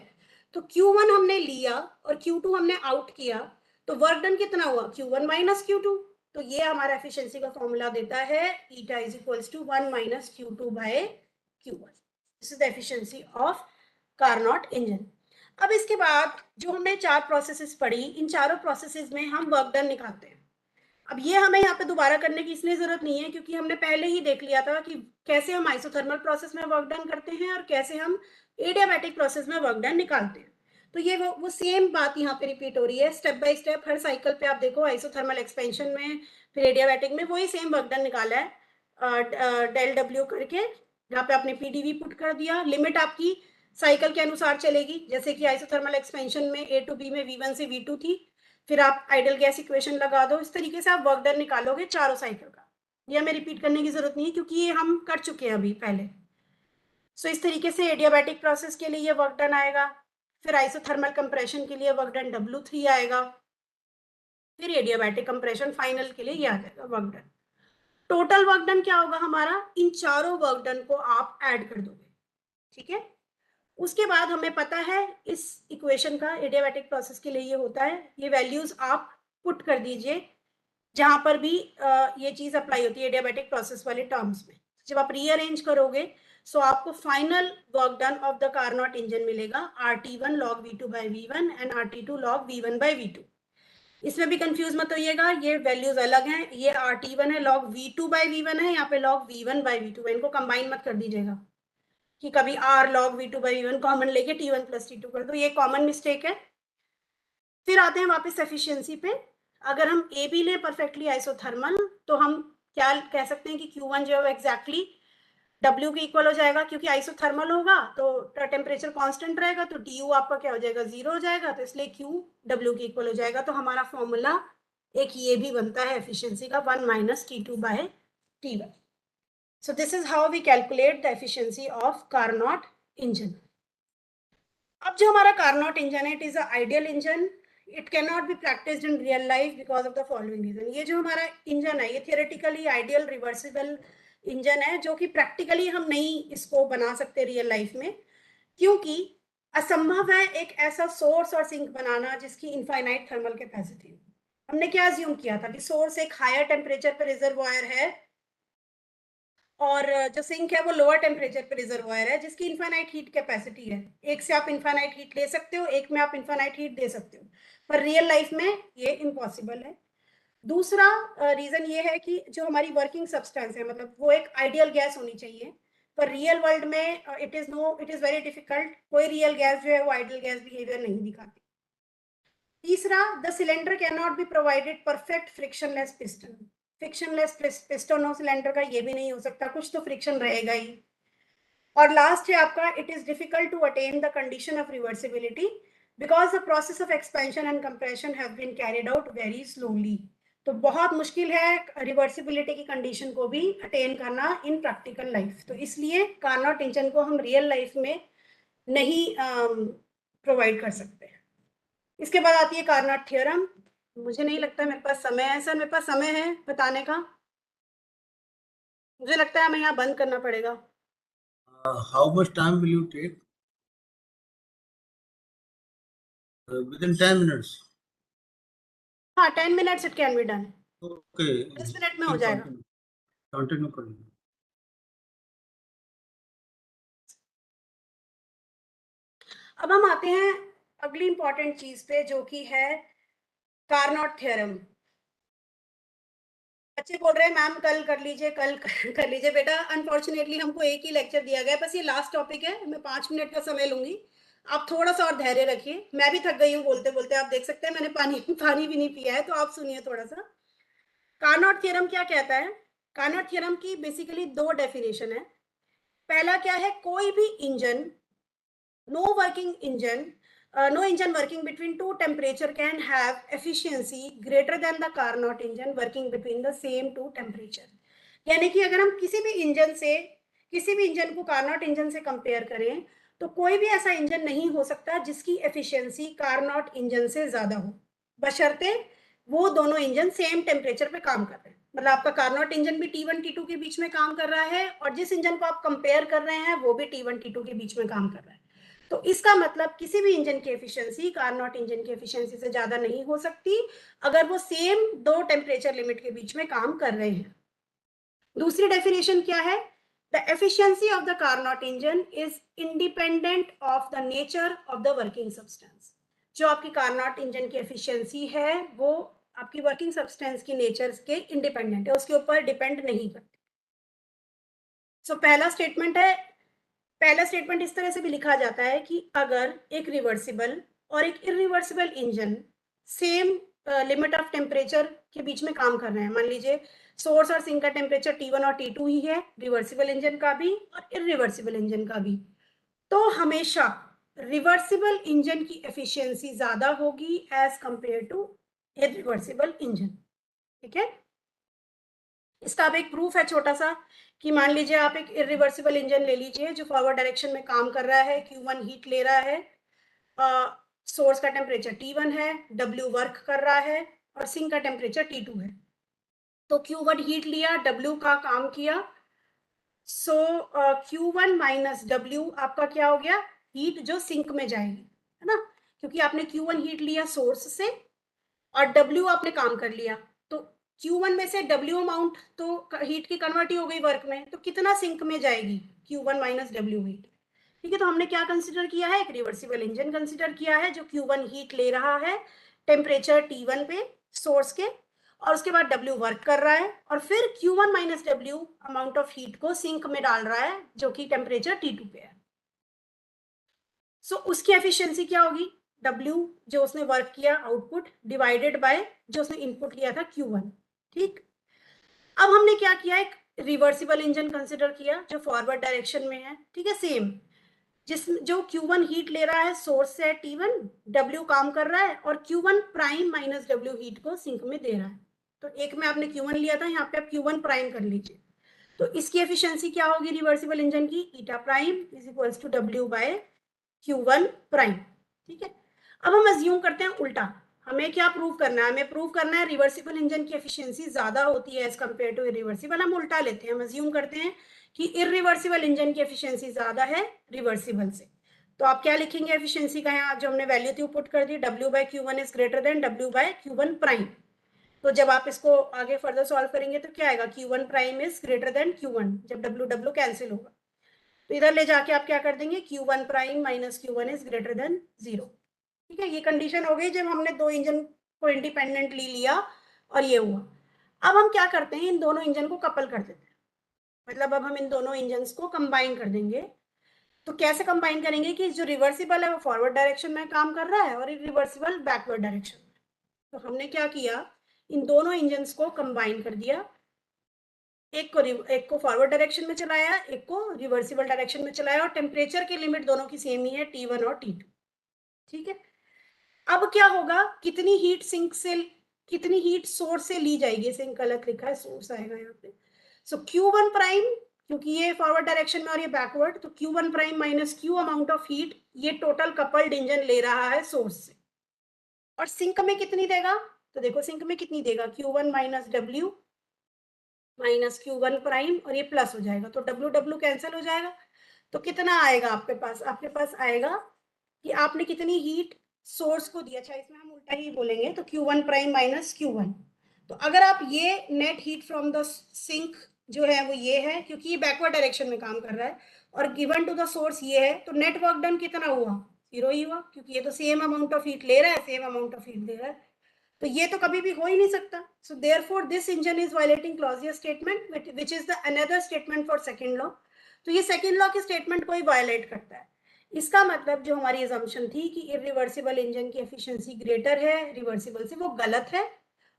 तो Q1 हमने लिया और Q2 हमने आउट किया, तो वर्क डन कितना हुआ? Q1 minus Q2। तो ये हमारा एफिशिएंसी का फॉर्मूला देता है eta is equals to 1 minus Q2 by Q1। This is the efficiency of Carnot engine. अब इसके बाद जो हमने 4 प्रोसेसेस पढ़ी, इन चारों प्रोसेसेस में हम वर्क डन निकालते हैं। अब ये हमें यहाँ पे दोबारा करने की इसलिए जरूरत नहीं है क्योंकि हमने पहले ही देख लिया था कि कैसे हम आइसोथर्मल प्रोसेस में वर्क डन करते हैं और कैसे हम एडियाबैटिक प्रोसेस में वर्क डन निकालते हैं। तो ये वो सेम बात यहाँ पे रिपीट हो रही है, step by step her cycle पे आप देखो, आइसोथर्मल एक्सपेंशन में फिर एडियाबैटिक में वही सेम वर्क डन निकाला है डेल डब्ल्यू करके, यहाँ पे आपने पीडीवी पुट कर दिया। लिमिट आपकी साइकिल के अनुसार चलेगी, जैसे कि आइसोथर्मल एक्सपेंशन में ए टू बी में V1 से V2 थी, फिर आप आइडियल गैस इक्वेशन लगा दो। इस तरीके से आप वर्क डन निकालोगे चारों साइकिल का। ये हमें रिपीट करने की जरूरत नहीं है क्योंकि ये हम कर चुके हैं अभी पहले। सो इस तरीके से एडियाबैटिक प्रोसेस के लिए ये वर्क डन आएगा, फिर आइसोथर्मल कंप्रेशन के लिए वर्क डन W3 आएगा, फिर एडियाबैटिक कंप्रेशन फाइनल के लिए ये आ जाएगा work done. Total work done क्या होगा हमारा, इन चारों वर्क डन को आप ऐड कर दोगे, ठीक है। उसके बाद हमें पता है इस इक्वेशन का एडियाबैटिक प्रोसेस के लिए ये होता है, ये वैल्यूज आप पुट कर दीजिए जहां पर भी ये चीज अप्लाई होती है एडियाबैटिक प्रोसेस वाले टर्म्स में। जब आप रीअरेंज करोगे सो आपको final work done of the Carnot engine मिलेगा RT1 log V2 by V1 and RT2 log V1 by V2। इसमें भी कंफ्यूज मत होइएगा, ये वैल्यूज अलग हैं, ये RT1 है log V2 by V1 है, यहाँ पे log V1 by V2 है, इनको कंबाइन मत कर दीजिएगा कि कभी R log V2 by V1 common लेके T1 plus T2 कर दो, ये कॉमन मिस्टेक है। फिर आते हैं वापस एफिशिएंसी पे। अगर हम ए बी लें परफेक्टली आइसोथर्मल तो हम क्या कह सकते हैं कि Q1 जो है एग्जैक्टली W के इक्वल हो जाएगा, क्योंकि आइसोथर्मल होगा तो टेम्परेचर कांस्टेंट रहेगा तो TU आपका क्या हो जाएगा, 0 हो जाएगा, तो इसलिए Q W के इक्वल हो जाएगा। तो हमारा फॉर्मूला एक ये भी बनता है एफिशिएंसी का 1 minus T2 by T1। So this is how we calculate the efficiency of Carnot engine. अब जो हमारा Carnot engine है, it is an ideal engine. It cannot be practiced in real life because of the following reason. ये जो हमारा engine है ये theoretically ideal reversible engine है जो कि प्रैक्टिकली हम नहीं इसको बना सकते रियल लाइफ में, क्योंकि असंभव है एक ऐसा सोर्स और सिंक बनाना जिसकी इनफाइनाइट थर्मल कैपेसिटी। हमने क्या अज्यूम किया था कि सोर्स एक हायर टेम्परेचर पर रिजर्वॉयर है और जो सिंक है वो लोअर टेम्परेचर पर रिजर्वॉयर है जिसकी इनफाइनाइट हीट कैपेसिटी है। एक से आप इनफाइनाइट हीट ले सकते हो, एक में आप इनफाइनाइट हीट दे सकते हो, पर रियल लाइफ में ये इम्पॉसिबल है। दूसरा रीजन ये है कि जो हमारी वर्किंग सब्सटेंस है, मतलब वो एक आइडियल गैस होनी चाहिए, पर रियल वर्ल्ड में इट इज वेरी डिफिकल्ट। कोई रियल गैस जो है वो आइडियल गैस बिहेवियर नहीं दिखाती। तीसरा, the cylinder can not be provided perfect frictionless piston. Frictionless piston और सिलेंडर का ये भी नहीं हो सकता, कुछ तो फ्रिक्शन रहेगा ही। और लास्ट है आपका, it is difficult to attain the condition of reversibility because the process of expansion and compression have been carried out very slowly. तो बहुत मुश्किल है रिवर्सिबिलिटी की कंडीशन को भी अटेन करना इन प्रैक्टिकल लाइफ। तो इसलिए कार्नोट इंजन को हम रियल लाइफ में नहीं प्रोवाइड कर सकते। इसके बाद आती है कार्नोट थ्योरम। मुझे नहीं लगता मेरे पास समय है, सर मेरे पास समय है बताने का? मुझे लगता है हमें यहाँ बंद करना पड़ेगा। How much time will you take? Within 10 minutes. हाँ, 10 minutes it can be done. Okay. 10 minute में हो जाएगा। Continue करिए। अब हम आते हैं अगली इंपॉर्टेंट चीज पे जो कि है कार्नोट थ्योरम। बच्चे बोल रहे हैं मैम कल कर लीजिए, कल कर लीजिए। बेटा अनफॉर्चुनेटली हमको एक ही लेक्चर दिया गया है, बस ये लास्ट टॉपिक है, मैं 5 मिनट का समय लूंगी, आप थोड़ा सा और धैर्य रखिए। मैं भी थक गई हूँ बोलते बोलते, आप देख सकते हैं मैंने पानी भी नहीं पिया है, तो आप सुनिए थोड़ा सा। कार्नोट थ्योरम क्या कहता है? कार्नोट थ्योरम की बेसिकली 2 डेफिनेशन है। पहला क्या है, कोई भी engine, no engine working between 2 temperature can have efficiency greater than the Carnot engine working between the same 2 temperature। यानी कि अगर हम किसी भी इंजन को कार्नोट इंजन से कंपेयर करें तो कोई भी ऐसा इंजन नहीं हो सकता जिसकी एफिशिएंसी कार्नोट इंजन से ज्यादा हो, बशर्ते वो दोनों इंजन सेम टेम्परेचर पे काम कर रहे हैं। मतलब आपका कार्नोट इंजन भी T1 T2 के बीच में काम कर रहा है और जिस इंजन को आप कंपेयर कर रहे हैं वो भी T1 T2 के बीच में काम कर रहा है। तो इसका मतलब किसी भी इंजन की एफिशिएंसी कार्नोट इंजन की एफिशिएंसी से ज्यादा नहीं हो सकती अगर वो सेम 2 टेम्परेचर लिमिट के बीच में काम कर रहे हैं। दूसरी डेफिनेशन क्या है The efficiency of the Carnot engine is independent of the nature of the working substance. जो आपकी Carnot engine की efficiency है वो आपकी working substance की nature के independent है, उसके ऊपर depend नहीं करती. So पहला statement इस तरह से भी लिखा जाता है कि अगर एक रिवर्सिबल और एक irreversible engine same limit of temperature के बीच में काम कर रहे हैं, मान लीजिए सोर्स और सिंक का टेम्परेचर T1 और T2 ही है, रिवर्सिबल इंजन का भी और इरिवर्सिबल इंजन का भी, तो हमेशा रिवर्सिबल इंजन की एफिशिएंसी ज्यादा होगी as compare to irreversible engine. ठीक है, इसका अब एक प्रूफ है छोटा सा कि मान लीजिए आप एक इरिवर्सिबल इंजन ले लीजिए जो फॉरवर्ड डायरेक्शन में काम कर रहा है, Q1 हीट ले रहा है, सोर्स का टेम्परेचर T1 है, W वर्क कर रहा है और सिंक का टेम्परेचर T2 है. तो Q1 हीट लिया, W का काम किया, सो Q1 माइनस W आपका क्या हो गया, हीट जो सिंक में जाएगी, है ना, क्योंकि आपने Q1 हीट लिया सोर्स से और W आपने काम कर लिया, तो Q1 में से W अमाउंट तो हीट की कन्वर्ट ही हो गई वर्क में, तो कितना सिंक में जाएगी, Q1 माइनस W हीट. ठीक है, तो हमने क्या कंसिडर किया है, एक रिवर्सिबल इंजन कंसिडर किया है जो Q1 हीट ले रहा है टेम्परेचर T1 पे सोर्स के, और उसके बाद W वर्क कर रहा है और फिर Q1 minus W amount of heat को सिंक में डाल रहा है जो कि टेम्परेचर T2 पे है. सो उसकी एफिशिएंसी क्या होगी, W जो उसने वर्क किया आउटपुट डिवाइडेड बाय जो उसने इनपुट लिया था Q1. ठीक, अब हमने क्या किया, एक रिवर्सिबल इंजन कंसिडर किया जो फॉरवर्ड डायरेक्शन में है. ठीक है, सेम जो Q1 हीट ले रहा है सोर्स से T1, W काम कर रहा है और Q1 prime minus W heat को सिंक में दे रहा है. तो एक में आपने Q1 लिया था, यहाँ पे आप Q1 प्राइम कर लीजिए, तो इसकी एफिशिएंसी क्या होगी रिवर्सिबल इंजन की, eta prime is equals to W by Q1 prime. ठीक है, अब हम अज्यूम करते हैं उल्टा, हमें क्या प्रूव करना है, हमें प्रूव करना है रिवर्सिबल इंजन की एफिशिएंसी ज्यादा होती है एज कंपेयर टू इरिवर्सिबल. हम उल्टा लेते हैं, हम अज्यूम करते हैं कि इरिवर्सिबल इंजन की एफिशिएंसी ज्यादा है रिवर्सिबल से. तो आप क्या लिखेंगे एफिशिएंसी का, यहाँ जो हमने वैल्यू थी पुट कर दी, W by Q1 is greater than W by Q1 prime. तो जब आप इसको आगे फर्दर सॉल्व करेंगे तो क्या आएगा, Q1 prime is greater then Q1, जब W कैंसिल होगा तो इधर ले जाके आप क्या कर देंगे, Q1 prime minus Q1 is greater then 0. ठीक है, ये कंडीशन हो गई जब हमने दो इंजन को इंडिपेंडेंटली लिया और ये हुआ. अब हम क्या करते हैं, इन दोनों इंजन को कपल कर देते हैं, मतलब अब हम इन दोनों इंजन को कंबाइन कर देंगे. तो कैसे कंबाइन करेंगे कि जो रिवर्सिबल है वो फॉरवर्ड डायरेक्शन में काम कर रहा है और रिवर्सिबल बैकवर्ड डायरेक्शन में. तो हमने क्या किया, इन दोनों इंजन को कंबाइन कर दिया, एक को फॉरवर्ड डायरेक्शन में चलाया, एक को रिवर्सिबल डायरेक्शन में चलाया, और टेम्परेचर की लिमिट दोनों की सेम ही है, T1 और T2. ठीक है, अब क्या होगा, कितनी हीट सिंक से, कितनी हीट सोर्स से ली जाएगी, सिंक अलग लिखा है, सोर्स आएगा यहाँ पे. सो Q1 प्राइम, क्योंकि ये फॉरवर्ड डायरेक्शन में और ये बैकवर्ड, तो Q1 prime minus Q amount of heat ये टोटल कपल्ड इंजन ले रहा है सोर्स से. और सिंक में कितनी देगा, तो देखो सिंक में कितनी देगा, Q1 minus W minus Q1 prime, और ये प्लस हो जाएगा तो W कैंसिल हो जाएगा. तो कितना आएगा आपके पास आएगा कि आपने कितनी हीट सोर्स को दिया. अच्छा, इसमें हम उल्टा ही बोलेंगे, तो Q1 प्राइम माइनस Q1. तो अगर आप ये net heat from the sink जो है वो ये है, क्योंकि ये बैकवर्ड डायरेक्शन में काम कर रहा है, और गिवन टू द सोर्स ये है, तो नेट वर्क डन कितना हुआ, 0 ही हुआ, क्योंकि ये तो सेम अमाउंट ऑफ हीट ले रहा है, सेम अमाउंट ऑफ हीट दे रहा है, तो ये तो कभी भी हो ही नहीं सकता. So therefore this engine is violating Clausius statement which is the another statement for second law. तो ये सेकंड लॉ के स्टेटमेंट को ही वायलेट करता है. इसका मतलब जो हमारी असम्पशन थी कि इरिवर्सिबल इंजन की एफिशिएंसी ग्रेटर है रिवर्सिबल से, वो गलत है,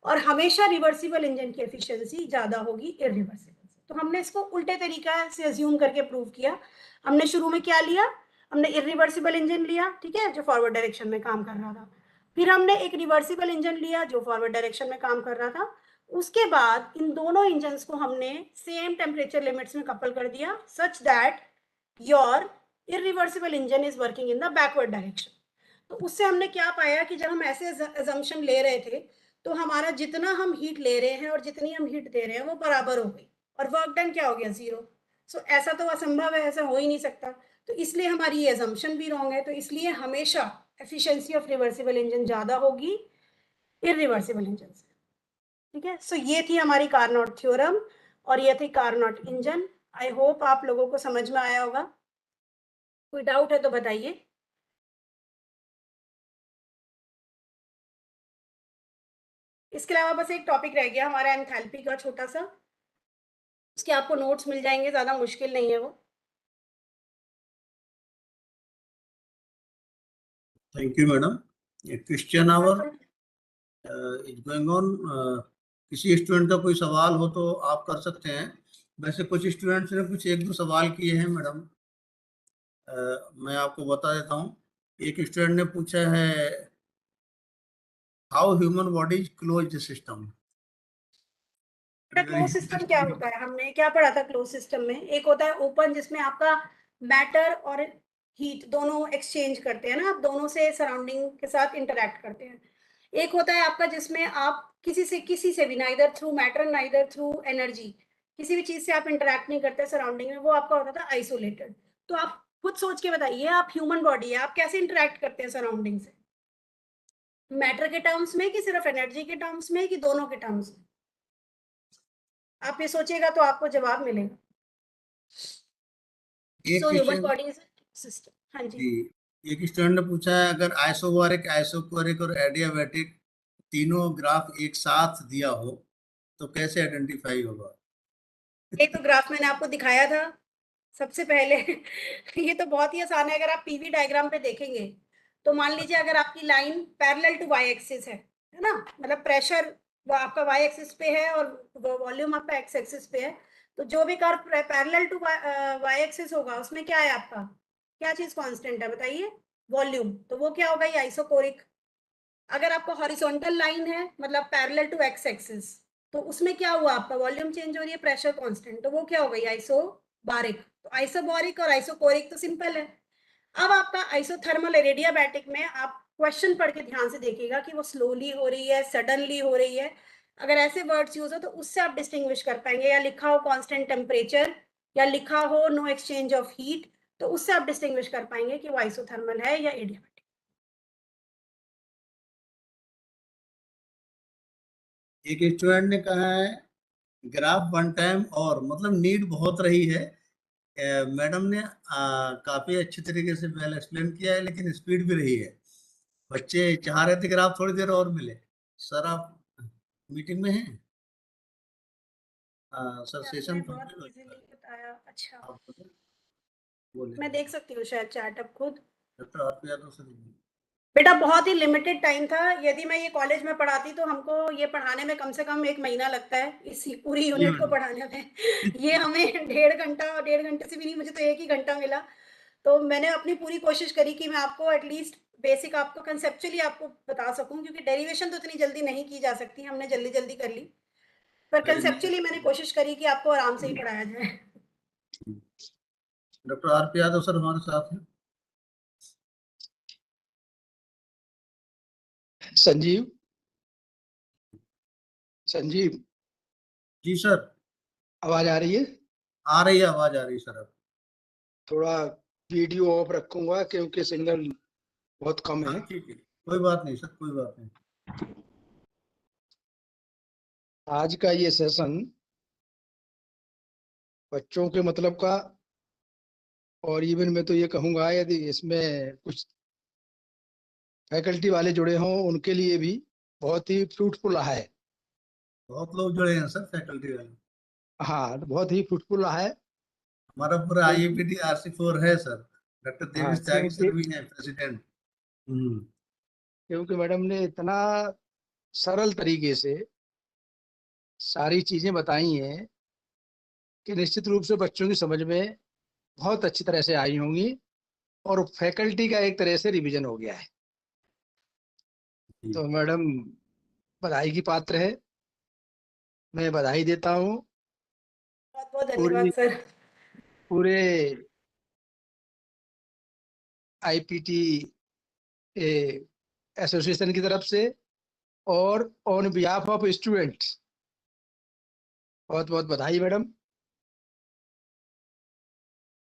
और हमेशा रिवर्सिबल इंजन की एफिशिएंसी ज्यादा होगी इरिवर्सिबल से. तो हमने इसको उल्टे तरीका से अज्यूम करके प्रूव किया. हमने शुरू में क्या लिया, हमने इरिवर्सिबल इंजन लिया, ठीक है, जो फॉरवर्ड डायरेक्शन में काम कर रहा था. फिर हमने एक रिवर्सिबल इंजन लिया जो फॉरवर्ड डायरेक्शन में काम कर रहा था. उसके बाद इन दोनों इंजन्स को हमने सेम टेम्परेचर लिमिट्स में कपल कर दिया, such that your irreversible engine is working in the backward direction. तो उससे हमने क्या पाया कि जब हम ऐसे असम्पशन ले रहे थे तो हमारा जितना हम हीट ले रहे हैं और जितनी हम हीट दे रहे हैं वो बराबर हो गई, और वर्क डन क्या हो गया, 0. सो ऐसा तो असंभव है, ऐसा हो ही नहीं सकता. तो इसलिए हमारी ये असम्पशन भी रॉन्ग है. तो इसलिए हमेशा एफिशिएंसी ऑफ रिवर्सिबल इंजन ज्यादा होगी इरिवर्सिबल इंजन से. ठीक है, सो ये थी हमारी कार्नोट थ्योरम और ये थी कार्नोट इंजन. आई होप आप लोगों को समझ में आया होगा। कोई डाउट है तो बताइए। इसके अलावा बस एक टॉपिक रह गया हमारा एंथैल्पी का छोटा सा, उसके आपको नोट्स मिल जाएंगे, ज़्यादा मुश्किल नहीं है वो। Thank you madam. Question our is going on. किसी स्टूडेंट का कोई सवाल हो तो आप कर सकते हैं। वैसे कुछ स्टूडेंट्स ने कुछ एक दो सवाल किए हैं मैडम, मैं आपको बता देता हूँ। एक स्टूडेंट ने पूछा है how human body is closed system. Close system क्या होता है? हमने क्या पढ़ा था क्लोज सिस्टम में? एक होता है ओपन, जिसमें आपका मैटर और हीट दोनों एक्सचेंज करते हैं ना, आप दोनों से सराउंडिंग के साथ इंटरेक्ट करते हैं। एक होता है आपका जिसमें आप किसी से भी, neither through matter neither through energy, किसी भी चीज से आप इंटरेक्ट नहीं करते सराउंडिंग में, वो आपका होता था आइसोलेटेड। तो आप खुद सोच के बताइए, आप ह्यूमन बॉडी है, आप कैसे इंटरेक्ट करते हैं सराउंडिंग से? मैटर के टर्म्स में कि सिर्फ एनर्जी के टर्म्स में कि दोनों के टर्म्स में? आप ये सोचिएगा तो आपको जवाब मिलेगा। So human body is system. हाँ जी। एक स्टूडेंट ने पूछा है अगर आइसोबारिक, आइसोकोरिक और एडियाबैटिक तीनों ग्राफ एक साथ दिया हो तो कैसे आइडेंटिफाई होगा? एक तो ग्राफ मैंने आपको दिखाया था सबसे पहले। ये तो बहुत ही आसान है। अगर आप पीवी डायग्राम पे देखेंगे तो मान लीजिए अगर आपकी line parallel to Y axis है ना, मतलब प्रेशर वो आपका वाई एक्सिस पे है और वॉल्यूम आपका एक्स एक्सिस पे है, तो जो भी curve parallel to Y axis होगा उसमें क्या है आपका, क्या चीज कांस्टेंट है बताइए? वॉल्यूम। तो वो क्या होगा? ये आइसोकोरिक। अगर आपका हॉरिजॉन्टल लाइन है मतलब पैरेलल टू एक्स एक्सिस, तो उसमें क्या हुआ? आपका वॉल्यूम चेंज हो रही है, प्रेशर कांस्टेंट, तो वो क्या हो गई? आइसोबारिक। तो आइसोबारिक और आइसोकोरिक तो सिंपल है। अब आपका आइसोथर्मल एडियाबैटिक में आप क्वेश्चन पढ़ के ध्यान से देखिएगा कि वो स्लोली हो रही है, सडनली हो रही है। अगर ऐसे वर्ड्स यूज हो तो उससे आप डिस्टिंग्विश कर पाएंगे, या लिखा हो कांस्टेंट टेम्परेचर या लिखा हो नो एक्सचेंज ऑफ हीट, तो उससे आप डिस्टिंग्विश कर पाएंगे कि वो आइसोथर्मल है या एडियाबैटिक। एक स्टूडेंट ने कहा है ग्राफ वन टाइम और मतलब नीड बहुत रही है। मैडम ने काफी अच्छी तरीके से वेल एक्सप्लेन किया है, लेकिन स्पीड भी रही है। बच्चे चाह रहे थे कि आप थोड़ी देर और मिले। सर आप मीटिंग में हैं? सर सेशन बहुत कंप्लीट हो इजीली चुका बताया। अच्छा, है। आप बोले मैं देख सकती हूँ शायद चैट अब खुद। डॉक्टर आप यादव सर। बेटा बहुत ही लिमिटेड टाइम था। यदि मैं ये कॉलेज में पढ़ाती तो हमको ये पढ़ाने में कम से कम 1 महीना लगता है, इस पूरी यूनिट को पढ़ाने में। ये हमें 1.5 घंटे से भी नहीं, मुझे तो 1 ही घंटा मिला। तो मैंने अपनी पूरी कोशिश करी कि मैं आपको एटलीस्ट बेसिक, आपको कंसेप्चुअली आपको बता सकूं, क्योंकि डेरिवेशन तो इतनी जल्दी नहीं की जा सकती, हमने जल्दी जल्दी कर ली, पर वेरी कंसेप्चुअली मैंने कोशिश करी कि आपको आराम से ही पढ़ाया जाए। Doctor R P Yadav sir हमारे साथ हैं। संजीव, संजीव जी सर। आवाज आ रही है? आ रही है, आवाज आ रही है सर। अब थोड़ा वीडियो ऑफ रखूंगा क्योंकि सिग्नल बहुत कम है। ठीक है, कोई बात नहीं सर, कोई बात नहीं। आज का ये सेशन बच्चों के मतलब का, और इवन मैं तो ये कहूंगा यदि इसमें कुछ फैकल्टी वाले जुड़े हों उनके लिए भी बहुत ही फ्रूटफुल रहा है। बहुत लोग जुड़े हैं सर फैकल्टी वाले। हाँ, बहुत ही फ्रूटफुल रहा है। हमारा पूरा क्योंकि आईएपीटी RC4 है सर। डॉक्टर हाँ, देवेश त्यागी सर भी हैं प्रेसिडेंट। क्योंकि मैडम ने इतना सरल तरीके से सारी चीजें बताई हैं कि निश्चित रूप से बच्चों की समझ में बहुत अच्छी तरह से आई होंगी, और फैकल्टी का एक तरह से रिवीजन हो गया है। तो मैडम बधाई की पात्र है, मैं बधाई देता हूँ बहुत बहुत पूरी धन्यवाद सर। पूरे आईपीटी एसोसिएशन की तरफ से और ऑन बिहाफ ऑफ स्टूडेंट्स बहुत बहुत बधाई मैडम।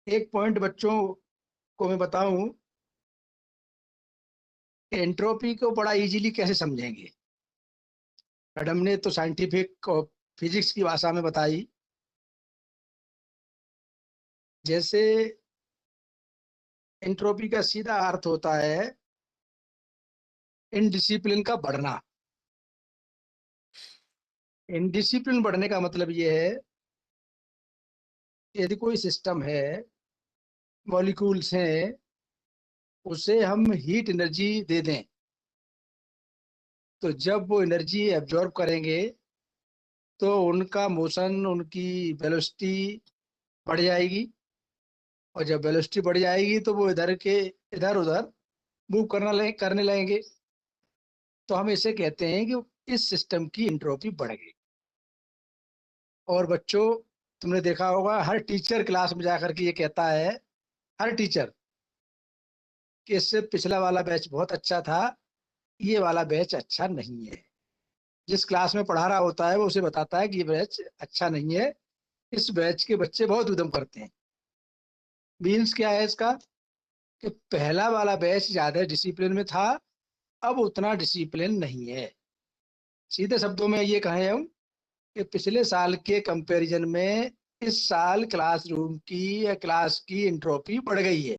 एक पॉइंट बच्चों को मैं बताऊं, एंट्रोपी को बड़ा इजीली कैसे समझेंगे। मैडम ने तो साइंटिफिक और फिजिक्स की भाषा में बताई, जैसे एंट्रोपी का सीधा अर्थ होता है इनडिसिप्लिन का बढ़ना। इनडिसिप्लिन बढ़ने का मतलब ये है, यदि कोई सिस्टम है, मॉलिक्यूल्स हैं, उसे हम हीट एनर्जी दे दें, तो जब वो एनर्जी एब्जॉर्ब करेंगे तो उनका मोशन, उनकी वेलोसिटी बढ़ जाएगी, और जब वेलोसिटी बढ़ जाएगी तो वो इधर उधर मूव करने लगेंगे। तो हम इसे कहते हैं कि इस सिस्टम की एंट्रोपी बढ़ गई। और बच्चों, तुमने देखा होगा हर टीचर क्लास में जाकर के ये कहता है, हर टीचर, कि इससे पिछला वाला बैच बहुत अच्छा था, ये वाला बैच अच्छा नहीं है। जिस क्लास में पढ़ा रहा होता है वो उसे बताता है कि ये बैच अच्छा नहीं है, इस बैच के बच्चे बहुत उद्यम करते हैं। मीन्स क्या है इसका, कि पहला वाला बैच ज्यादा डिसिप्लिन में था, अब उतना डिसिप्लिन नहीं है। सीधे शब्दों में ये कहें हम कि पिछले साल के कंपैरिजन में इस साल क्लासरूम की या क्लास की एंट्रोपी बढ़ गई है।